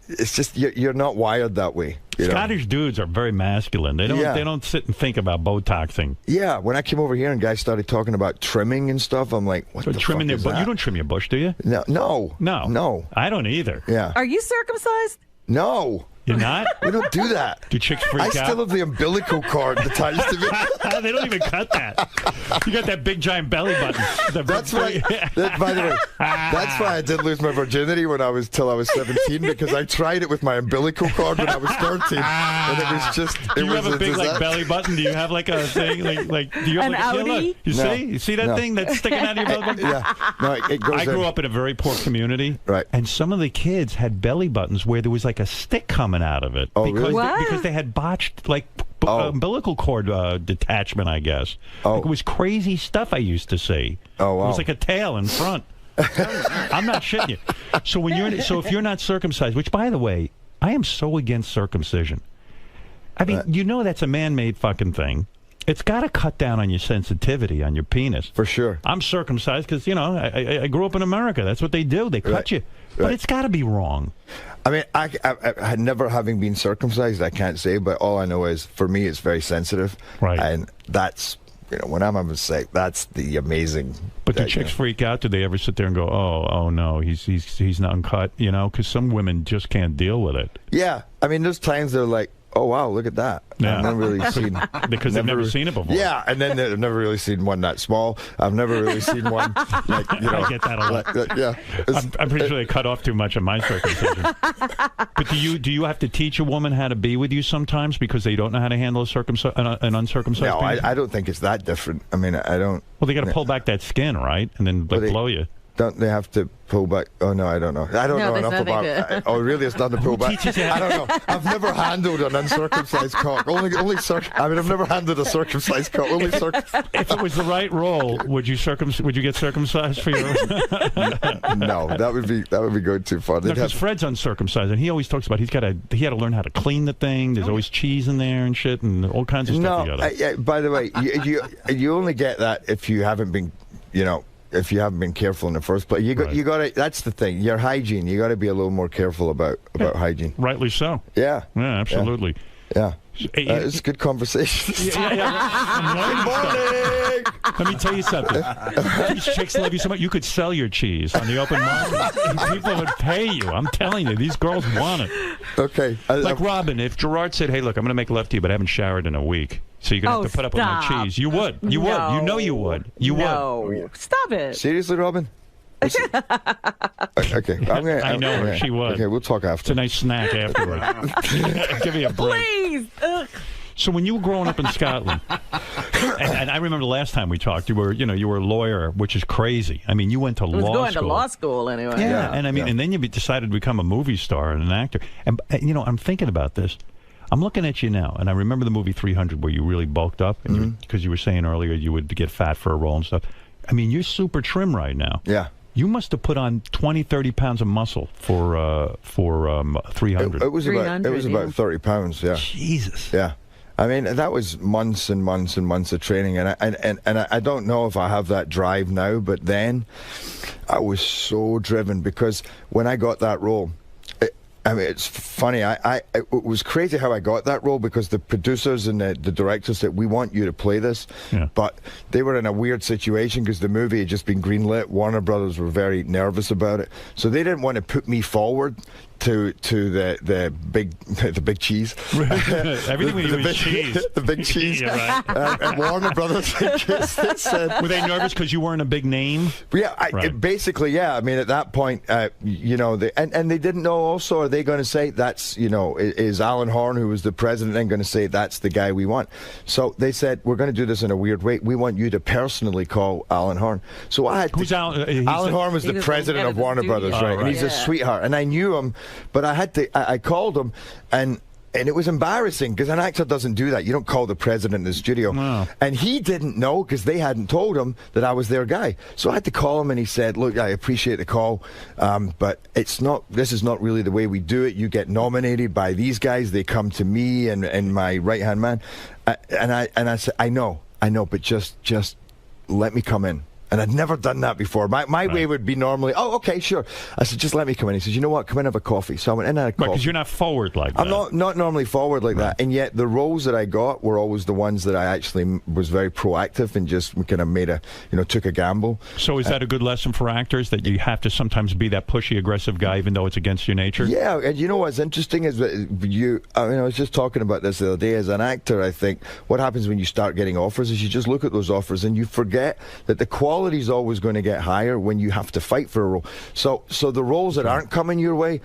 it's just you're not wired that way. Scottish dudes are very masculine. They don't sit and think about Botoxing. Yeah, when I came over here and guys started talking about trimming and stuff, I'm like, what the trimming fuck is that? You don't trim your bush, do you? No. I don't either. Yeah. Are you circumcised? No. You're not? We don't do that. Do chicks freak out? I still have the umbilical cord attached to me. They don't even cut that. You got that big giant belly button. That's why. By the way, that's why I did lose my virginity till I was 17 because I tried it with my umbilical cord when I was 13, and it was just. Do you have a big belly button? Do you have like a thing like? Do you have an outie? You see that thing that's sticking out of your belly button? Yeah. No, it goes. I grew up in a very poor community, right? And some of the kids had belly buttons where there was like a stick coming out of it because they had botched like umbilical cord detachment, I guess. Like, it was crazy stuff I used to see. Oh, wow. It was like a tail in front. I'm not shitting you. So if you're not circumcised, which by the way, I am so against circumcision. I mean, that's a man-made fucking thing. It's got to cut down on your sensitivity on your penis. For sure. I'm circumcised because, I grew up in America. That's what they do. They cut you. But it's got to be wrong. I mean, I never having been circumcised, I can't say, but all I know is, for me, it's very sensitive. Right. And that's, when I'm having sex, that's the amazing. But do chicks freak out? Do they ever sit there and go, oh no, he's not uncut, because some women just can't deal with it. Yeah. I mean, there's times they're like, oh, wow, look at that. Yeah. I've never really seen... Because they've never seen it before. Yeah, and then they've never really seen one that small. I've never really seen one like, I get that a lot. Yeah. I'm pretty sure they cut off too much of my circumcision. But do you have to teach a woman how to be with you sometimes because they don't know how to handle an uncircumcised No, penis? I don't think it's that different. I mean, I don't... Well, they got to pull back that skin, right? And then blow you. Don't they have to pull back? Oh no, I don't know. I don't know there's enough nothing about. to- Oh, really? It's not the pull back. I don't know. I've never handled an uncircumcised cock. I've never handled a circumcised cock. If it was the right role, would you get circumcised for your? No, that would be going too far. Because Fred's uncircumcised, and he always talks about he had to learn how to clean the thing. There's always cheese in there and shit, and all kinds of stuff. By the way, you only get that if you haven't been, if you haven't been careful in the first place. You got to. That's the thing. Your hygiene. You got to be a little more careful about hygiene. Rightly so. Yeah. Yeah, absolutely. Yeah. It's a good conversation. Good morning. Let me tell you something. These chicks love you so much. You could sell your cheese on the open market. People would pay you. I'm telling you, these girls want it. Okay. Like Robin, if Gerard said, "Hey, look, I'm going to make love to you, but I haven't showered in a week, so you're going to have to put up with my cheese," you would. You would. You know you would. You would. Stop it. Seriously, Robin? Okay, I know her. She would. Okay, we'll talk after. It's a nice snack afterwards. Give me a break. Please. So when you were growing up in Scotland, and I remember the last time we talked, you were a lawyer, which is crazy. I mean, you went to law school. Going to law school anyway. Yeah, and I mean, and then you decided to become a movie star and an actor. And I'm thinking about this. I'm looking at you now, and I remember the movie 300 where you really bulked up, and because you were saying earlier you would get fat for a role and stuff. I mean, you're super trim right now. Yeah. You must have put on 20, 30 pounds of muscle for 300. It was about 30 pounds. Yeah. Jesus. Yeah. I mean, that was months and months and months of training, and I don't know if I have that drive now, but then I was so driven because when I got that role, I mean, it's funny. It was crazy how I got that role because the producers and the directors said, "We want you to play this," but they were in a weird situation because the movie had just been greenlit. Warner Brothers were very nervous about it, so they didn't want to put me forward to the big cheese. Everything we do is cheese. The big cheese. Yeah, right. And Warner Brothers said, were they nervous because you weren't a big name? Yeah, basically, yeah. I mean, at that point, and they didn't know. Also, are they going to say that's is Alan Horn, who was the president, then going to say that's the guy we want? So they said, we're going to do this in a weird way. We want you to personally call Alan Horn. So I had Who's Alan? Alan Horn was the president of Warner Brothers, right? And he's a sweetheart, and I knew him. But I called him, and it was embarrassing because an actor doesn't do that. You don't call the president in the studio. No. And he didn't know because they hadn't told him that I was their guy. So I had to call him, and he said, "Look, I appreciate the call, but this is not really the way we do it. You get nominated by these guys. They come to me and my right-hand man." And I said, I know, but just let me come in. And I'd never done that before. My way would be normally, oh, okay, sure. I said, just let me come in. He says, you know what, come in and have a coffee. So I went in and had a coffee. Because you're not forward like that. I'm not normally forward like that. And yet the roles that I got were always the ones that I actually was very proactive and just kind of took a gamble. So is that a good lesson for actors, that you have to sometimes be that pushy, aggressive guy even though it's against your nature? Yeah, and you know what's interesting is that I was just talking about this the other day. As an actor, I think what happens when you start getting offers is you just look at those offers and you forget that the quality is always going to get higher when you have to fight for a role. So the roles that aren't coming your way,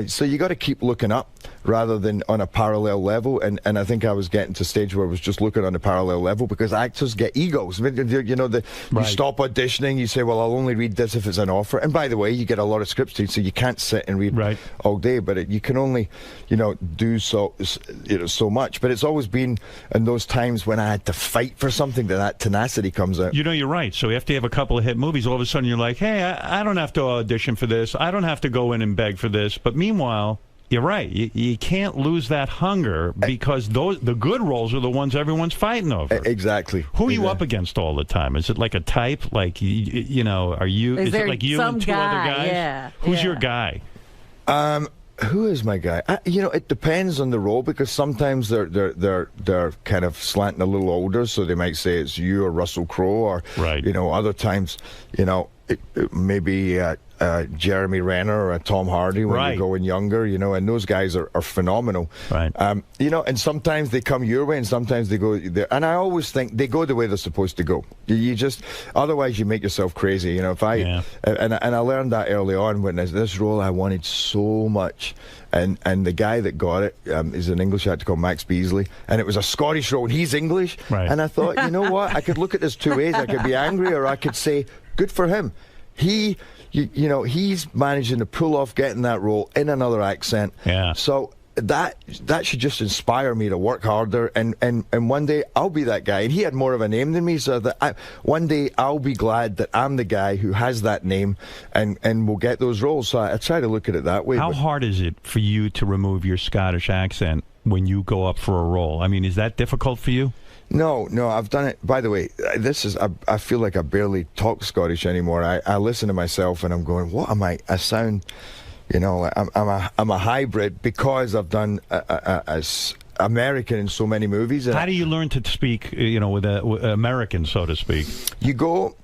so you got to keep looking up rather than on a parallel level. And I think I was getting to a stage where I was just looking on a parallel level because actors get egos. I mean, you stop auditioning, you say, well, I'll only read this if it's an offer. And by the way, you get a lot of scripts to you, so you can't sit and read all day, but you can only, do so much. But it's always been in those times when I had to fight for something that tenacity comes out. You're right. So after you have a couple of hit movies, all of a sudden you're like, hey, I don't have to audition for this. I don't have to go in and beg for this. But meanwhile, you're right. You can't lose that hunger because the good roles are the ones everyone's fighting over. Exactly. Who are you up against all the time? Is it like a type? Like, are you? Is it like you and two other guys? Yeah. Who's your guy? Who is my guy? It depends on the role because sometimes they're kind of slanting a little older, so they might say it's you or Russell Crowe, or other times, it maybe Jeremy Renner or Tom Hardy when you're going younger, and those guys are phenomenal. Right. And sometimes they come your way and sometimes they go there. And I always think they go the way they're supposed to go. You just, otherwise you make yourself crazy. And I learned that early on when this role I wanted so much. And the guy that got it is an English actor called Max Beasley. And it was a Scottish role and he's English. Right. And I thought, you know what? I could look at this two ways. I could be angry or I could say, good for him. He, you know, he's managing to pull off getting that role in another accent. Yeah. So that should just inspire me to work harder, and one day I'll be that guy. And he had more of a name than me, so that one day I'll be glad that I'm the guy who has that name, and will get those roles. So I try to look at it that way. How hard is it for you to remove your Scottish accent when you go up for a role? I mean, is that difficult for you? No, I've done it. By the way, I feel like I barely talk Scottish anymore. I listen to myself and I'm going, what am I? I sound, you know, I'm a hybrid because I've done as American in so many movies. How do you learn to speak, you know, with American, so to speak? You go.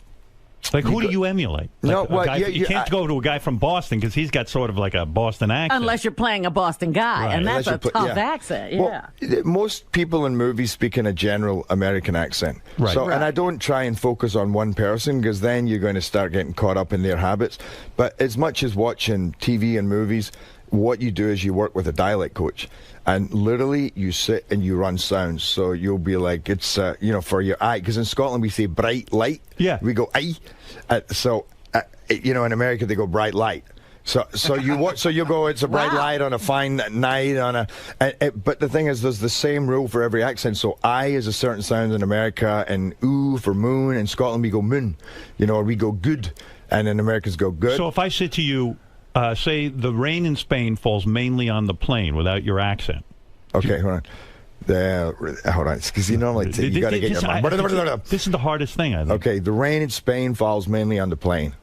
Like, who do you emulate? Like No, well, you can't go to a guy from Boston because he's got sort of like a Boston accent. Unless you're playing a Boston guy, Right. and that's Unless a you tough accent. Yeah. Well, most people in movies speak in a general American accent. Right. So, and I don't try and focus on one person because then you're going to start getting caught up in their habits. But as much as watching TV and movies, what you do is you work with a dialect coach. And literally, you sit and you run sounds. So you'll be like, it's, you know, for your eye. Because in Scotland, we say bright light. Yeah. We go, eye. You know, in America, they go bright light. So you go, it's a bright light on a fine night but the thing is, there's the same rule for every accent. So I is a certain sound in America, and ooh for moon. In Scotland, we go moon, you know, or we go good, and in Americans go good. So if I said to you, say the rain in Spain falls mainly on the plain without your accent. Okay, hold on. Hold on, because you normally you got to get your mind. This is the hardest thing, I think. Okay, the rain in Spain falls mainly on the plain.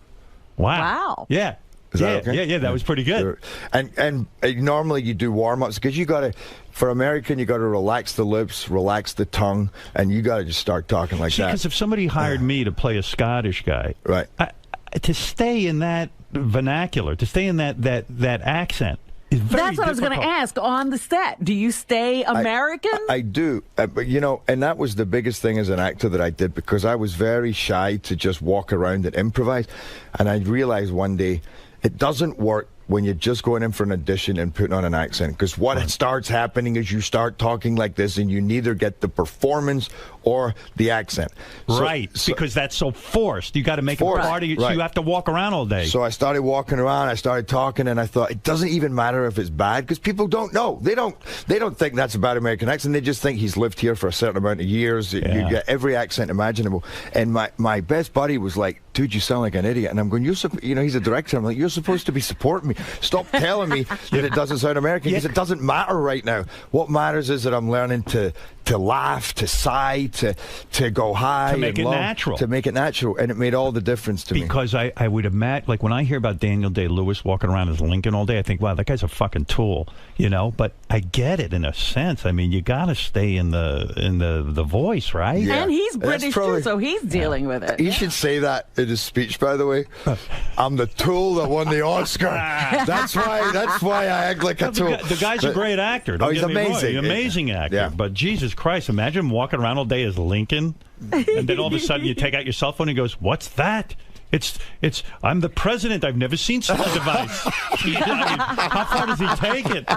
Wow. Yeah. Is that okay? Yeah, that was pretty good. And normally you do warm-ups because you got to, for American, you got to relax the lips, relax the tongue, and you got to just start talking like that. Because if somebody hired me to play a Scottish guy, right, to stay in that vernacular, to stay in that accent, is very That's what I was going to ask on the set. Do you stay American? I do. But, you know, and that was the biggest thing as an actor that I did, because I was very shy to just walk around and improvise. And I realized one day it doesn't work when you're just going in for an audition and putting on an accent, because what starts happening is you start talking like this and you neither get the performance or the accent. Because that's so forced. You got to make it part of you, so you have to walk around all day. So I started walking around, I started talking, and I thought it doesn't even matter if it's bad, because people don't know. They don't think that's a bad American accent. They just think he's lived here for a certain amount of years. You get every accent imaginable. And my best buddy was like, dude, you sound like an idiot. And I'm going, you know, he's a director. I'm like, you're supposed to be supporting me. Stop telling me that it doesn't sound American, because it doesn't matter right now. What matters is that I'm learning to laugh, to sigh, to go high, to make it natural. To make it natural, and it made all the difference to me. Because I would imagine, like when I hear about Daniel Day-Lewis walking around as Lincoln all day, I think, wow, that guy's a fucking tool, you know. But I get it in a sense. I mean, you got to stay in the voice, right? Yeah. And he's British too, so he's dealing with it. He should say that in his speech, by the way. I'm the tool that won the Oscar. That's why I act like a tool. The guy's a great actor. He's amazing. Amazing actor. Yeah. But Jesus Christ, imagine walking around all day as Lincoln, and then all of a sudden you take out your cell phone and he goes, "What's that?" It's I'm the president. I've never seen such a device. I mean, how far does he take it?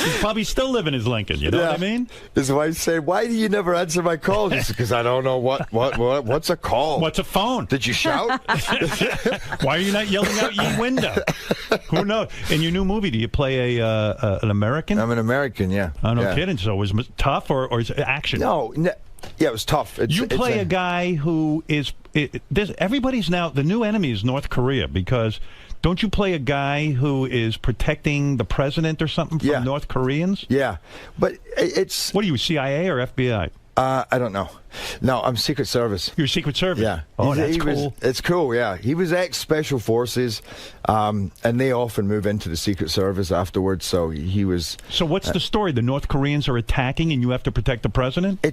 He's probably still living as Lincoln. You know what I mean? His wife said, "Why do you never answer my calls?" He said, "Because I don't know what's a call. What's a phone? Did you shout? Why are you not yelling out your window? Who knows?" In your new movie, do you play an American? I'm an American. Yeah. Oh, no kidding. So was it tough or is it action? No. Yeah, it was tough. You play a guy who is... everybody's now... The new enemy is North Korea, because don't you play a guy who is protecting the president or something from North Koreans? Yeah, but it's... What are you, CIA or FBI? I don't know. No, I'm Secret Service. You're Secret Service? Yeah. Oh, that's cool. It's cool, yeah. He was ex-Special Forces, and they often move into the Secret Service afterwards, so he was... So what's the story? The North Koreans are attacking and you have to protect the president?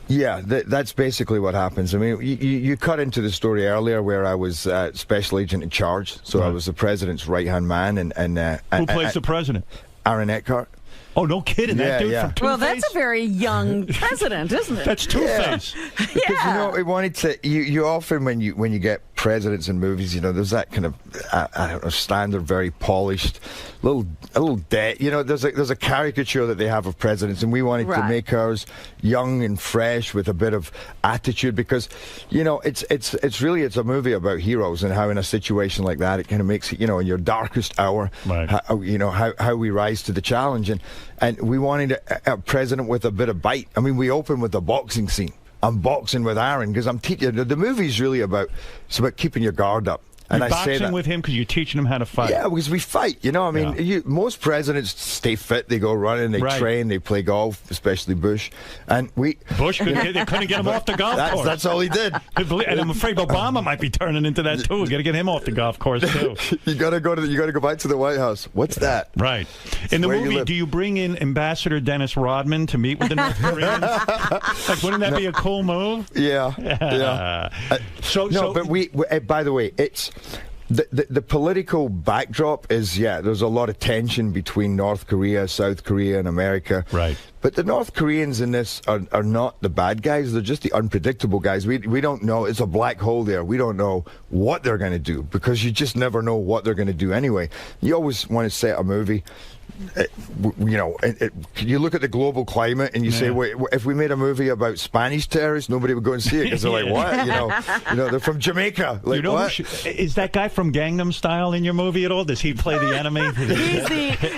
Yeah, that's basically what happens. I mean, you cut into the story earlier where I was special agent in charge, so I was the president's right-hand man. And who plays the president? Aaron Eckhart. Oh, no kidding. That dude from Two-Face? Well, that's a very young president, isn't it? That's Two-Face. Because, you know, we wanted to, you often, when you get presidents in movies, you know, there's that kind of, I don't know, standard, very polished, a little debt. You know, there's a caricature that they have of presidents, and we wanted to make ours young and fresh with a bit of attitude, because, you know, it's a movie about heroes and how in a situation like that, it kind of makes it, you know, in your darkest hour, how we rise to the challenge. And we wanted a president with a bit of bite. I mean, we open with a boxing scene. I'm boxing with Aaron because I'm teaching. The movie's really about keeping your guard up. And you're I say boxing that with him because you're teaching him how to fight. Yeah, because we fight. You know, I mean, most presidents stay fit. They go running, they train, they play golf, especially Bush. And Bush they couldn't get him off the golf course. That's all he did. And I'm afraid Obama might be turning into that too. We got to get him off the golf course too. You got to go back to the White House. What's that? Right. In the movie, do you bring in Ambassador Dennis Rodman to meet with the North Koreans? Like, wouldn't that be a cool move? Yeah. But by the way, it's. The political backdrop is, there's a lot of tension between North Korea, South Korea, and America. Right. But the North Koreans in this are not the bad guys. They're just the unpredictable guys. We don't know. It's a black hole there. We don't know what they're going to do, because you just never know what they're going to do anyway. You always want to set a movie. You look at the global climate and you say, wait, if we made a movie about Spanish terrorists, nobody would go and see it because they're like, what? You know, they're from Jamaica. Like, what? Is that guy from Gangnam Style in your movie at all? Does he play the enemy?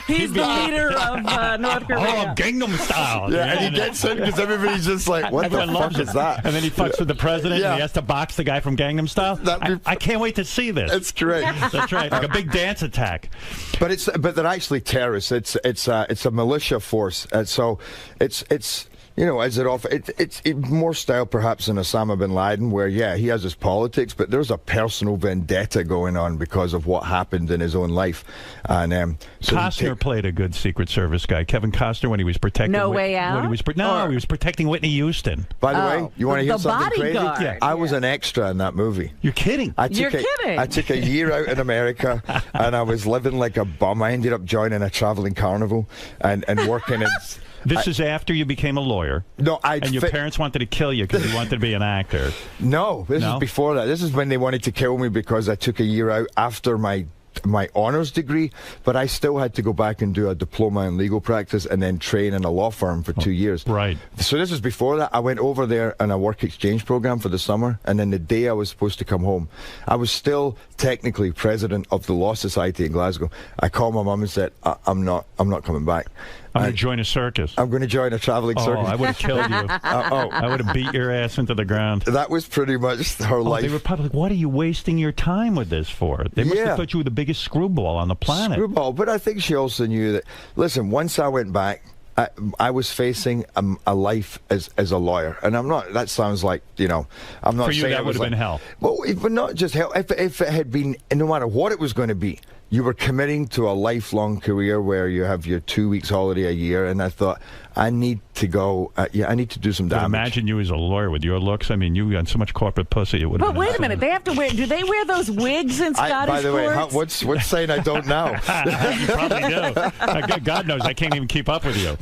He's the leader of North Korea. Oh, Gangnam Style. Yeah, and he gets in because everybody's just like, what the fuck is that? And then he fucks with the president and he has to box the guy from Gangnam Style. I can't wait to see this. That's great. That's right, like a big dance attack. But they're actually terrorists. It's a militia force, so it's you know, as it often it's more style perhaps than Osama bin Laden, where he has his politics, but there's a personal vendetta going on because of what happened in his own life. And so Costner played a good Secret Service guy. Kevin Costner, when he was protecting No Way Out. He was protecting Whitney Houston. By the way, you want to hear something Bodyguard. crazy? I was an extra in that movie. You're kidding? I took a year out in America, and I was living like a bum. I ended up joining a traveling carnival and working in. This is after you became a lawyer. No, and your parents wanted to kill you because you wanted to be an actor. No, this is before that. This is when they wanted to kill me because I took a year out after my honors degree, but I still had to go back and do a diploma in legal practice and then train in a law firm for 2 years. Right. So this is before that. I went over there on a work exchange program for the summer, and then the day I was supposed to come home, I was still technically president of the Law Society in Glasgow. I called my mum and said, I'm not coming back. I'm going to join a circus. I'm going to join a traveling circus. I would have killed you. I would have beat your ass into the ground. That was pretty much her life. They were probably like, what are you wasting your time with this for? They must have thought you were the biggest screwball on the planet. Screwball, but I think she also knew that, listen, once I went back, I was facing a life as a lawyer, and I'm not. That sounds like, you know, I'm not for you saying that would have been hell. Well, but not just hell. If it had been, no matter what it was going to be, you were committing to a lifelong career where you have your 2 weeks holiday a year, and I thought, I need to go. I need to do some damage. But imagine you as a lawyer with your looks. I mean, you got so much corporate pussy. It would. But wait a minute, they have to wear. Do they wear those wigs in Scottish By the way, courts? what's saying I don't know? You probably do. God knows, I can't even keep up with you.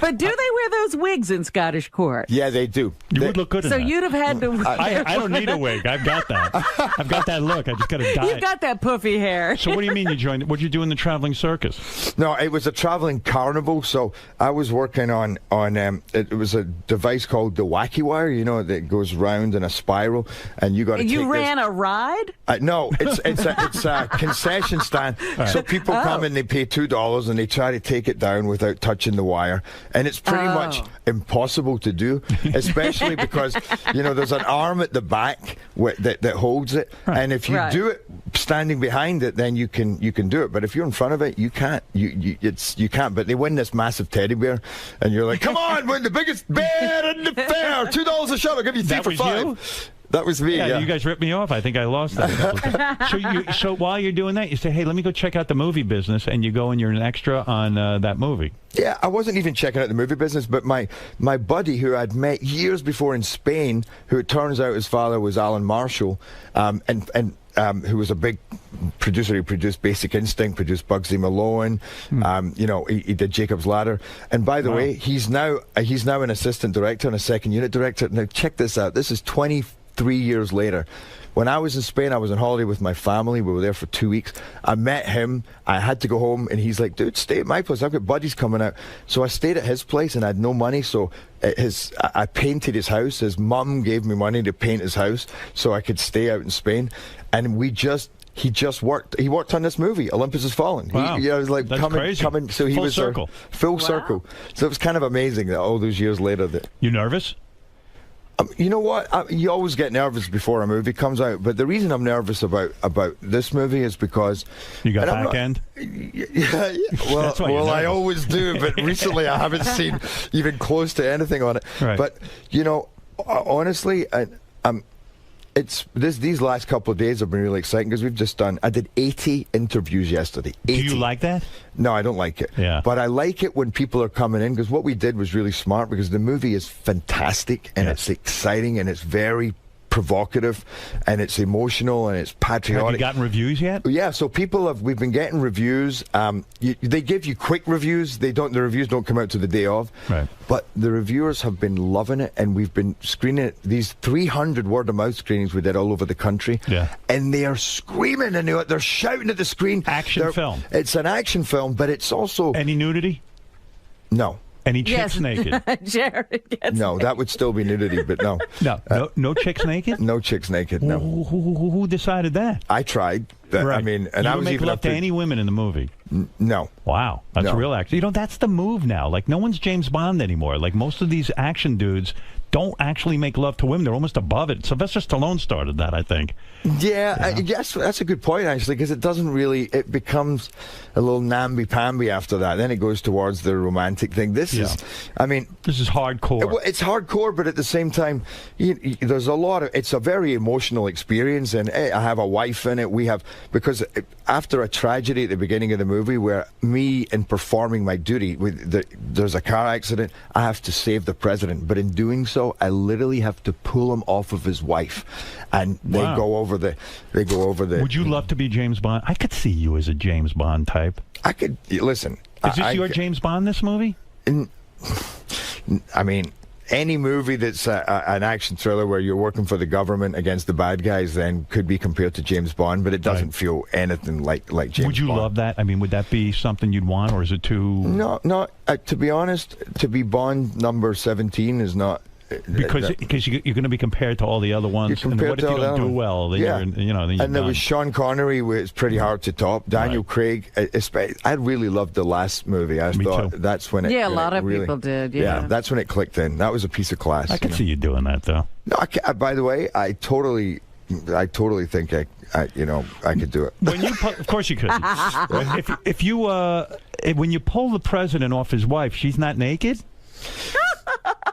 But do they wear those wigs in Scottish court? Yeah, they do. You would look good in that. So you'd have had to. I don't need a wig. I've got that. I've got that look. I just got to dye. You've got that puffy hair. So what do you mean you joined? What did you do in the traveling circus? No, it was a traveling carnival. So I was working on it was a device called the Wacky Wire. You know, that goes round in a spiral, and you got to. You ran a ride? No, it's a concession stand. Right. So people come and they pay $2 and they try to take it down without touching the wire, and it's pretty much impossible to do, especially because there's an arm at the back that holds it, and if you do it standing behind it, then you can do it. But if you're in front of it, you can't. You can't. But they win this massive teddy bear, and you're like, come on, win the biggest bear in the fair, $2 a shot. I'll give you 3 for $5. That was me. Yeah, you guys ripped me off. I think I lost that. So while you're doing that, you say, hey, let me go check out the movie business, and you go and you're an extra on that movie. Yeah, I wasn't even checking out the movie business, but my buddy who I'd met years before in Spain, who it turns out his father was Alan Marshall, who was a big producer. He produced Basic Instinct, produced Bugsy Malone. He did Jacob's Ladder. And by the way, he's now an assistant director and a second unit director. Now check this out. This is 23 years later. When I was in Spain, I was on holiday with my family. We were there for 2 weeks. I met him. I had to go home, and he's like, dude, stay at my place. I've got buddies coming out. So I stayed at his place, and I had no money, so I painted his house. His mum gave me money to paint his house so I could stay out in Spain. And he just worked. He worked on this movie, Olympus Has Fallen. Wow. It was like That's coming. crazy. So he Full was circle. Full circle. So it was kind of amazing that all those years later. You nervous? You know what? You always get nervous before a movie comes out, but the reason I'm nervous about this movie is because you got back end. Yeah, well, I always do, but recently I haven't seen even close to anything on it. Right. But honestly, these last couple of days have been really exciting because I did 80 interviews yesterday. 80. Do you like that? No, I don't like it. Yeah. But I like it when people are coming in because what we did was really smart because the movie is fantastic and it's exciting and it's very provocative and it's emotional and it's patriotic. Have you gotten reviews yet? Yeah, so we've been getting reviews. They give you quick reviews. The reviews don't come out to the day of. Right. But the reviewers have been loving it, and we've been screening it. These 300 word-of-mouth screenings we did all over the country. Yeah. And they are screaming and they're shouting at the screen. Action film. It's an action film, but it's also... Any nudity? No. Any chicks naked? Jared gets No, naked. that would still be nudity, but no. No chicks naked? No chicks naked, no. Who decided that? I tried. Right. I mean, and you I was make even love up to any women in the movie? No. Wow, that's No. real action. That's the move now. Like, no one's James Bond anymore. Like, most of these action dudes don't actually make love to women. They're almost above it. Sylvester Stallone started that, I think. Yeah, yes, that's a good point, actually, because it doesn't really... It becomes a little namby-pamby after that. Then it goes towards the romantic thing. This is... I mean... This is hardcore. It's hardcore, but at the same time, there's a lot of... It's a very emotional experience, and I have a wife in it. We have... Because after a tragedy at the beginning of the movie where me, in performing my duty, there's a car accident, I have to save the president. But in doing so, I literally have to pull him off of his wife. And they go over the... Would you love to be James Bond? I could see you as a James Bond type. I could... Listen... Is this your James Bond, this movie? I mean... Any movie that's an action thriller where you're working for the government against the bad guys then could be compared to James Bond, but it doesn't feel anything like James Bond. Would you love that? I mean, would that be something you'd want, or is it too... No. To be honest, to be Bond number 17 is not... Because you're going to be compared to all the other ones, and what if you don't do well? Then and there was Sean Connery, which is pretty hard to top. Daniel Craig, I really loved the last movie. I thought that's when it... Yeah, a lot of people did. Yeah, that's when it clicked in. That was a piece of class. I could see you doing that, though. No, by the way, I totally think I could do it. When you of course you could. When you pull the president off his wife, she's not naked?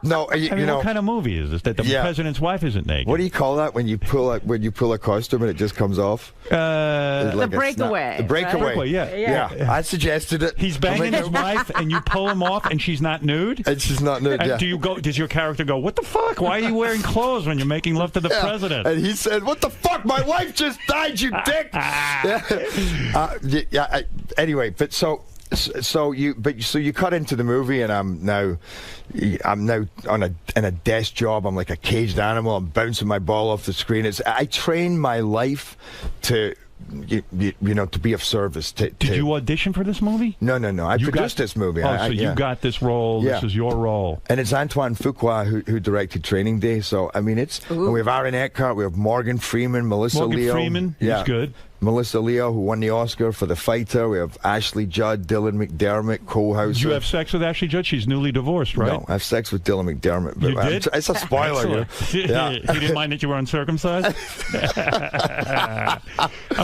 No, what kind of movie is this? That the president's wife isn't naked? What do you call that when you pull a costume and it just comes off? The breakaway. The breakaway. Right? Yeah. I suggested it. He's banging his wife, and you pull him off, and she's not nude. And she's not nude. And does your character go, "What the fuck? Why are you wearing clothes when you're making love to the president?" And he said, "What the fuck? My wife just died, you dick." Anyway, but so you cut into the movie, and I'm now in a desk job. I'm like a caged animal. I'm bouncing my ball off the screen. I train my life to to be of service. Did you audition for this movie? No. I produced this movie. You got this role. Yeah. This is your role. And it's Antoine Fuqua who directed Training Day. So I mean, and we have Aaron Eckhart, we have Morgan Freeman, Melissa Leo. Morgan Freeman, he's good. Melissa Leo, who won the Oscar for The Fighter. We have Ashley Judd, Dylan McDermott, Cole Hauser. Did you have sex with Ashley Judd? She's newly divorced, right? No, I have sex with Dylan McDermott. But you did? It's a spoiler. Yeah. You didn't mind that you were uncircumcised? I'm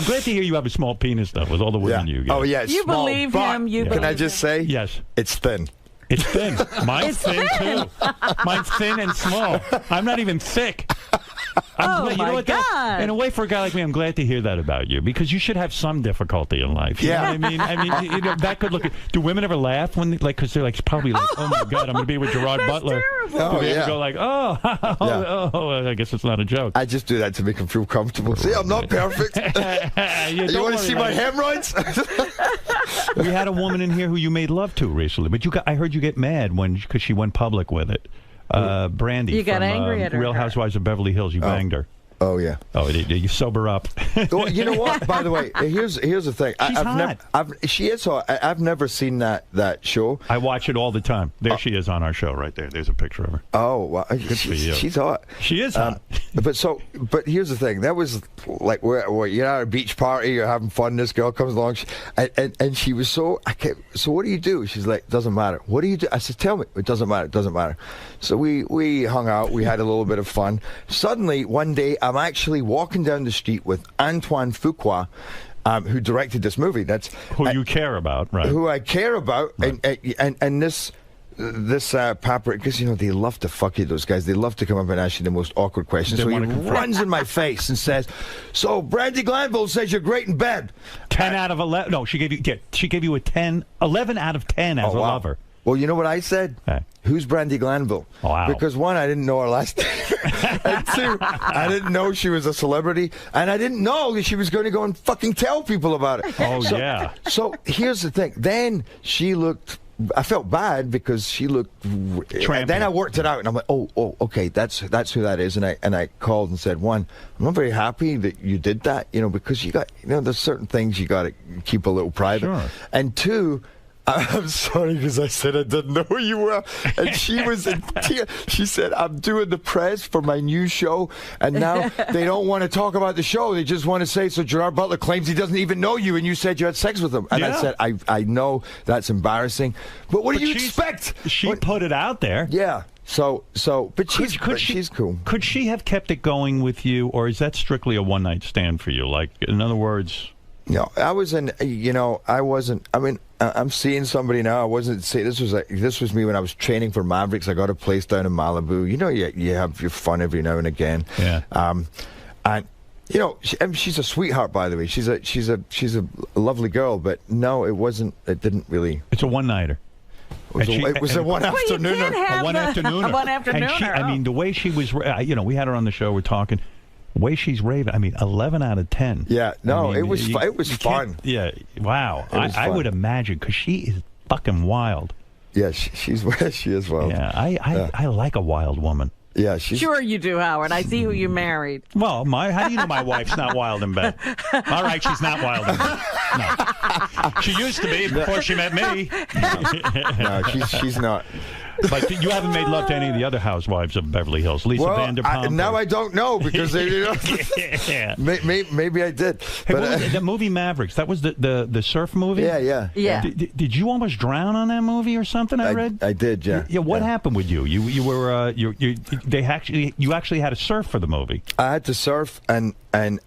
glad to hear you have a small penis, though, with all the women you get. Oh, yeah, it's you small, believe but him. Can I just say? Yes. It's thin. It's thin. Mine's thin, too. Mine's thin and small. I'm not even thick. You know what, though? In a way, for a guy like me, I'm glad to hear that about you, because you should have some difficulty in life. You know what I mean? You know, that could look. Do women ever laugh when, like, because they're like probably like, oh my God, I'm going to be with Gerard Butler. Oh, Do they ever go like, I guess it's not a joke. I just do that to make him feel comfortable. See, I'm not perfect. You want to see my hemorrhoids? We had a woman in here who you made love to recently, but I heard you get mad because she went public with it. Brandy. You got angry at her. Real Housewives of Beverly Hills. You banged her. Oh yeah. Oh, you sober up. Well, you know what? By the way, here's the thing. She's hot. She is hot. I've never seen that show. I watch it all the time. There she is on our show right there. There's a picture of her. Oh, well, good for you. She's hot. She is hot. But here's the thing. That was like you're at a beach party, you're having fun. This girl comes along, and she was so. So what do you do? She's like, doesn't matter. What do you do? I said, tell me. It doesn't matter. It doesn't matter. So we hung out. We had a little bit of fun. Suddenly one day, I'm actually walking down the street with Antoine Fuqua, who directed this movie. That's who you care about, right? Who I care about, right. and this paprika, because you know they love to fuck you. Those guys, they love to come up and ask you the most awkward questions. So he runs in my face and says, "So Brandy Glanville says you're great in bed." 10 out of 11. No, she gave you a 10, 11 out of 10 as a lover. Well, you know what I said? Who's Brandy Glanville? Wow. Because one, I didn't know her last name. And two, I didn't know she was a celebrity. And I didn't know that she was going to go and fucking tell people about it. Oh, yeah. So here's the thing. Then she looked... I felt bad because she looked... And then I worked it out, and I'm like, oh, okay, that's who that is. And I called and said, one, I'm not very happy that you did that, you know, because there's certain things you got to keep a little private. Sure. And two... I'm sorry because I said I didn't know who you were. And she was in tears. She said, I'm doing the press for my new show, and now they don't want to talk about the show. They just want to say, so Gerard Butler claims he doesn't even know you, and you said you had sex with him. And I said, I know that's embarrassing, but what do you expect? She put it out there. Yeah. But she's cool. Could she have kept it going with you, or is that strictly a one-night stand for you? Like, in other words... No, I wasn't. I mean, I'm seeing somebody now. I wasn't. Say this was me when I was training for Mavericks. I got a place down in Malibu. You know, you have your fun every now and again. Yeah. And you know, she's a sweetheart, by the way. She's a lovely girl. But no, it wasn't. It didn't really. It's a one-nighter. It was a one afternooner. A one afternooner. One afternooner. I mean, the way she was. You know, we had her on the show. We're talking. The way she's raving, I mean, 11 out of 10. Yeah, no, I mean, it was fun. Yeah, wow. I would imagine, because she is fucking wild. Yeah, she is wild. Yeah, I like a wild woman. Yeah, sure you do, Howard. I see who you married. Well, how do you know my wife's not wild in bed? All right, she's not wild in bed. No. She used to be before she met me. No, she's not. But you haven't made love to any of the other housewives of Beverly Hills, Lisa Vanderpump. Now I don't know because maybe I did. Hey, but the movie Mavericks, that was the surf movie. Yeah. Did you almost drown on that movie or something? I read. I did. Yeah. Yeah. What happened with you? You were you actually had to surf for the movie. I had to surf, and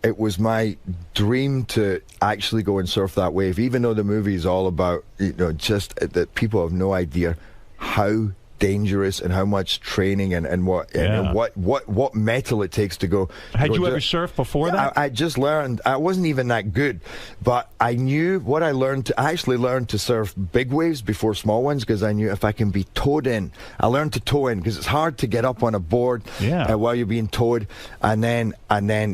it was my dream to actually go and surf that wave. Even though the movie is all about just that people have no idea how dangerous and how much training and what metal it takes to go. Had you ever surfed before that? I just learned. I wasn't even that good, but I knew what I learned. I actually learned to surf big waves before small ones because I knew if I can be towed in. I learned to tow in because it's hard to get up on a board while you're being towed, and then.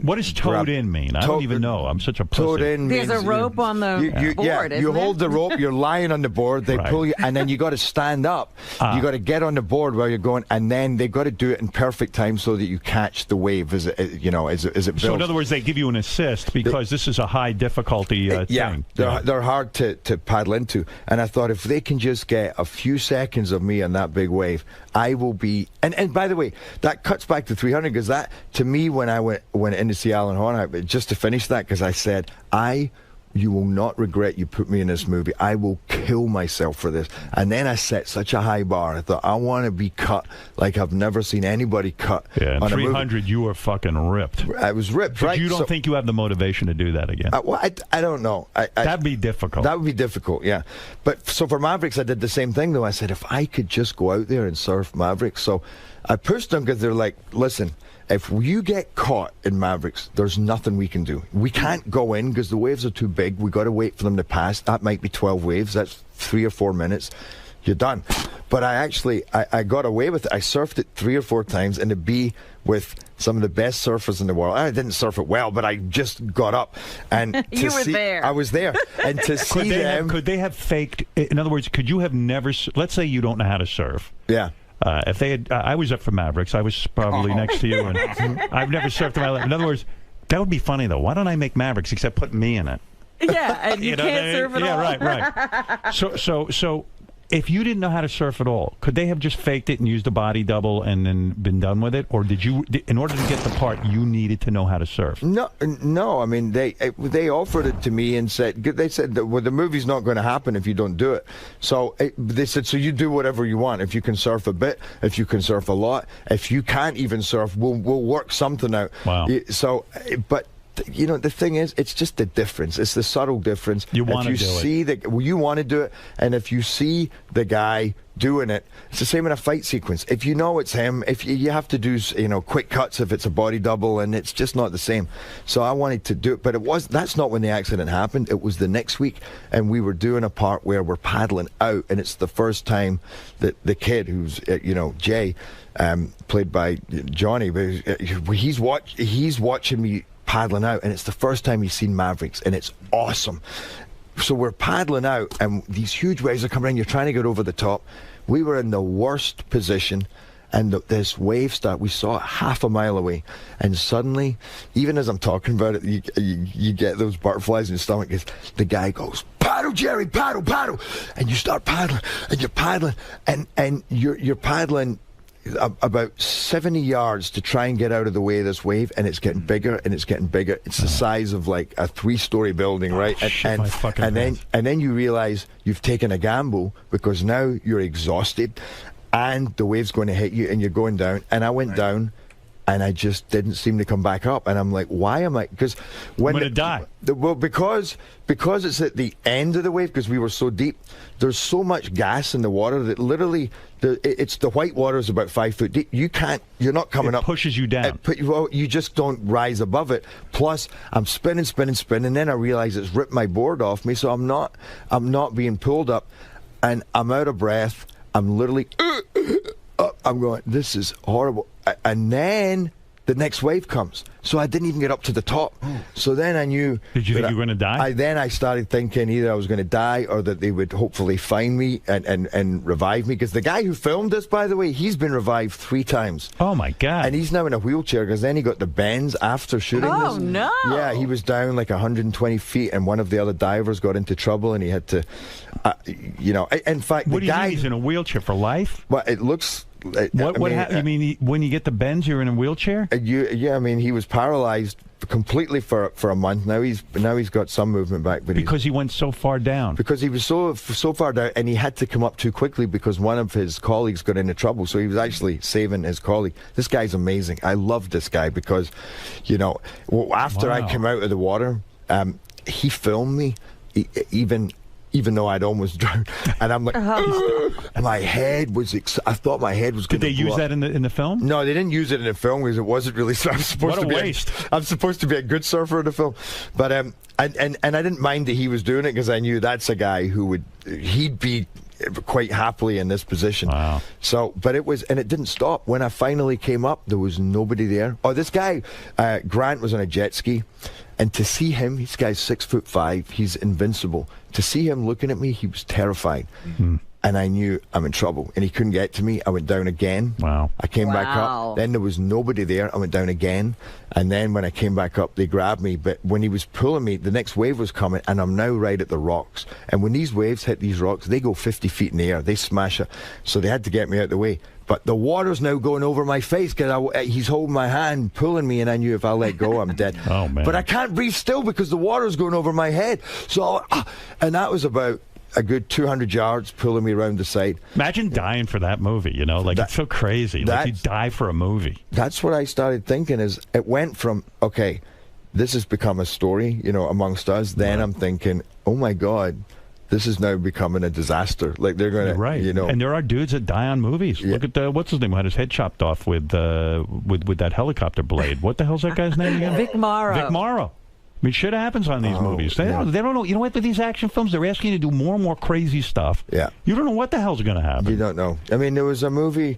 What does towed in mean? I don't even know. I'm such a pussy. Towed in. There's a rope on the board. You hold the rope. You're lying on the board. They pull you, and then you got to stand up. You got to get on the board while you're going, and then they've got to do it in perfect time so that you catch the wave as it builds. So in other words, they give you an assist because this is a high difficulty thing. They're hard to paddle into, and I thought if they can just get a few seconds of me on that big wave, I will be. And by the way, that cuts back to 300 because that to me when I went into Seattle and Horn, just to finish that because I said you will not regret you put me in this movie. I will kill myself for this. And then I set such a high bar. I thought, I want to be cut like I've never seen anybody cut. Yeah, on 300, you were fucking ripped. I was ripped, but right? You don't think you have the motivation to do that again? I don't know. That'd be difficult. That would be difficult, yeah. But so for Mavericks, I did the same thing, though. I said, if I could just go out there and surf Mavericks. So I pushed them because they're like, listen, if you get caught in Mavericks, there's nothing we can do. We can't go in because the waves are too big. We got to wait for them to pass. That might be 12 waves. That's 3 or 4 minutes. You're done. But I got away with it. I surfed it 3 or 4 times, and to be with some of the best surfers in the world. I didn't surf it well, but I just got up. And You were there. I was there. And to see them. Could they have faked, in other words, could you have never, let's say you don't know how to surf. Yeah. If they had, I was up for Mavericks. I was probably next to you, and I've never surfed in my life. In other words, that would be funny, though. Why don't I make Mavericks except put me in it? Yeah, and you can't surf at all. Yeah, right. So if you didn't know how to surf at all, could they have just faked it and used a body double and then been done with it? Or did you, in order to get the part, you needed to know how to surf? No. I mean, they offered it to me and said, they said that, well, the movie's not going to happen if you don't do it. So they said, so you do whatever you want. If you can surf a bit, if you can surf a lot, if you can't even surf, we'll work something out. Wow. So, but. You know, the thing is, it's just the difference. It's the subtle difference. You want to do it. You want to do it, and if you see the guy doing it, it's the same in a fight sequence. If you know it's him, if you have to do, quick cuts if it's a body double, and it's just not the same. So I wanted to do it, but that's not when the accident happened. It was the next week, and we were doing a part where we're paddling out, and it's the first time that the kid who's, Jay, played by Johnny, he's watching me paddling out, and it's the first time he's seen Mavericks, and it's awesome. So we're paddling out, and these huge waves are coming in. You're trying to get over the top. We were in the worst position, and this wave we saw it half a mile away, and suddenly, even as I'm talking about it, you get those butterflies in your stomach. The guy goes, "Paddle, Jerry, paddle, paddle," and you start paddling, and you're paddling, and you're paddling about 70 yards to try and get out of the way of this wave, and it's getting bigger and it's getting bigger. It's the size of like a 3-story building, right? And then you realize you've taken a gamble because now you're exhausted and the wave's going to hit you and you're going down. And I went down, and I just didn't seem to come back up. And I'm like, why am I? Because when I'm going to die. Well, because it's at the end of the wave, because we were so deep, there's so much gas in the water that literally, the white water is about 5 foot deep. You're not coming up. It pushes you down. You just don't rise above it. Plus, I'm spinning, and then I realize it's ripped my board off me, so I'm not being pulled up, and I'm out of breath. I'm literally, I'm going, this is horrible. And then the next wave comes. So I didn't even get up to the top. So then I knew. Did you think you were going to die? Then I started thinking either I was going to die or that they would hopefully find me and revive me. Because the guy who filmed this, by the way, he's been revived 3 times. Oh, my God. And he's now in a wheelchair because then he got the bends after shooting this. Oh, no. Yeah, he was down like 120 feet and one of the other divers got into trouble and he had to, in fact, what do you mean he's in a wheelchair for life? Well, it looks... You mean when you get the bends, you're in a wheelchair? I mean, he was paralyzed completely for a month. Now he's got some movement back, but because he went so far down. Because he was so far down, and he had to come up too quickly because one of his colleagues got into trouble. So he was actually saving his colleague. This guy's amazing. I love this guy because, after I came out of the water, he filmed me, even though I'd almost drowned, and I'm like, and my head was. I thought my head was going to. Did they use that in the film? No, they didn't use it in the film because it wasn't really. I'm supposed to be waste. I'm supposed to be a good surfer in the film, but and I didn't mind that he was doing it because I knew that's a guy who he'd be quite happily in this position. Wow. So, but it didn't stop. When I finally came up, there was nobody there. Oh, this guy, Grant, was on a jet ski. And to see him, this guy's 6'5", he's invincible. To see him looking at me, he was terrified. Mm-hmm. And I knew I'm in trouble. And he couldn't get to me. I went down again. Wow. I came back up. Then there was nobody there. I went down again. And then when I came back up, they grabbed me. But when he was pulling me, the next wave was coming. And I'm now right at the rocks. And when these waves hit these rocks, they go 50 feet in the air. They smash it. So they had to get me out of the way. But the water's now going over my face because he's holding my hand, pulling me, and I knew if I let go, I'm dead. Oh, man. But I can't breathe still because the water's going over my head. So, and that was about a good 200 yards pulling me around the side. Imagine dying for that movie, it's so crazy. Like you die for a movie. That's what I started thinking is it went from, okay, this has become a story, amongst us. Then I'm thinking, oh, my God. this is now becoming a disaster. Like they're going to, right. you know. And there are dudes that die on movies. Yeah. Look at what's his name? Who had his head chopped off with that helicopter blade. What the hell's that guy's name again? Vic Morrow. Vic Morrow. I mean, shit happens on these movies. They don't know. You know what? With these action films, they're asking you to do more and more crazy stuff. Yeah. You don't know what the hell's going to happen. You don't know. I mean, there was a movie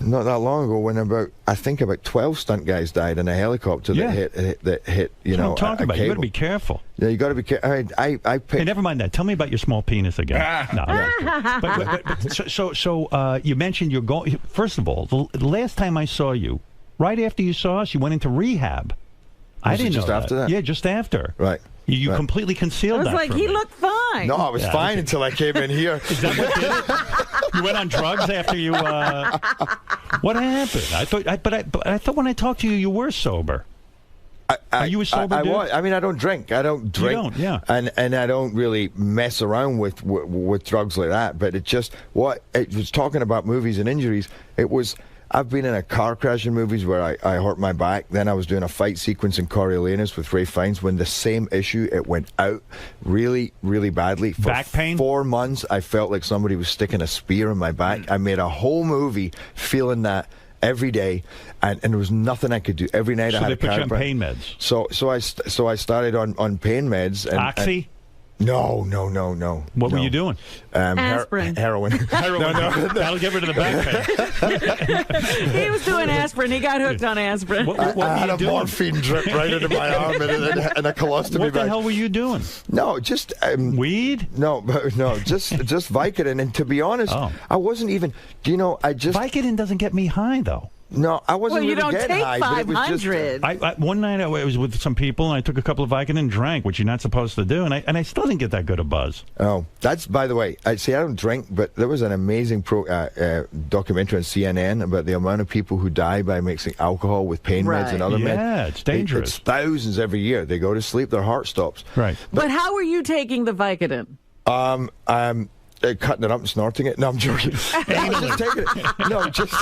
not that long ago when I think about 12 stunt guys died in a helicopter that hit you know, what I'm talking about. cable. You got to be careful. Yeah, you got to be careful. I picked... Hey, never mind that. Tell me about your small penis again. No. So you mentioned you're going. First of all, the last time I saw you, right after you saw us, you went into rehab. I didn't know just after that? Yeah, just after. Right. You completely concealed that. I was like, he looked fine. No, I was fine until I came in here. Is that what did it? You went on drugs after you. What happened? I thought when I talked to you, you were sober. Are you a sober dude? I mean, I don't drink. I don't drink. You don't, yeah. And I don't really mess around with drugs like that. But it was talking about movies and injuries. It was. I've been in a car crash in movies where I hurt my back. Then I was doing a fight sequence in Coriolanus with Ray Fiennes when the same issue, it went out really, really badly. For back pain? 4 months, I felt like somebody was sticking a spear in my back. I made a whole movie feeling that every day, and there was nothing I could do. Every night I had they put you on pain meds? So I started on pain meds. And, Oxy? No. What were you doing? Aspirin. Heroin. Heroin. No. That'll get rid of the back pain. He was doing aspirin. He got hooked on aspirin. What I had a morphine drip right into my arm and a colostomy bag. What the hell were you doing? No, just weed. No, just Vicodin. And to be honest, I wasn't even. Do you know? Vicodin doesn't get me high though. No, I wasn't you really don't getting take high, but it was just... 500. One night I was with some people, and I took a couple of Vicodin and drank, which you're not supposed to do, and I still didn't get that good a buzz. Oh, that's, by the way, I don't drink, but there was an amazing documentary on CNN about the amount of people who die by mixing alcohol with pain meds and other meds. Yeah, it's dangerous. It's thousands every year. They go to sleep, their heart stops. Right. But how were you taking the Vicodin? I'm cutting it up and snorting it. No, I'm joking. No, just taking it. No, just.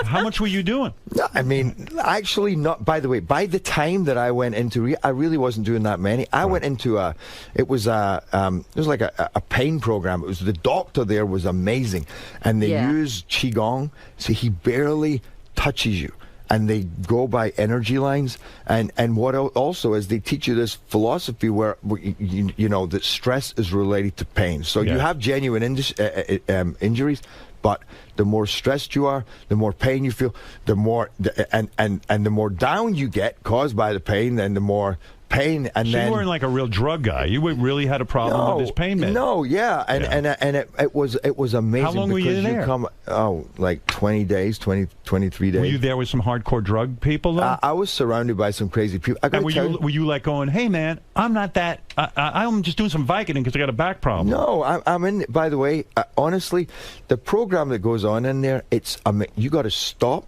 How much were you doing? No, I mean, actually not. By the way, by the time that I went into, I really wasn't doing that many. I went into it was like a pain program. It was the doctor there was amazing, and they use qigong, so he barely touches you. And they go by energy lines, and what also is they teach you this philosophy where you know that stress is related to pain. So you have genuine injuries, but the more stressed you are, the more pain you feel, the more and the more down you get caused by the pain, then the more pain. And so you weren't like a real drug guy. You really had a problem with this pain med. No, and it was amazing. How long were you there? Like 20 days, 23 days. Were you there with some hardcore drug people though? I was surrounded by some crazy people. Were you like going, hey man, I'm not that. I'm just doing some Vicodin because I got a back problem. No, I'm in. By the way, honestly, the program that goes on in there, you got to stop.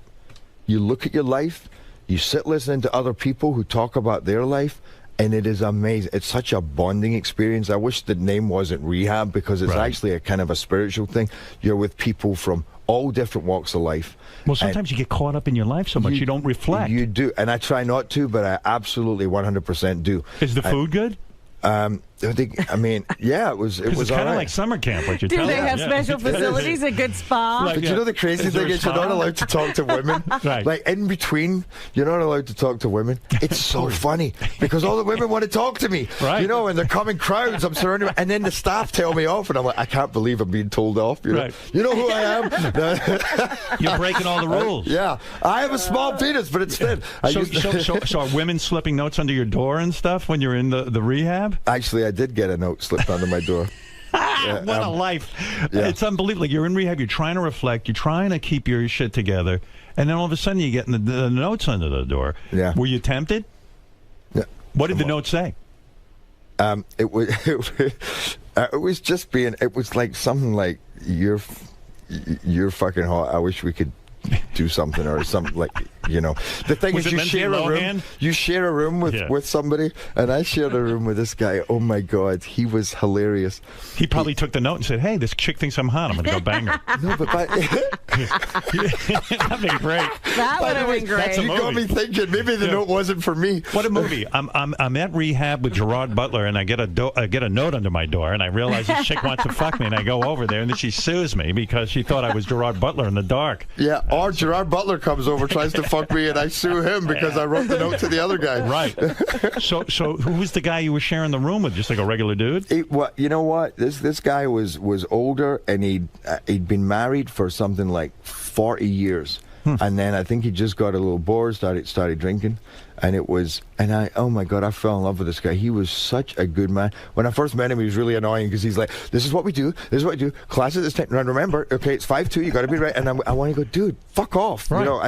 You look at your life. You sit listening to other people who talk about their life, and it is amazing. It's such a bonding experience. I wish the name wasn't rehab because it's actually a kind of a spiritual thing. You're with people from all different walks of life. Well, sometimes you get caught up in your life so much you don't reflect. You do, and I try not to, but I absolutely 100% do. Is the food good? I mean, yeah, it was it's kind of like summer camp. What you're Do telling they have special facilities, a good spa? But you know the crazy thing is you're not allowed to talk to women. Right. Like in between, you're not allowed to talk to women. It's so funny because all the women want to talk to me. Right. You know, and they're coming crowds. I'm surrounded, and then the staff tell me off, and I'm like, I can't believe I'm being told off. You know, you know who I am. You're breaking all the rules. Yeah, I have a small penis, but it's thin. So are women slipping notes under your door and stuff when you're in the rehab? Actually, I did get a note slipped under my door. What a life. It's unbelievable. You're in rehab, you're trying to reflect, you're trying to keep your shit together, and then all of a sudden you get the notes under the door. Yeah. Were you tempted? Yeah. What did the note say? It was just being, it was like something like, you're fucking hot, I wish we could do something, or something like, you know. The thing Was is, it Lindsay Lohan? you share a room with somebody, and I shared a room with this guy. Oh my God, he was hilarious. He probably took the note and said, "Hey, this chick thinks I'm hot. I'm going to go bang her." No, but that'd be great. That would have been great. You got me thinking. Maybe the note wasn't for me. What a movie! I'm at rehab with Gerard Butler, and I get a note under my door, and I realize this chick wants to fuck me, and I go over there, and then she sues me because she thought I was Gerard Butler in the dark. Yeah, or Gerard Butler comes over, tries to fuck me, and I sue him because I wrote the note to the other guy. Right. So who was the guy you were sharing the room with? Just like a regular dude? You know what? This guy was older, and he'd been married for something like 40 years. And then I think he just got a little bored, started drinking, and oh my God, I fell in love with this guy. He was such a good man. When I first met him, he was really annoying because he's like, "This is what we do. This is what we do. Class at this time. Remember, okay, it's 5-2. You got to be right." And I want to go, dude, fuck off. Right, you know,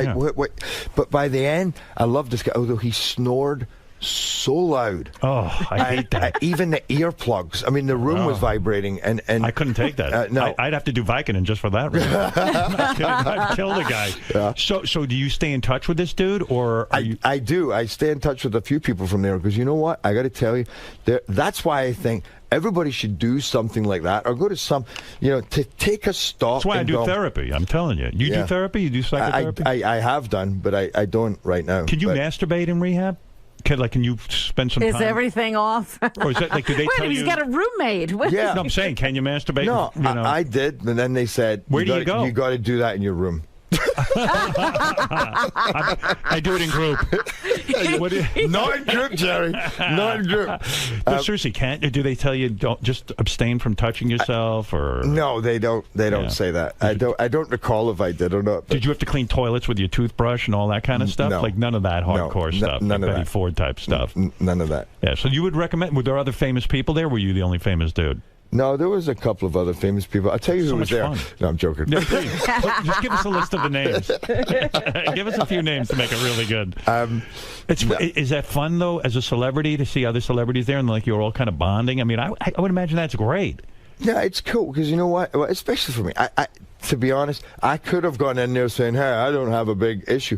But by the end, I loved this guy. Although he snored so loud. Oh, I hate that. Even the earplugs. I mean, the room was vibrating, and I couldn't take that. No, I'd have to do Vicodin just for that. Really. I'd kill the guy. Yeah. So do you stay in touch with this dude, or are you? I do. I stay in touch with a few people from there because you know what? I got to tell you, that's why I think everybody should do something like that, or go to some, to take a stop. That's why I do therapy. I'm telling you. You do therapy? You do psychotherapy? I have done, but I don't right now. Can you masturbate in rehab? Can you spend some time? Is everything off? Or is that like, do they tell he's you? got a roommate. Yeah. No, I'm saying, can you masturbate? No, I did, and then they said, where do you go? You got to do that in your room. I do it in group. Not in group, Jerry. Not in group. But seriously, do they tell you don't just abstain from touching yourself, or? No, they don't. They don't say that. I don't recall if I did or not. Did you have to clean toilets with your toothbrush and all that kind of stuff? No. Like none of that hardcore stuff. None like of Betty that. Ford type stuff. None of that. Yeah. So you would recommend? Were there other famous people there? Or were you the only famous dude? No, there was a couple of other famous people. I'll tell you who was there. Fun. No, I'm joking. Yeah, please. Just give us a list of the names. Give us a few names to make it really good. Is that fun, though, as a celebrity, to see other celebrities there and like you're all kind of bonding? I mean, I would imagine that's great. Yeah, it's cool because you know what? Well, especially for me, I to be honest, I could have gone in there saying, "Hey, I don't have a big issue."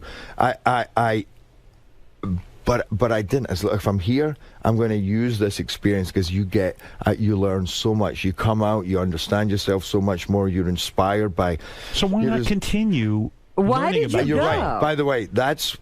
But I didn't. If I'm here, I'm going to use this experience because you learn so much. You come out, you understand yourself so much more. You're inspired by. So why not continue? Why did you go? You're right. By the way, that's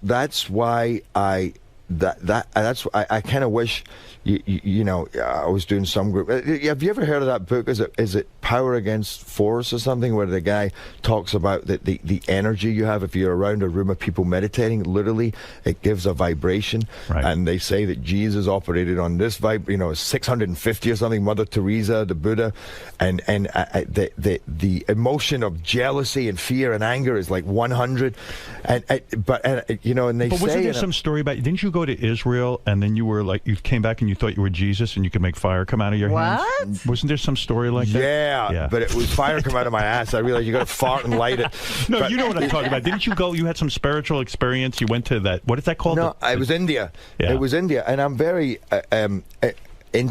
why I kind of wish. I was doing some group. Have you ever heard of that book? Is it Power Against Force or something, where the guy talks about the energy you have if you're around a room of people meditating? Literally, it gives a vibration, and they say that Jesus operated on this 650 or something. Mother Teresa, the Buddha, and the emotion of jealousy and fear and anger is like 100. And they But say. Wasn't there some story about? Didn't you go to Israel and then you were like you came back and you thought you were Jesus and you could make fire come out of your hands? Wasn't there some story like that? Yeah, but it was fire come out of my ass. I realized you got to fart and light it. No, but, you know what I'm talking about. Didn't you go? You had some spiritual experience. You went to that. What is that called? No, it was India. Yeah. It was India, and I'm very.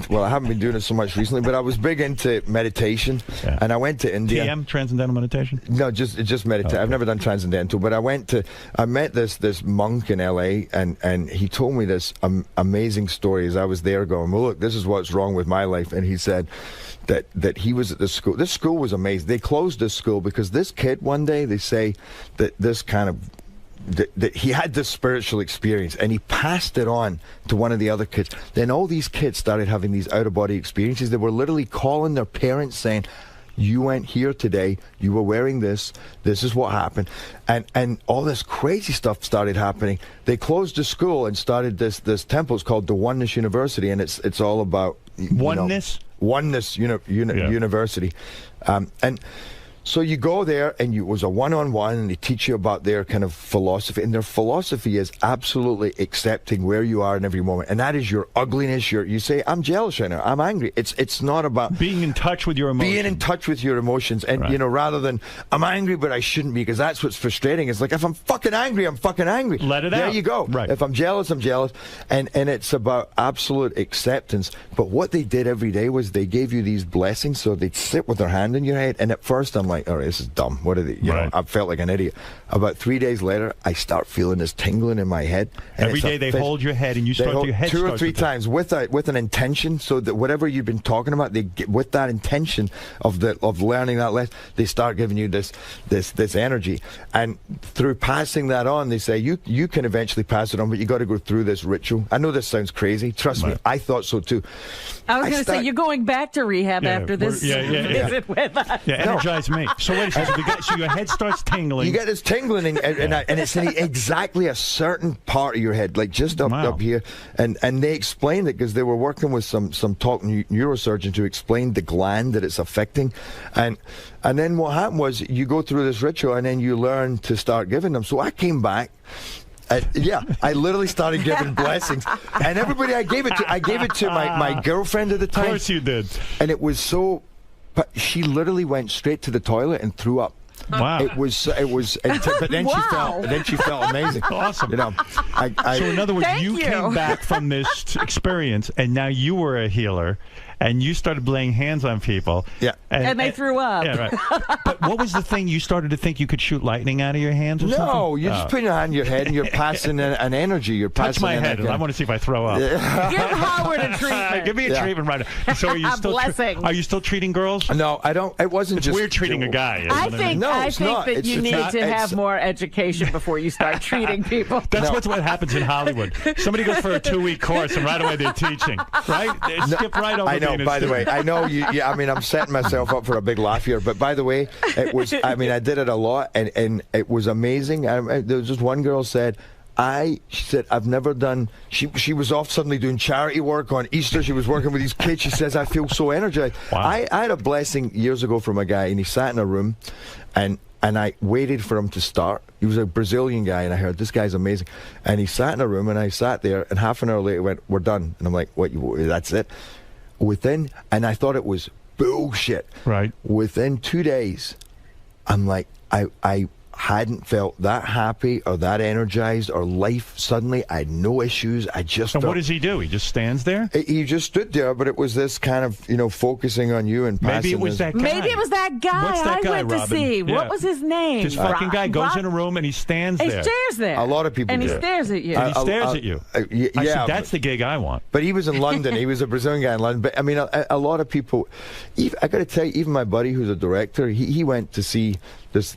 Well, I haven't been doing it so much recently, but I was big into meditation, and I went to India. TM, Transcendental Meditation? No, just meditation. I've never done Transcendental, but I met this monk in L.A., and he told me this amazing story as I was there going, well, look, this is what's wrong with my life, and he said that he was at this school. This school was amazing. They closed this school because this kid, one day, they say that this kind of that he had this spiritual experience and he passed it on to one of the other kids. Then all these kids started having these out-of-body experiences. They were literally calling their parents saying, you went here today, you were wearing this is what happened. And all this crazy stuff started happening. They closed the school and started this temple. It's called the Oneness University, and it's all about Oneness? Oneness University. And so you go there, and it was a one-on-one, and they teach you about their kind of philosophy. And their philosophy is absolutely accepting where you are in every moment. And that is your ugliness. You say, I'm jealous right now. I'm angry. It's not about... being in touch with your emotions. Being in touch with your emotions. And, rather than, I'm angry, but I shouldn't be, because that's what's frustrating. It's like, if I'm fucking angry, I'm fucking angry. Let it out. There you go. Right. If I'm jealous, I'm jealous. And it's about absolute acceptance. But what they did every day was they gave you these blessings. So they'd sit with their hand in your head. And at first, I'm like, all right, this is dumb. What are they? You know, I felt like an idiot. About 3 days later, I start feeling this tingling in my head. And every day they hold your head, and you start your head 2 or 3 times with an intention, so that whatever you've been talking about, they get, with that intention of learning that lesson, they start giving you this energy, and through passing that on, they say you can eventually pass it on, but you got to go through this ritual. I know this sounds crazy. Trust me, I thought so too. I was going to say, you're going back to rehab after this visit with us. Yeah, energize me. So wait a second. So your head starts tingling. You get this tingling, and it's in exactly a certain part of your head, like just up here. And they explained it because they were working with some top neurosurgeons who explained the gland that it's affecting. And then what happened was you go through this ritual, and then you learn to start giving them. So I came back. I literally started giving blessings, and everybody I gave it to my girlfriend at the time. Of course you did. And it was so, but she literally went straight to the toilet and threw up. Wow. It was, but then she felt amazing. Awesome. You know, so in other words, you came back from this experience, and now you were a healer, and you started laying hands on people. Yeah. And they threw up. Yeah, right. But what was the thing? You started to think you could shoot lightning out of your hands or something? No, you're just putting your hand on your head, and you're passing an energy. You're Touch passing my head, and I want to see if I throw up. Give Howard a treatment. Give me a treatment right now. So are you still are you still treating girls? No, I don't. It wasn't it's just weird treating a guy. I think that you need to have more education before you start treating people. That's what happens in Hollywood. Somebody goes for a 2-week course, and right away they're teaching. Right? They skip right over. I know. By the way, I know you. I mean, I'm setting myself up for a big laugh here. But by the way, it was. I mean, I did it a lot, and it was amazing. There was just one girl said. She said, I've never done, she was off suddenly doing charity work on Easter. She was working with these kids. She says, I feel so energized. Wow. I had a blessing years ago from a guy, and he sat in a room, and I waited for him to start. He was a Brazilian guy, and I heard, this guy's amazing. And he sat in a room, and I sat there, and half an hour later, he went, we're done. And I'm like, what, that's it? And I thought it was bullshit. Right. Within 2 days, I'm like, I hadn't felt that happy or that energized or life suddenly. I had no issues. I just. And what does he do? He just stands there? He just stood there, but it was this kind of, focusing on you and passing. Maybe it was that guy. Maybe it was that guy. What's that guy, I went to Robin? see. Yeah. What was his name? This fucking guy goes in a room and he stands there. He stares there. A lot of people and do. he stares at you. And he stares at you. I said, that's the gig I want. But he was in London. He was a Brazilian guy in London. But I mean, a lot of people. I got to tell you, even my buddy who's a director, he went to see this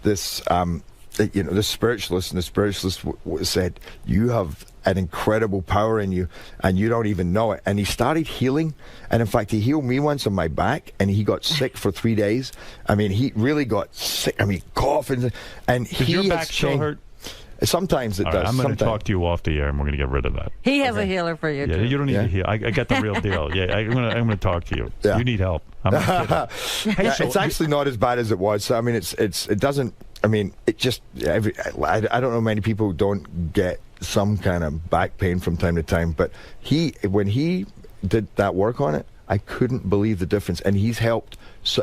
the spiritualist, and the spiritualist said, you have an incredible power in you, and you don't even know it. And he started healing, and in fact, he healed me once on my back, and he got sick for 3 days. I mean, he really got sick. I mean, coughing, and Does your back still hurt? Sometimes it does. I'm going to talk to you off the air, and we're going to get rid of that. He has a healer for you. Yeah, too. you don't need to heal. I got the real deal. Yeah, I'm going to talk to you. Yeah. You need help. I'm not kidding. Hey, so it's actually not as bad as it was. So I mean, it doesn't. I mean, it just. I don't know many people who don't get some kind of back pain from time to time, but when he did that work on it, I couldn't believe the difference, and he's helped. So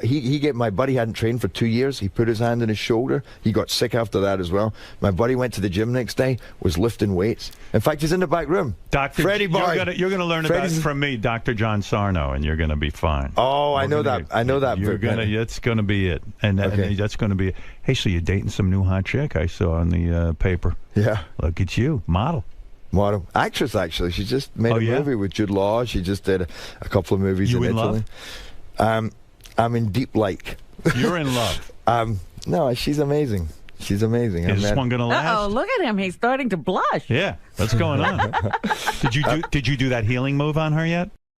my buddy hadn't trained for 2 years. He put his hand on his shoulder. He got sick after that as well. My buddy went to the gym next day, was lifting weights. In fact, he's in the back room. Dr. Freddie boy. You're going to learn about it from me, Dr. John Sarno, and you're going to be fine. Oh, I know that. That's going to be it. And that's going to be it. Hey, so you're dating some new hot chick I saw on the paper. Yeah. Look at you. Model. Actress, actually. She just made a movie with Jude Law. She just did a couple of movies in Italy. Love? I'm in deep like. You're in love. No, she's amazing. She's amazing. Is this one going to last? Oh, look at him. He's starting to blush. Yeah. What's going on? Did you do that healing move on her yet?